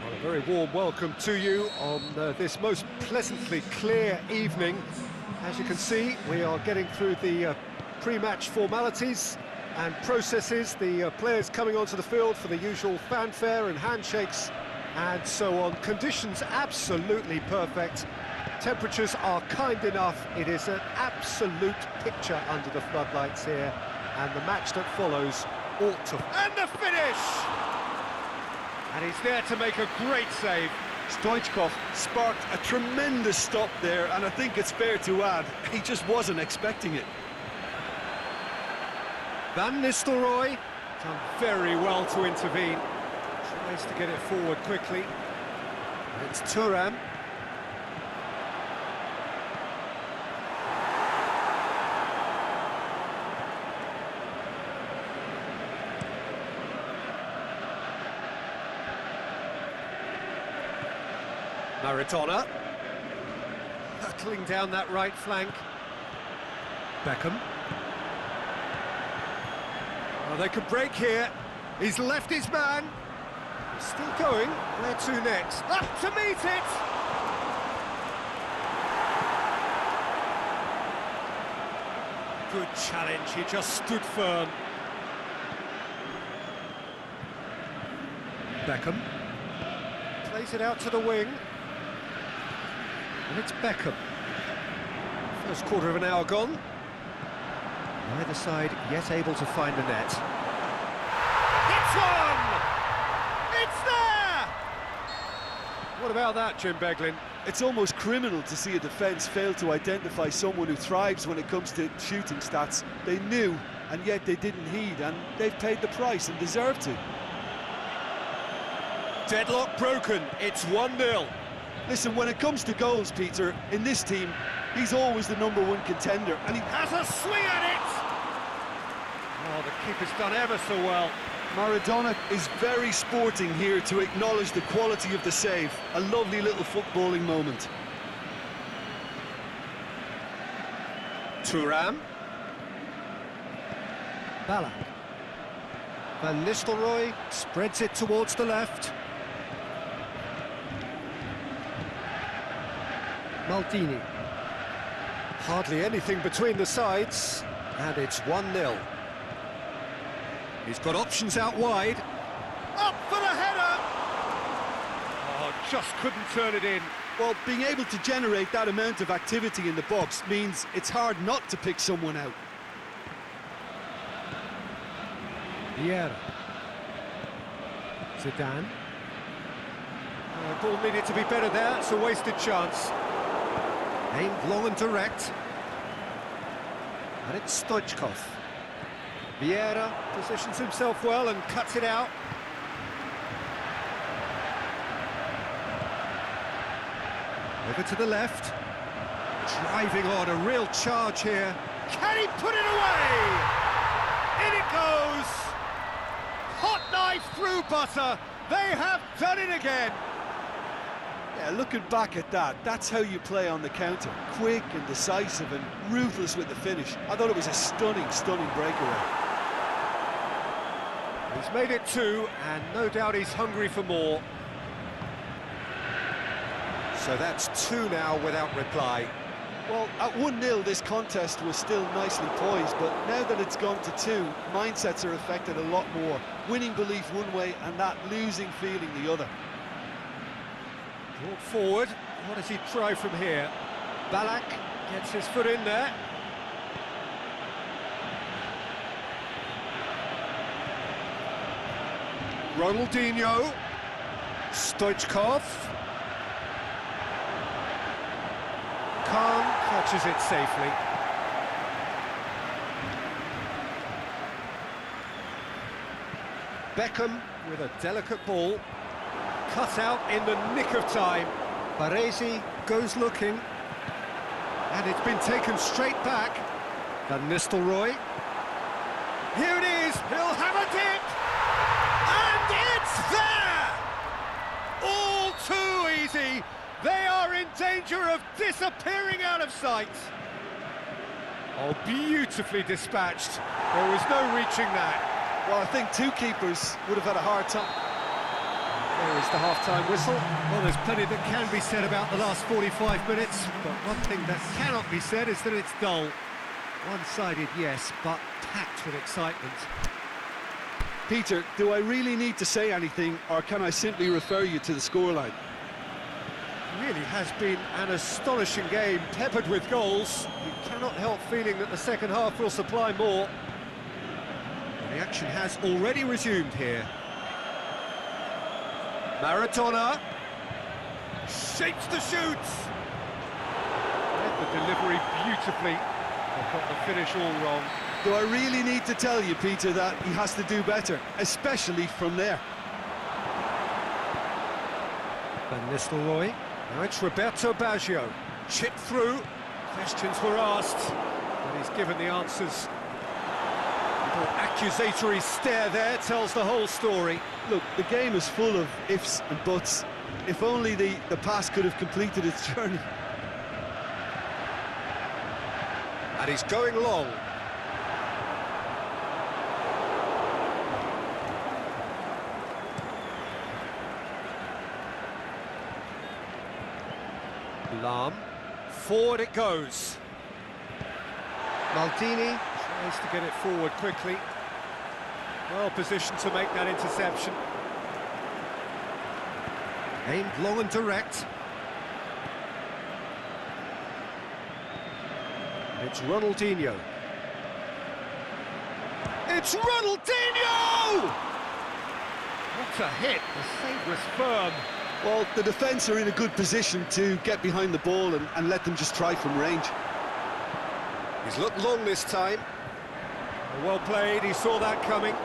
S1: A very warm welcome to you on this most pleasantly clear evening. As you can see, we are getting through the pre-match formalities and processes, the players coming onto the field for the usual fanfare and handshakes and so on. Conditions absolutely perfect. Temperatures are kind enough. It is an absolute picture under the floodlights here, and the match that follows ought to... And the finish! And he's there to make a great save.
S3: Stoichkov sparked a tremendous stop there, and I think it's fair to add, he just wasn't expecting it.
S1: Van Nistelrooy done very well to intervene. Tries to get it forward quickly. It's Thuram. Maradona. Hurtling down that right flank. Beckham. Oh, they could break here. He's left his man. Still going. Where to next? Up to meet it! Good challenge. He just stood firm. Beckham. Plays it out to the wing. And it's Beckham. First quarter of an hour gone. Neither side yet able to find the net. It's one! It's there! What about that, Jim Beglin?
S2: It's almost criminal to see a defence fail to identify someone who thrives when it comes to shooting stats. They knew, and yet they didn't heed, and they've paid the price and deserve to.
S1: Deadlock broken, it's 1-0.
S2: Listen, when it comes to goals, Peter, in this team, he's always the #1 contender, and he
S1: Has a swing at it! Oh, the keeper's done ever so well.
S2: Maradona is very sporting here to acknowledge the quality of the save. A lovely little footballing moment.
S1: Thuram. Ballack. Van Nistelrooy spreads it towards the left. Maldini. Hardly anything between the sides, and it's 1-0. He's got options out wide. Up for the header! Oh, just couldn't turn it in.
S2: Well, being able to generate that amount of activity in the box means it's hard not to pick someone out.
S1: Vieira. Zidane. Ball needed to be better there, it's a wasted chance. Aimed long and direct. And it's Stoichkov. Vieira positions himself well and cuts it out. Over to the left. Driving on, a real charge here. Can he put it away? In it goes! Hot knife through butter. They have done it again.
S2: Yeah, looking back at that, that's how you play on the counter. Quick and decisive and ruthless with the finish. I thought it was a stunning, stunning breakaway.
S1: He's made it 2, and no doubt he's hungry for more. So that's 2 now without reply.
S2: Well, at 1-0, this contest was still nicely poised, but now that it's gone to 2, mindsets are affected a lot more. Winning belief one way and that losing feeling the other.
S1: Brought forward. What does he try from here? Ballack gets his foot in there. Ronaldinho. Stoichkov. Khan catches it safely. Beckham with a delicate ball. Cut out in the nick of time. Baresi goes looking. And it's been taken straight back. Van Nistelrooy. Here it is, he'll have a dip! And it's there! All too easy. They are in danger of disappearing out of sight. Oh, beautifully dispatched. There was no reaching that.
S2: Well, I think 2 keepers would have had a hard time.
S1: There is the half-time whistle. Well, there's plenty that can be said about the last 45 minutes, but one thing that cannot be said is that it's dull. One-sided, yes, but packed with excitement.
S2: Peter, do I really need to say anything, or can I simply refer you to the scoreline?
S1: Really has been an astonishing game, peppered with goals. You cannot help feeling that the second half will supply more. The action has already resumed here. Maradona. Shapes the shoots! Read the delivery beautifully. They've got the finish all wrong.
S2: Do I really need to tell you, Peter, that he has to do better, especially from there?
S1: Van Nistelrooy. Now it's Roberto Baggio. Chipped through. Questions were asked, and he's given the answers. Little accusatory stare there tells the whole story.
S2: Look, the game is full of ifs and buts. If only the pass could have completed its journey.
S1: And he's going long. Lahm. Forward it goes. Maldini tries to get it forward quickly. Well positioned to make that interception. Aimed long and direct. It's Ronaldinho. It's Ronaldinho! What a hit! The save was firm.
S2: Well, the defence are in a good position to get behind the ball and let them just try from range.
S1: He's looked long this time. Well played, he saw that coming.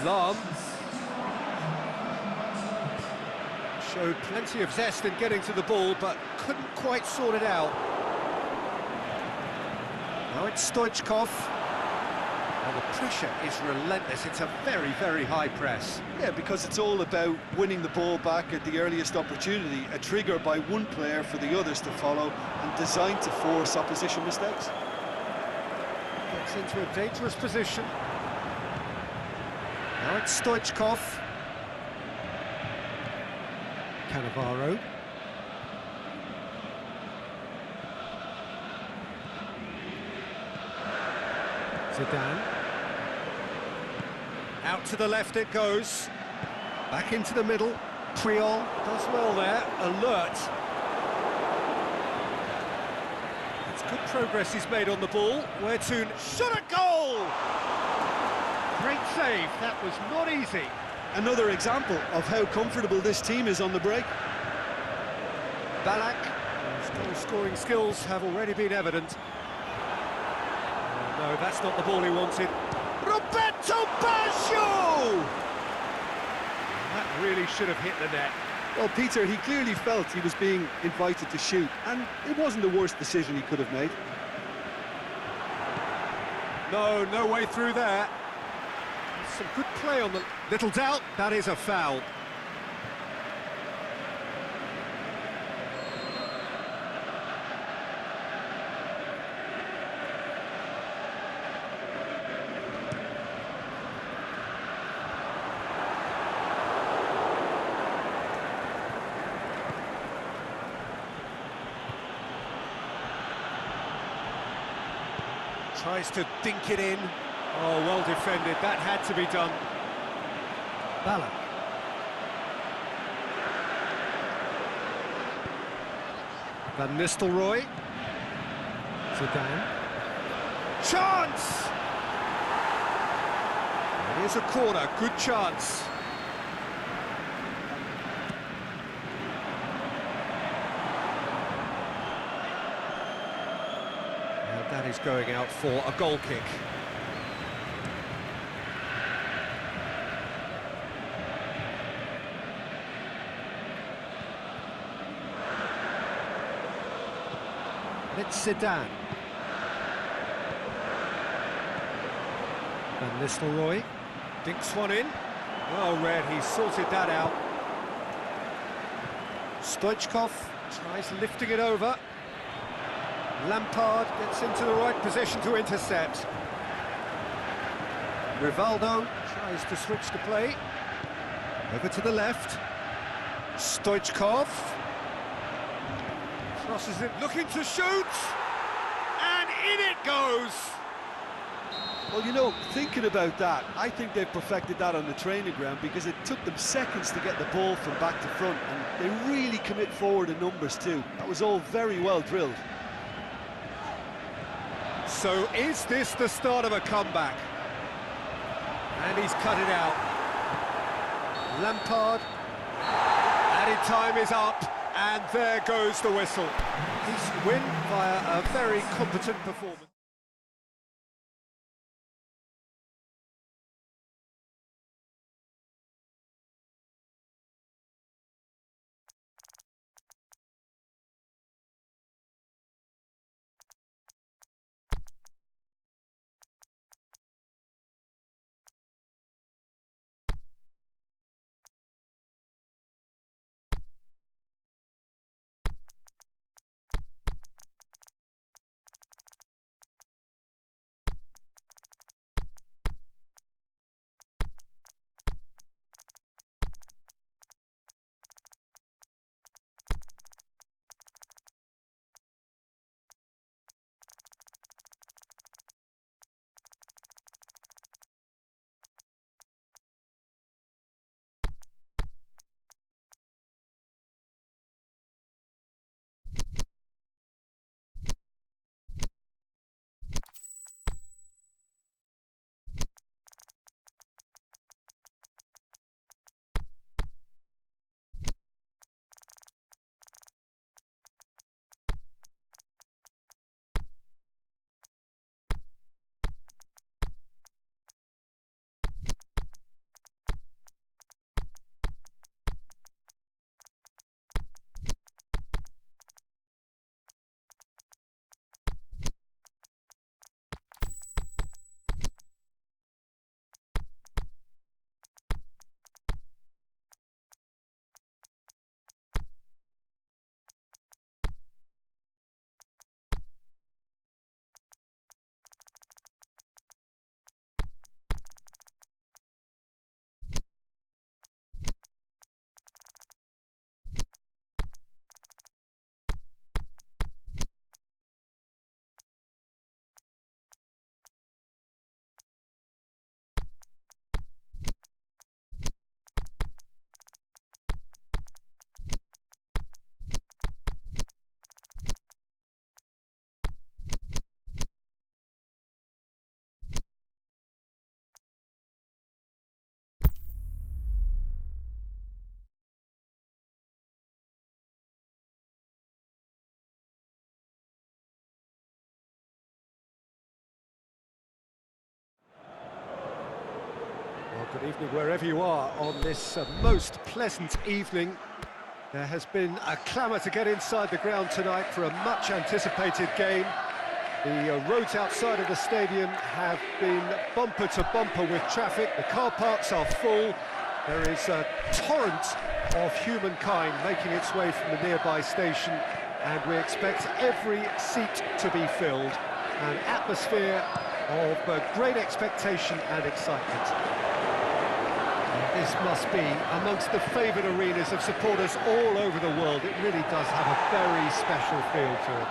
S1: Lahm showed plenty of zest in getting to the ball, but couldn't quite sort it out. Now it's Stoichkov. Well, the pressure is relentless. It's a very, very high press.
S2: Yeah, because it's all about winning the ball back at the earliest opportunity, a trigger by one player for the others to follow, and designed to force opposition mistakes.
S1: Gets into a dangerous position. Now it's Stoichkov. Cannavaro. Zidane. Out to the left it goes. Back into the middle. Priol does well there. Alert. It's good progress he's made on the ball. Where to? Shot a goal! Great save. That was not easy.
S2: Another example of how comfortable this team is on the break.
S1: Ballack, his goal-scoring skills have already been evident. No, that's not the ball he wanted. Roberto Baggio! That really should have hit the net.
S2: Well, Peter, he clearly felt he was being invited to shoot, and it wasn't the worst decision he could have made.
S1: No way through there. Some good play on the... Little doubt, that is a foul. Tries to dink it in. Oh, well defended. That had to be done. Ballack. Van Nistelrooy. Zidane. Chance! It is a corner. Good chance. And that is going out for a goal kick. It's Zidane. Van Nistelrooy dinks one in. Well read, he sorted that out. Stoichkov tries lifting it over. Lampard gets into the right position to intercept. Rivaldo tries to switch the play. Over to the left. Stoichkov. Crosses it, looking to shoot, and in it goes!
S2: Well, you know, thinking about that, I think they've perfected that on the training ground because it took them seconds to get the ball from back to front, and they really commit forward in numbers too. That was all very well drilled.
S1: So is this the start of a comeback? And he's cut it out. Lampard. Added time is up, and there goes the whistle. Decent win via a very competent performance. Good evening wherever you are on this most pleasant evening. There has been a clamour to get inside the ground tonight for a much anticipated game. The roads outside of the stadium have been bumper to bumper with traffic. The car parks are full. There is a torrent of humankind making its way from the nearby station, and we expect every seat to be filled. An atmosphere of great expectation and excitement. This must be amongst the favoured arenas of supporters all over the world. It really does have a very special feel to it.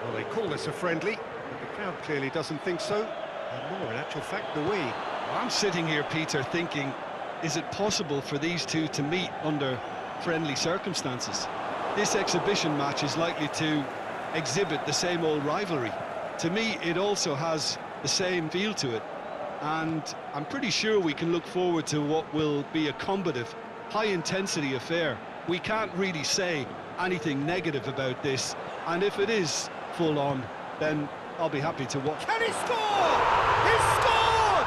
S1: Well, they call this a friendly, but the crowd clearly doesn't think so. And more, in actual fact, do we.
S2: I'm sitting here, Peter, thinking, is it possible for these two to meet under friendly circumstances? This exhibition match is likely to exhibit the same old rivalry. To me, it also has the same feel to it. And I'm pretty sure we can look forward to what will be a combative, high-intensity affair. We can't really say anything negative about this, and if it is full-on, then I'll be happy to watch.
S3: Can he score? He scored!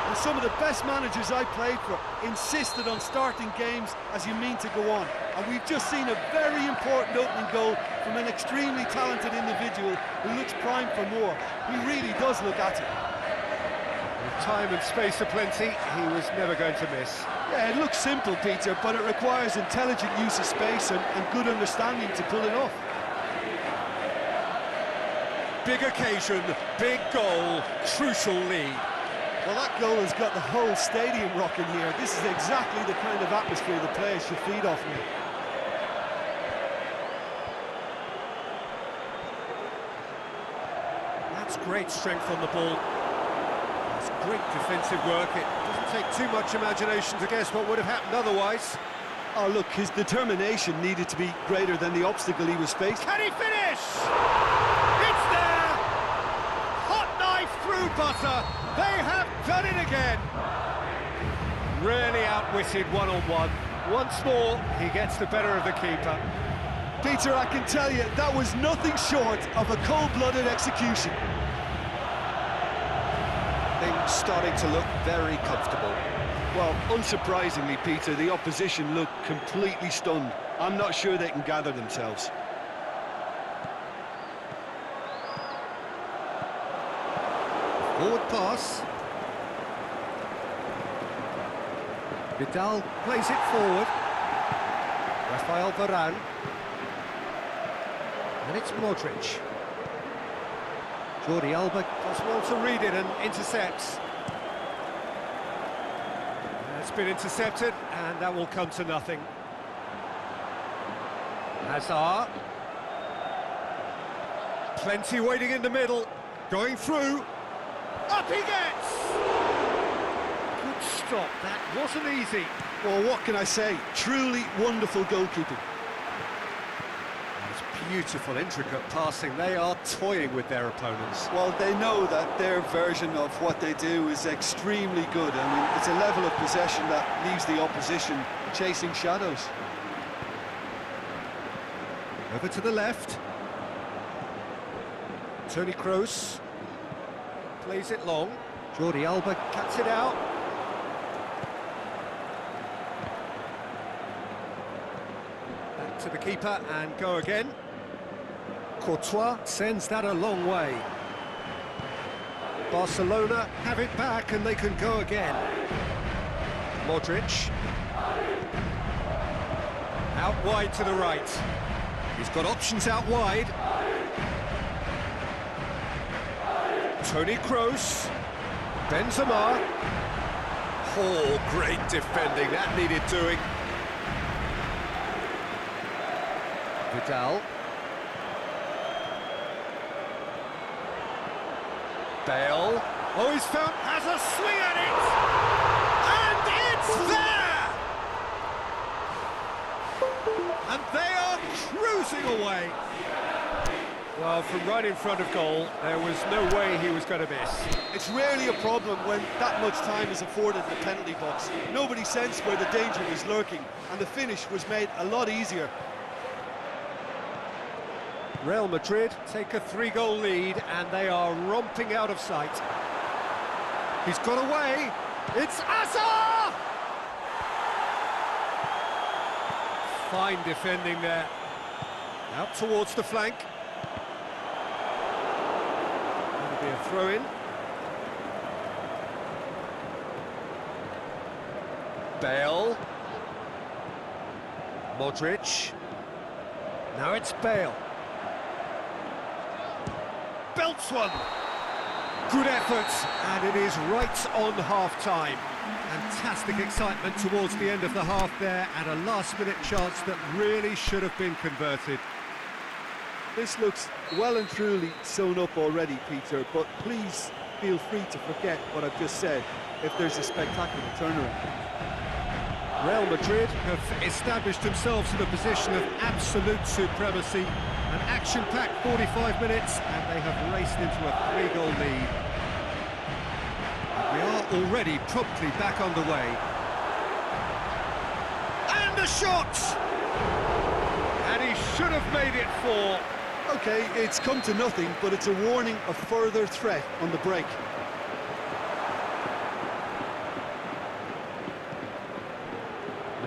S3: And some of the best managers I played for insisted on starting games as you mean to go on. And we've just seen a very important opening goal from an extremely talented individual who looks primed for more. He really does look at it.
S1: With time and space aplenty, he was never going to miss.
S3: Yeah, it looks simple, Peter, but it requires intelligent use of space and good understanding to pull it off.
S1: Big occasion, big goal, crucial lead.
S3: Well, that goal has got the whole stadium rocking here. This is exactly the kind of atmosphere the players should feed off now.
S1: That's great strength on the ball. That's great defensive work. It doesn't take too much imagination to guess what would have happened otherwise.
S3: Oh, look, his determination needed to be greater than the obstacle he was facing.
S1: Can he finish? It's there! Hot knife through butter. They have done it again. Really outwitted one-on-one. Once more, he gets the better of the keeper.
S3: Peter, I can tell you, that was nothing short of a cold-blooded execution.
S4: Things starting to look very comfortable.
S2: Well, unsurprisingly, Peter, the opposition look completely stunned. I'm not sure they can gather themselves.
S1: Forward pass. Vidal plays it forward. Rafael Varane. And it's Modric. Jordi Alba does well to read it and intercepts. It's been intercepted, and that will come to nothing. Hazard. Plenty waiting in the middle. Going through. Up he gets! Good stop, that wasn't easy.
S2: Well, what can I say? Truly wonderful goalkeeping.
S1: It's beautiful, intricate passing. They are toying with their opponents.
S3: Well, they know that their version of what they do is extremely good. I mean, it's a level of possession that leaves the opposition chasing shadows.
S1: Over to the left. Toni Kroos plays it long. Jordi Alba cuts it out. Back to the keeper and go again. Courtois sends that a long way. Barcelona have it back and they can go again. Modric. Out wide to the right. He's got options out wide. Toni Kroos. Benzema. Oh, great defending. That needed doing. Vidal. Bale. Oh, he's found, has a swing at it! And it's there! And they are cruising away. Well, from right in front of goal, there was no way he was going to miss.
S3: It's rarely a problem when that much time is afforded in the penalty box. Nobody sensed where the danger was lurking, and the finish was made a lot easier.
S1: Real Madrid take a 3-goal lead, and they are romping out of sight. He's got away. It's Hazard! Fine defending there. Out towards the flank. That'll be a throw-in. Bale. Modric. Now it's Bale. Belts one. Good effort, and it is right on half-time. Fantastic excitement towards the end of the half there, and a last-minute chance that really should have been converted.
S3: This looks well and truly sewn up already, Peter, but please feel free to forget what I've just said if there's a spectacular turnaround.
S1: Real Madrid have established themselves in a position of absolute supremacy. An action-packed 45 minutes, and they have raced into a 3-goal lead. And we are already promptly back underway. And a shot! And he should have made it 4.
S3: Okay, it's come to nothing, but it's a warning of further threat on the break.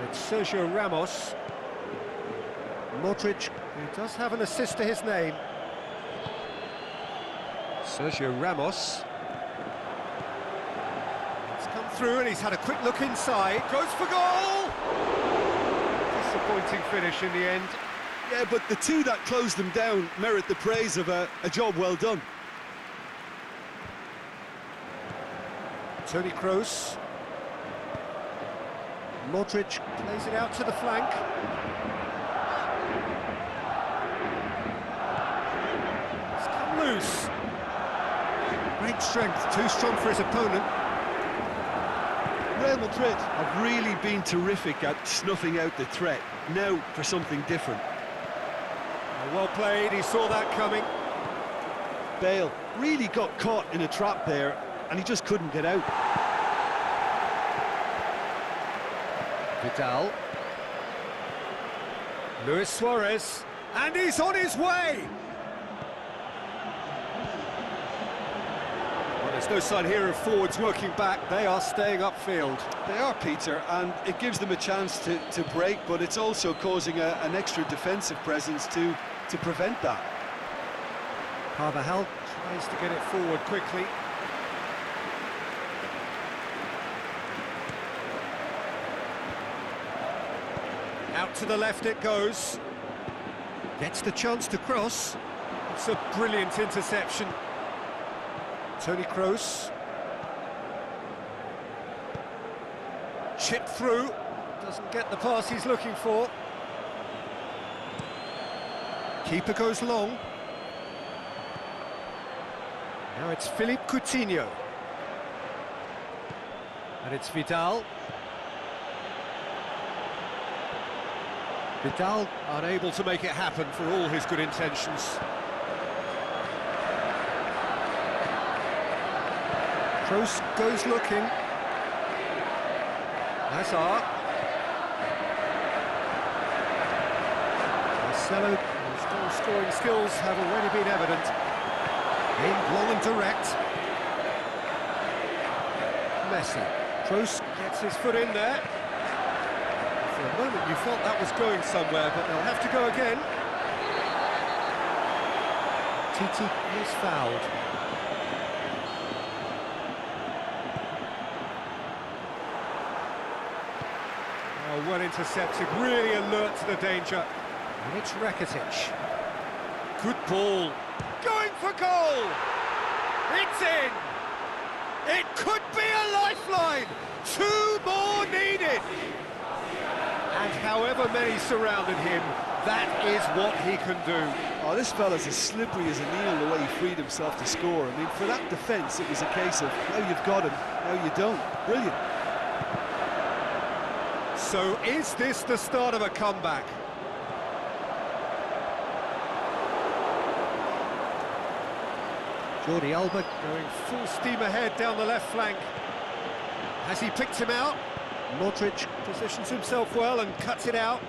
S1: It's Sergio Ramos. Modric, who does have an assist to his name. Sergio Ramos. He's come through and he's had a quick look inside. Goes for goal! Disappointing finish in the end.
S3: Yeah, but the two that closed them down merit the praise of a job well done.
S1: Toni Kroos. Modric plays it out to the flank. It's come loose. Great strength, too strong for his opponent.
S3: Real Madrid
S2: Have really been terrific at snuffing out the threat. Now for something different.
S1: Well played, he saw that coming.
S3: Bale
S2: really got caught in a trap there, and he just couldn't get out.
S1: Vidal. Luis Suarez. And he's on his way! Well, there's no sign here of forwards working back. They are staying upfield.
S2: They are, Peter, and it gives them a chance to break, but it's also causing an extra defensive presence to prevent that.
S1: Carvajal tries to get it forward quickly. Out to the left it goes. Gets the chance to cross. It's a brilliant interception. Toni Kroos. Chip through. Doesn't get the pass he's looking for. Keeper goes long. Now it's Philippe Coutinho. And it's Vidal. Vidal unable to make it happen for all his good intentions. Kroos goes looking. Hazard. Marcelo, whose goal-scoring skills have already been evident. Aimed long and direct. Messi. Kroos gets his foot in there. For a moment you felt that was going somewhere, but they'll have to go again. Titi is fouled. Oh, well intercepted, really alert to the danger. And it's Rakitic. Good ball. Going for goal! It's in! It could be a lifeline! 2 more needed! And however many surrounded him, that is what he can do.
S2: Oh, this fella's as slippery as a needle the way he freed himself to score. I mean, for that defence, it was a case of now you've got him, now you don't. Brilliant.
S1: So is this the start of a comeback? Jordi Alba going full steam ahead down the left flank. Has he picked him out? Modric positions himself well and cuts it out.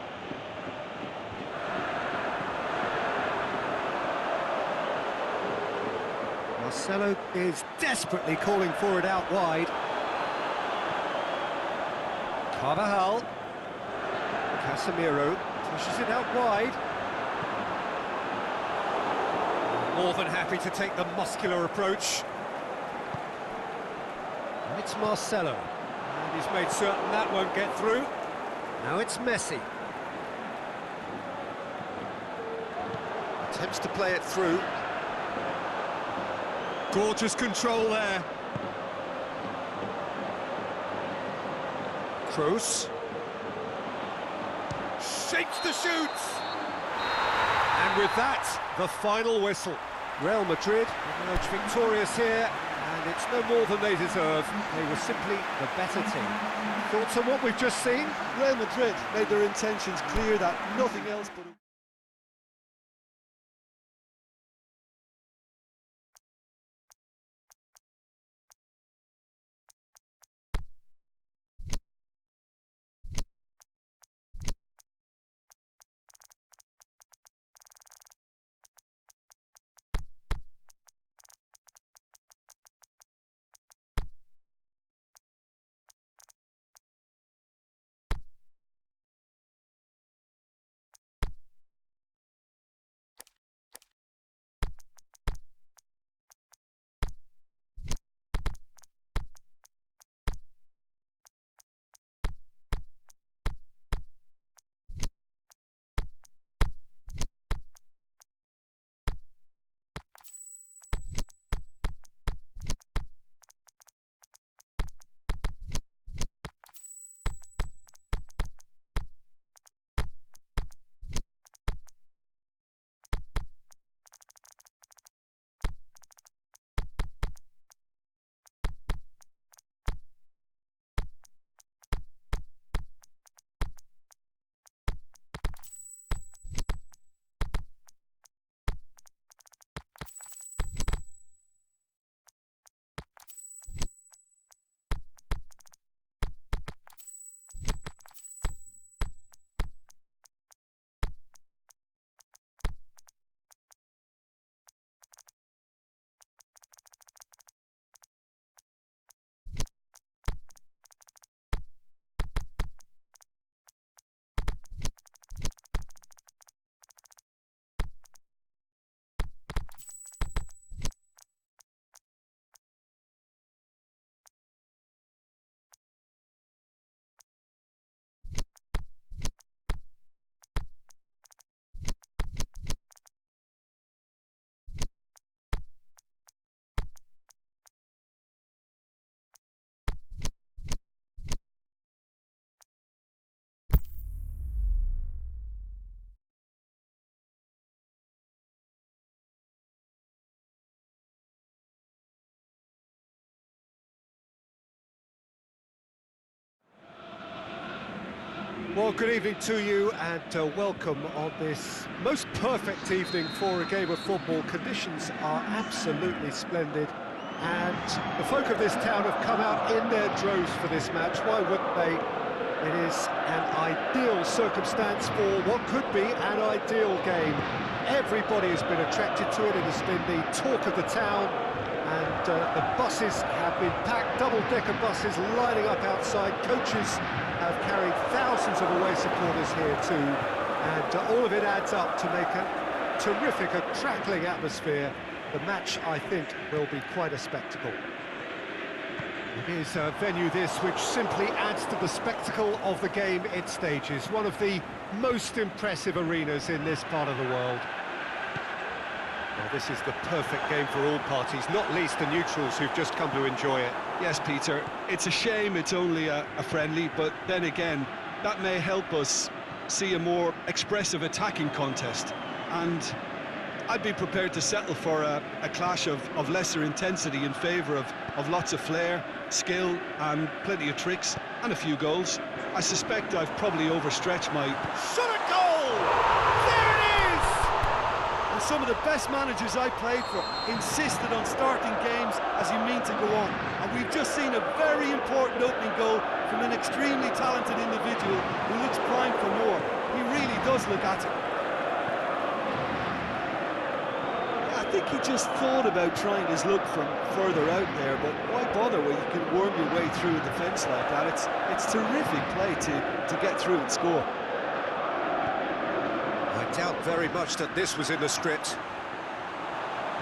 S1: Marcelo is desperately calling for it out wide. Carvajal. Casemiro pushes it out wide. More than happy to take the muscular approach. And it's Marcelo. And he's made certain that won't get through. Now it's Messi.
S4: Attempts to play it through.
S1: Gorgeous control there. Kroos. Shapes the shoots. And with that, the final whistle. Real Madrid emerge victorious here, and it's no more than they deserve. They were simply the better team. Thoughts on what we've just seen?
S2: Real Madrid made their intentions clear that nothing else but
S1: Well, good evening to you and welcome on this most perfect evening for a game of football. Conditions are absolutely splendid and the folk of this town have come out in their droves for this match. Why wouldn't they? It is an ideal circumstance for what could be an ideal game. Everybody has been attracted to it. It has been the talk of the town. And the buses have been packed, double-decker buses lining up outside. Coaches have carried thousands of away supporters here too. And all of it adds up to make a terrific, a crackling atmosphere. The match, I think, will be quite a spectacle. It is a venue this which simply adds to the spectacle of the game it stages. One of the most impressive arenas in this part of the world. Well, this is the perfect game for all parties, not least the neutrals who've just come to enjoy it.
S2: Yes, Peter, it's a shame it's only a friendly, but then again, that may help us see a more expressive attacking contest. And I'd be prepared to settle for a clash of lesser intensity in favour of lots of flair, skill and plenty of tricks and a few goals. I suspect I've probably overstretched my...
S3: Shot a goal! There it is! And some of the best managers I played for insisted on starting games as you mean to go on. And we've just seen a very important opening goal from an extremely talented individual who looks primed for more. He really does look at it.
S5: I think he just thought about trying his luck from further out there, but why bother when you can worm your way through a defence like that? It's terrific play to get through and score.
S4: I doubt very much that this was in the script.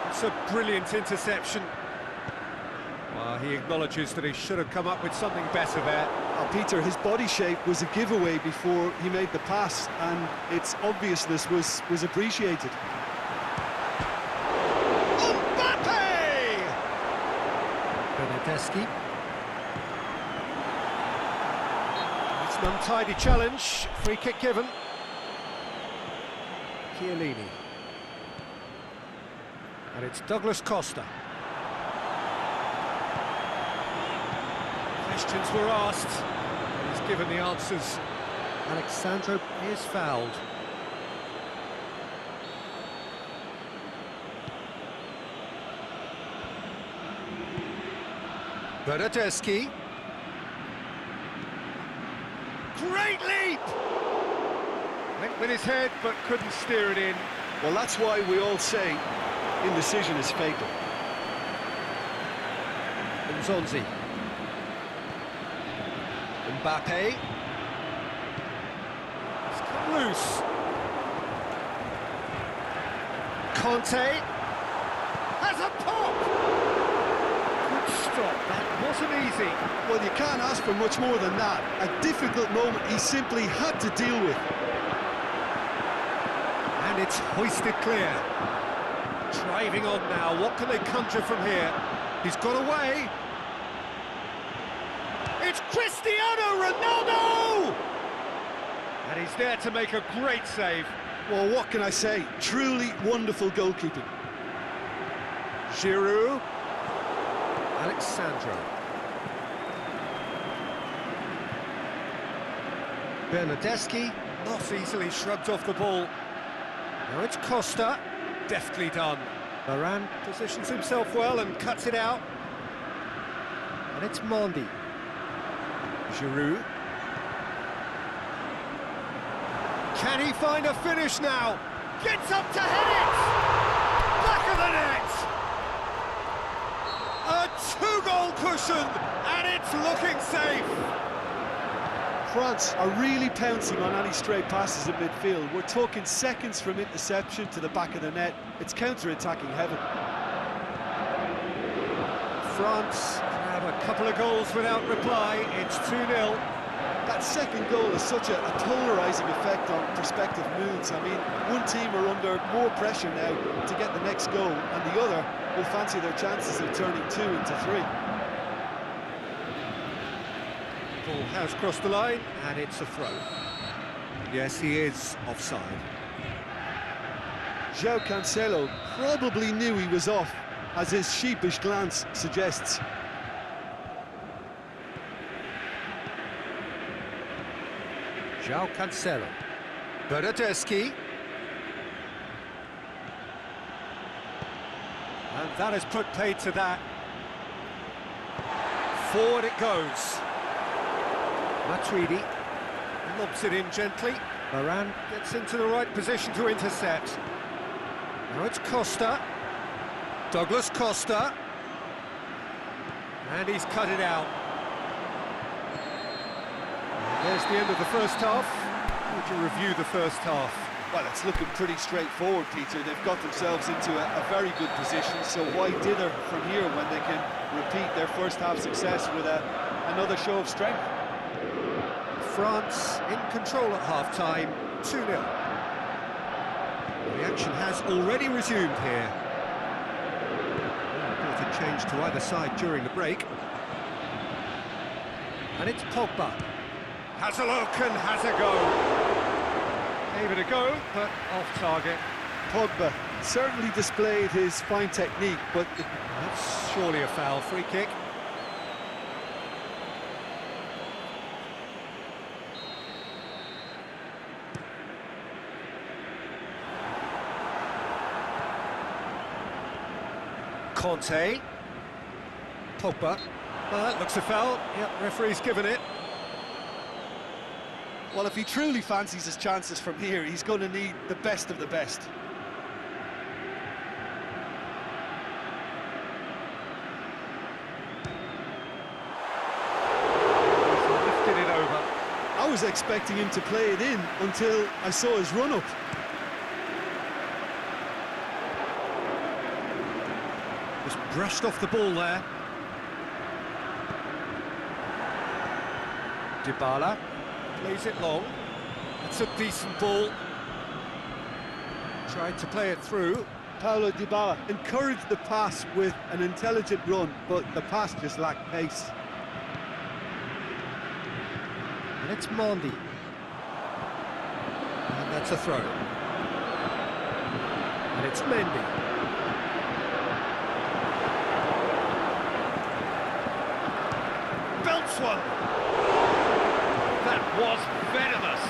S1: It's a brilliant interception. Well, he acknowledges that he should have come up with something better there.
S5: Peter, his body shape was a giveaway before he made the pass, and its obviousness was appreciated.
S1: Bernardeschi. It's an untidy challenge, free kick given. Chiellini. And it's Douglas Costa. Questions were asked, and he's given the answers. Alexandro is fouled. Bernardeschi. Great leap! Went with his head, but couldn't steer it in.
S2: Well, that's why we all say indecision is fatal.
S1: Nzonzi. Mbappe. It's come loose. Conte. Has a pop! That wasn't easy.
S5: Well, you can't ask for much more than that. A difficult moment he simply had to deal with.
S1: And it's hoisted clear. Driving on now, what can they conjure from here? He's got away. It's Cristiano Ronaldo! And he's there to make a great save.
S5: Well, what can I say? Truly wonderful goalkeeping.
S1: Giroud. Alexandro. Bernardeschi, not easily shrugged off the ball. Now it's Costa, deftly done. Varane positions himself well and cuts it out. And it's Mondi. Giroud. Can he find a finish now? Gets up to head it! Back of the net! A two-goal cushion, and it's looking safe.
S5: France are really pouncing on any stray passes in midfield. We're talking seconds from interception to the back of the net. It's counter-attacking heaven.
S1: France have a couple of goals without reply. It's 2-0.
S5: That second goal has such a polarising effect on prospective moods. I mean, one team are under more pressure now to get the next goal, and the other will fancy their chances of turning 2 into 3.
S1: Ball has crossed the line, and it's a throw. Yes, he is offside.
S5: João Cancelo probably knew he was off, as his sheepish glance suggests.
S1: João Cancelo. Bernardeschi. And that has put paid to that. Forward it goes. Matuidi lobs it in gently. Varane gets into the right position to intercept. Now it's Costa. Douglas Costa. And he's cut it out. There's the end of the first half. Would you review the first half?
S5: Well, it's looking pretty straightforward, Peter. They've got themselves into a very good position, so why dither from here when they can repeat their first half success with another show of strength?
S1: France in control at half-time, 2-0. The action has already resumed here. Brought a change to either side during the break. And it's Pogba. Has a look and has a go. Gave it a go, but off target.
S5: Pogba certainly displayed his fine technique, but
S1: That's surely a foul. Free kick. Conte. Pogba. Well, that looks a foul. Yep, referee's given it.
S5: well, if he truly fancies his chances from here, he's going to need the best of the best.
S1: Lifted it over.
S5: I was expecting him to play it in until I saw his run-up.
S1: Just brushed off the ball there. Dybala plays it long. It's a decent ball. Tried to play it through.
S5: Paulo Dybala encouraged the pass with an intelligent run, but the pass just lacked pace.
S1: And it's Mendy. And that's a throw. And it's Mendy. Belts one. That was venomous.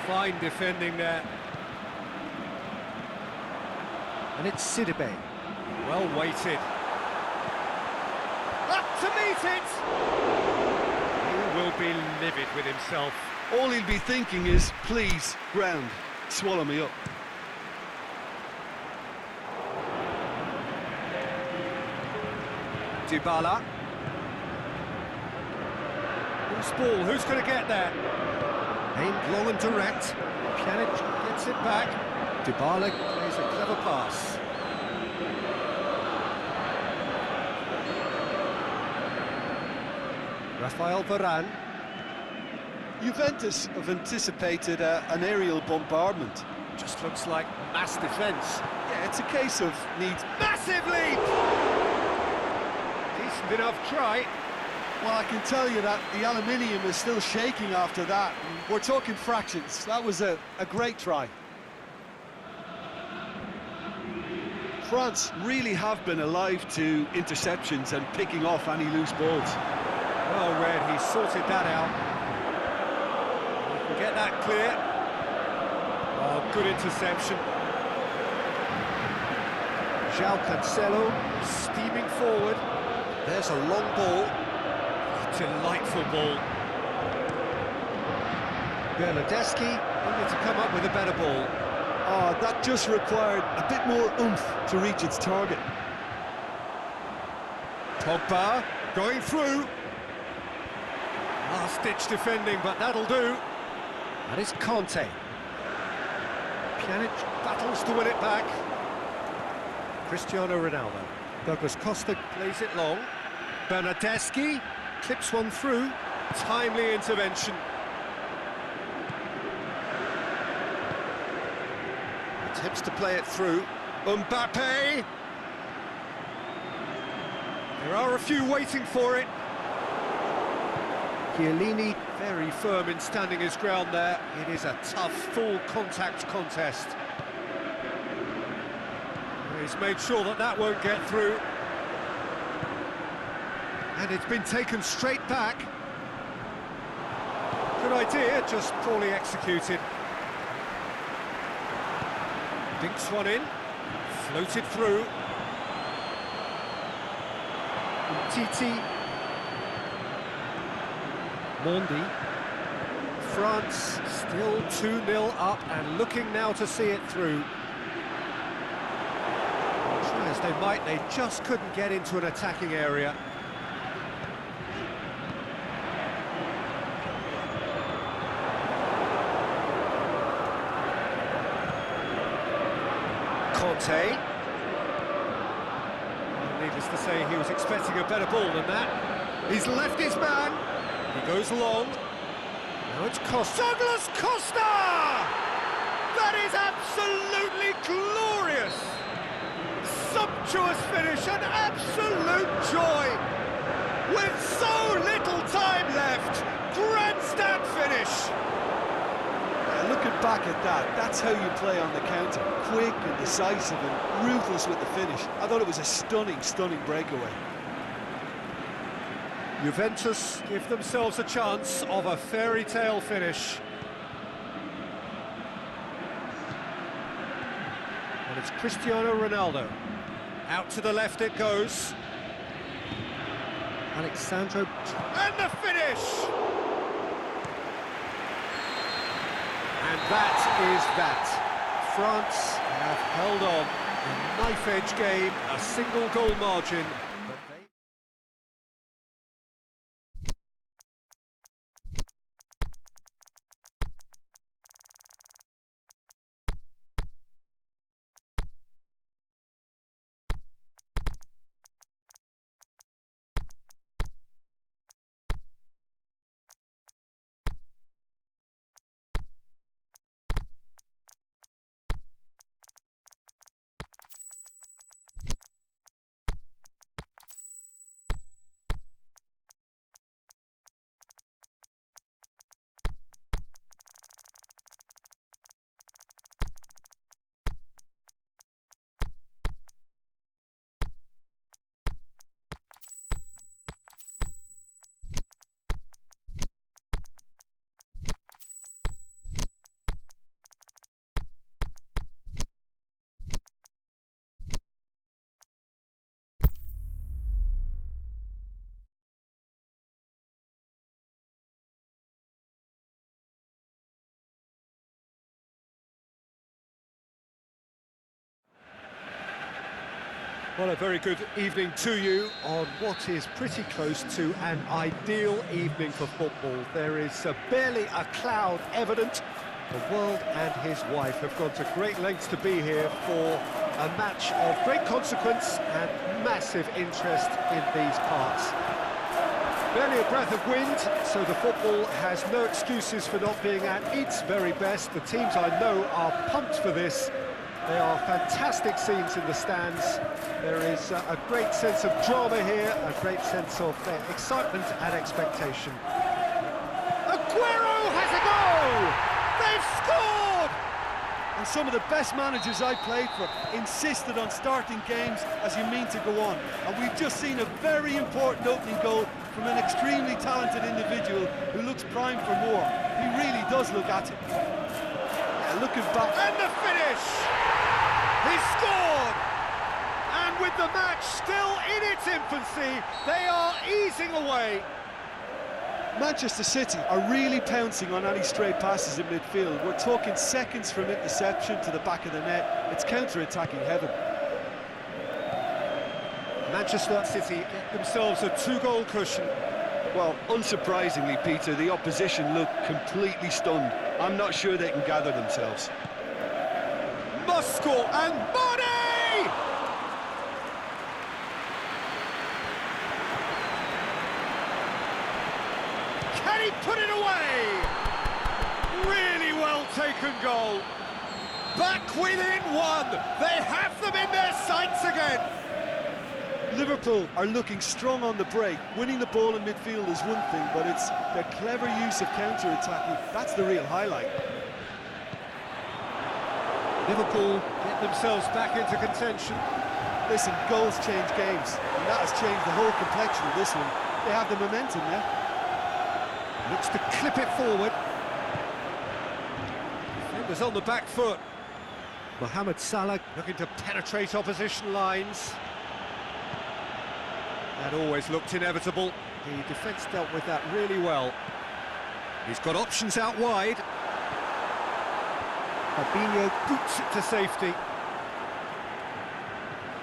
S1: Fine defending there. And it's Sidibe. Well weighted. Up to meet it! He will be livid with himself.
S5: All he'll be thinking is, please, ground, swallow me up.
S1: Dybala. Who's ball? Who's going to get there? Aimed long and direct. Pjanic gets it back. Dybala plays a clever pass. Rafael Varane.
S5: Juventus have anticipated an aerial bombardment.
S1: Just looks like mass defence.
S5: Yeah, it's a case of needs.
S1: Massive leap! Decent enough try.
S5: Well, I can tell you that the aluminium is still shaking after that. We're talking fractions. That was a great try. France really have been alive to interceptions and picking off any loose balls.
S1: Well read, he sorted that out. He can get that clear. Oh, good interception. João Cancelo steaming forward. There's a long ball. Delightful ball. Bernardeschi only to come up with a better ball.
S5: Oh, that just required a bit more oomph to reach its target.
S1: Pogba going through. Last-ditch defending, but that'll do. That is Conte. Pjanic battles to win it back. Cristiano Ronaldo. Douglas Costa plays it long. Bernardeschi clips one through. Timely intervention. Attempts to play it through. Mbappe! There are a few waiting for it. Chiellini very firm in standing his ground there. It is a tough, full-contact contest. He's made sure that that won't get through. And it's been taken straight back. Good idea, just poorly executed. Dinks one in, floated through. Titi. Mondi. France still 2-0 up and looking now to see it through. Try as they might, they just couldn't get into an attacking area.
S4: Conte.
S1: Needless to say, he was expecting a better ball than that. He's left his man. He goes long. Now it's Costa. Douglas Costa! That is absolutely glorious! Sumptuous finish, an absolute joy! With so little time left, grandstand finish!
S5: Looking back at that, that's how you play on the counter. Quick and decisive and ruthless with the finish. I thought it was a stunning, stunning breakaway.
S1: Juventus give themselves a chance of a fairy tale finish. And it's Cristiano Ronaldo. Out to the left it goes. Alexandro. And the finish! And that is that. France have held on. A knife-edge game, a single goal margin. Well, a very good evening to you on what is pretty close to an ideal evening for football. There is barely a cloud evident. The world and his wife have gone to great lengths to be here for a match of great consequence and massive interest in these parts. Barely a breath of wind, so the football has no excuses for not being at its very best. The teams I know are pumped for this. They are fantastic scenes in the stands. There is a great sense of drama here, a great sense of excitement and expectation. Aguero has a goal! They've scored!
S3: And some of the best managers I played for insisted on starting games as you mean to go on. And we've just seen a very important opening goal from an extremely talented individual who looks primed for more. He really does look at it. Yeah, looking back.
S1: And the finish! He scored! And with the match still in its infancy, they are easing away.
S5: Manchester City are really pouncing on any stray passes in midfield. We're talking seconds from interception to the back of the net. It's counter-attacking heaven.
S1: Manchester City get themselves a two-goal cushion.
S2: Well, unsurprisingly, Peter, the opposition look completely stunned. I'm not sure they can gather themselves.
S1: Must score, and Mane! Can he put it away? Really well taken goal. Back within one. They have them in their sights again.
S5: Liverpool are looking strong on the break. Winning the ball in midfield is one thing, but it's their clever use of counter-attacking. That's the real highlight.
S1: Liverpool get themselves back into contention.
S5: Listen, goals change games, and that has changed the whole complexion of this one. They have the momentum now.
S1: Looks to clip it forward. Defenders on the back foot. Mohamed Salah looking to penetrate opposition lines. That always looked inevitable. The defence dealt with that really well. He's got options out wide. Fabinho boots it to safety.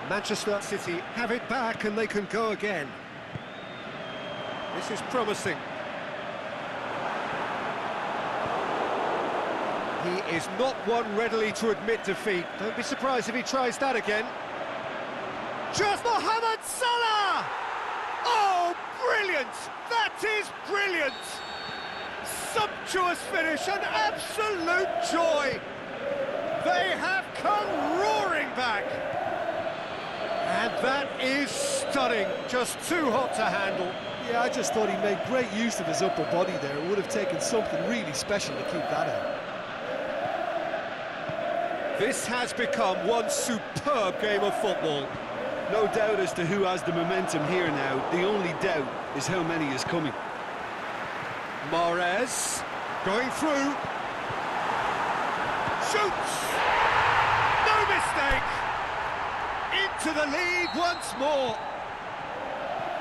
S1: Manchester City have it back and they can go again. This is promising. He is not one readily to admit defeat. Don't be surprised if he tries that again. Just Mohamed Salah! Oh, brilliant! That is brilliant! Sumptuous finish, an absolute joy! They have come roaring back! And that is stunning, just too hot to handle.
S5: Yeah, I just thought he made great use of his upper body there. It would have taken something really special to keep that out.
S1: This has become one superb game of football.
S2: No doubt as to who has the momentum here now. The only doubt is how many is coming.
S1: Mahrez going through. Shoots! No mistake! Into the lead once more.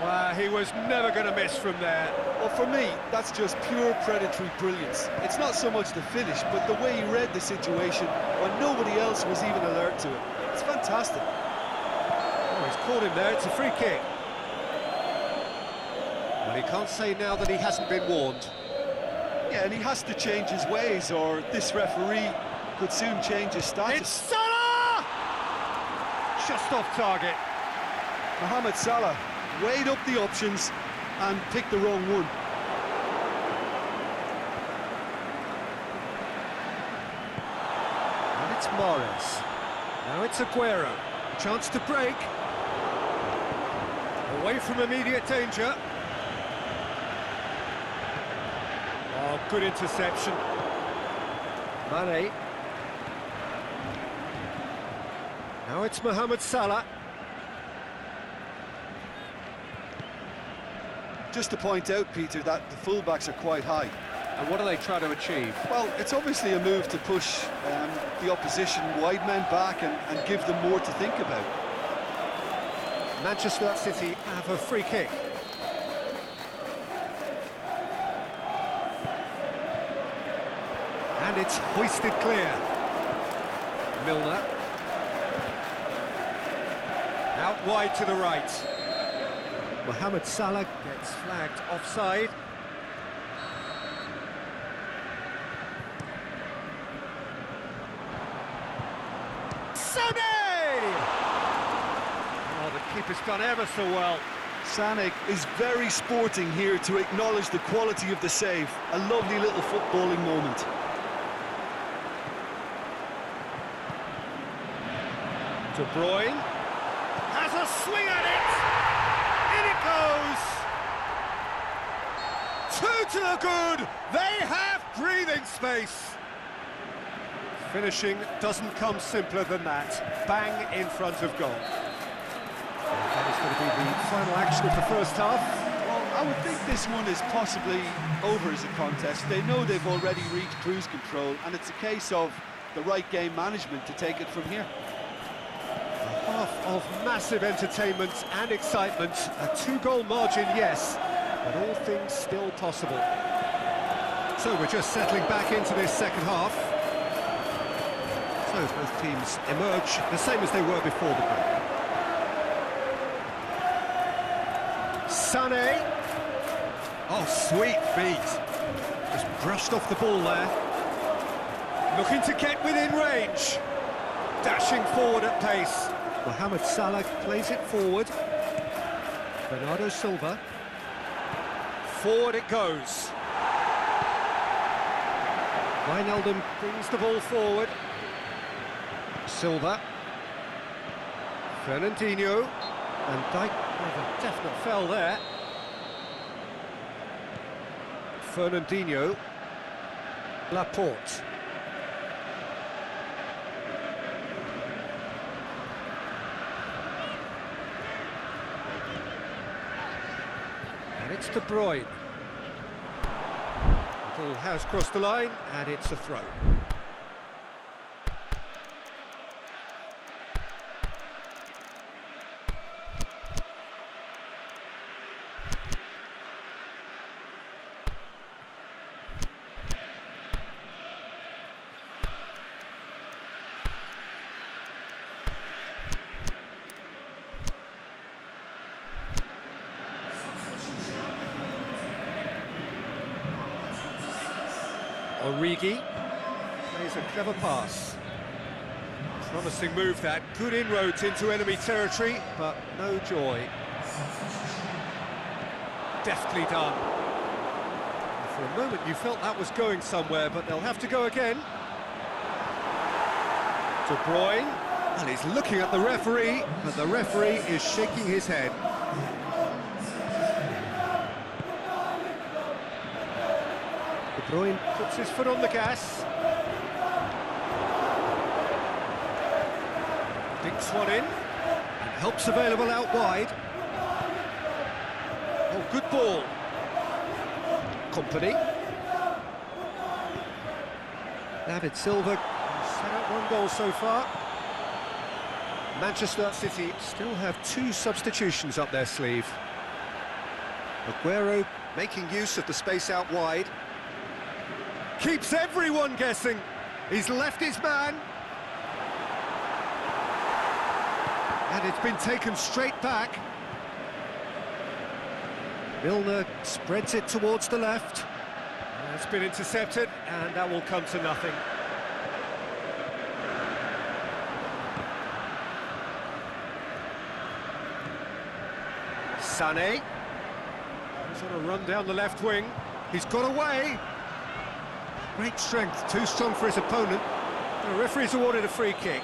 S1: Well, he was never going to miss from there.
S5: Well, for me, that's just pure predatory brilliance. It's not so much the finish, but the way he read the situation when nobody else was even alert to it. It's fantastic.
S1: Oh, he's caught him there, it's a free kick. Well, he can't say now that he hasn't been warned.
S5: Yeah, and he has to change his ways, or this referee could soon change his status.
S1: It's Salah! Just off target.
S5: Mohamed Salah weighed up the options and picked the wrong one.
S1: And it's Mahrez. Now it's Aguero. Chance to break. Away from immediate danger. Oh, good interception. Mane. Now it's Mohamed Salah.
S5: Just to point out, Peter, that the fullbacks are quite high.
S1: And what are they trying to achieve?
S5: Well, it's obviously a move to push the opposition wide men back and give them more to think about.
S1: Manchester City have a free kick. And it's hoisted clear. Milner. Out wide to the right. Mohamed Salah gets flagged offside. Sané! Oh, the keeper's done ever so well.
S5: Sané is very sporting here to acknowledge the quality of the save. A lovely little footballing moment.
S1: De Bruyne has a swing at it. In it goes. Two to the good. They have breathing space. Finishing doesn't come simpler than that. Bang in front of goal. That is going to be the final action of the first half.
S5: Well, I would think this one is possibly over as a contest. They know they've already reached cruise control, and it's a case of the right game management to take it from here.
S1: A half of massive entertainment and excitement. A two-goal margin, yes, but all things still possible. So we're just settling back into this second half. So both teams emerge the same as they were before the break. Sané. Oh, sweet feet. Just brushed off the ball there. Looking to get within range. Dashing forward at pace. Mohamed Salah plays it forward. Bernardo Silva. Forward it goes. Wijnaldum brings the ball forward. Silva. Fernandinho. And Dijk with a definite foul there. Fernandinho. Laporte. And it's De Bruyne. The ball has crossed the line, and it's a throw. Origi plays a clever pass. Promising move that, good inroads into enemy territory, but no joy. Deftly done. For a moment you felt that was going somewhere, but they'll have to go again. De Bruyne, and he's looking at the referee, but the referee is shaking his head. De Bruyne puts his foot on the gas. Dinks one in, and help's available out wide. Oh, good ball. Company. David Silva has set up one goal so far. Manchester City still have 2 substitutions up their sleeve. Aguero making use of the space out wide. Keeps everyone guessing. He's left his man. And it's been taken straight back. Milner spreads it towards the left. It's been intercepted, and that will come to nothing. Sané. He's on a run down the left wing. He's got away. Great strength, too strong for his opponent. The referee's awarded a free kick.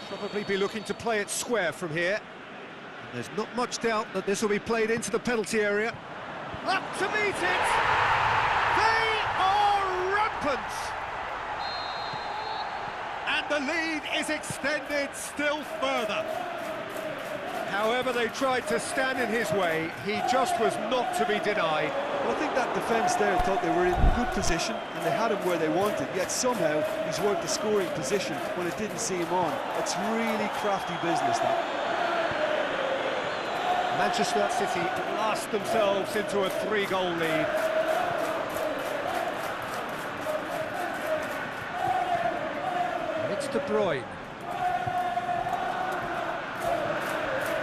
S1: Probably be looking to play it square from here. And there's not much doubt that this will be played into the penalty area. Up to meet it! They are rampant! And the lead is extended still further. However they tried to stand in his way, he just was not to be denied.
S5: Well, I think that defence there thought they were in good position and they had him where they wanted, yet somehow he's worked the scoring position when it didn't see him on. It's really crafty business, that.
S1: Manchester City blast themselves into a 3-goal lead. And it's De Bruyne.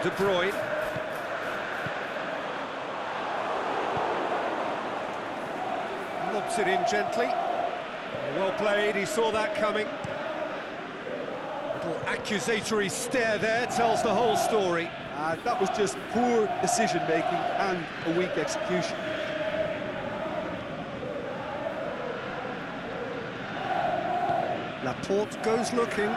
S1: De Bruyne. Lobs it in gently. Well played, he saw that coming. Little accusatory stare there tells the whole story.
S5: That was just poor decision-making and a weak execution.
S1: Laporte goes looking.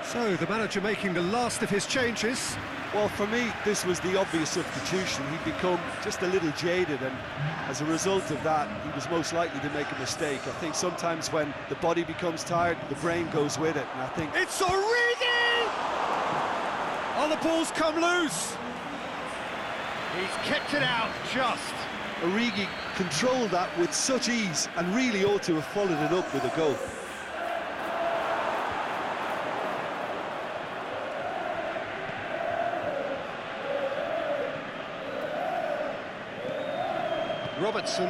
S1: So, the manager making the last of his changes.
S5: Well, for me, this was the obvious substitution. He'd become just a little jaded, and as a result of that, he was most likely to make a mistake. I think sometimes when the body becomes tired, the brain goes with it, and I think...
S1: It's Origi! Oh, the ball's come loose! He's kept it out, just.
S5: Origi controlled that with such ease, and really ought to have followed it up with a goal.
S1: Robertson.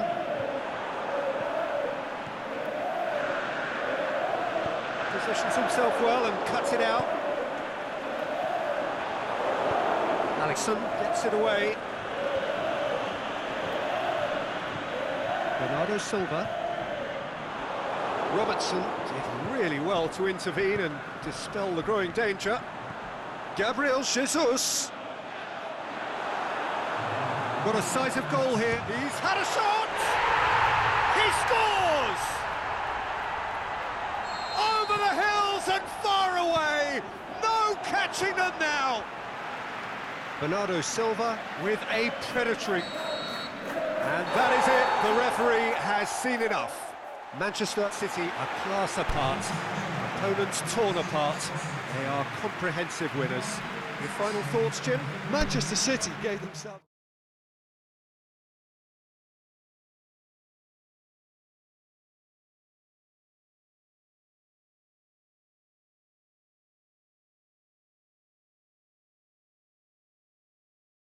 S1: Positions himself well and cuts it out. Alisson gets it away. Bernardo Silva. Robertson did really well to intervene and dispel the growing danger. Gabriel Jesus. Got a sight of goal here.
S3: He's had a shot! He scores! Over the hills and far away! No catching them now!
S1: Bernardo Silva with a predatory. And that is it. The referee has seen enough. Manchester City are class apart. Opponents torn apart. They are comprehensive winners. Your final thoughts, Jim?
S5: Manchester City gave themselves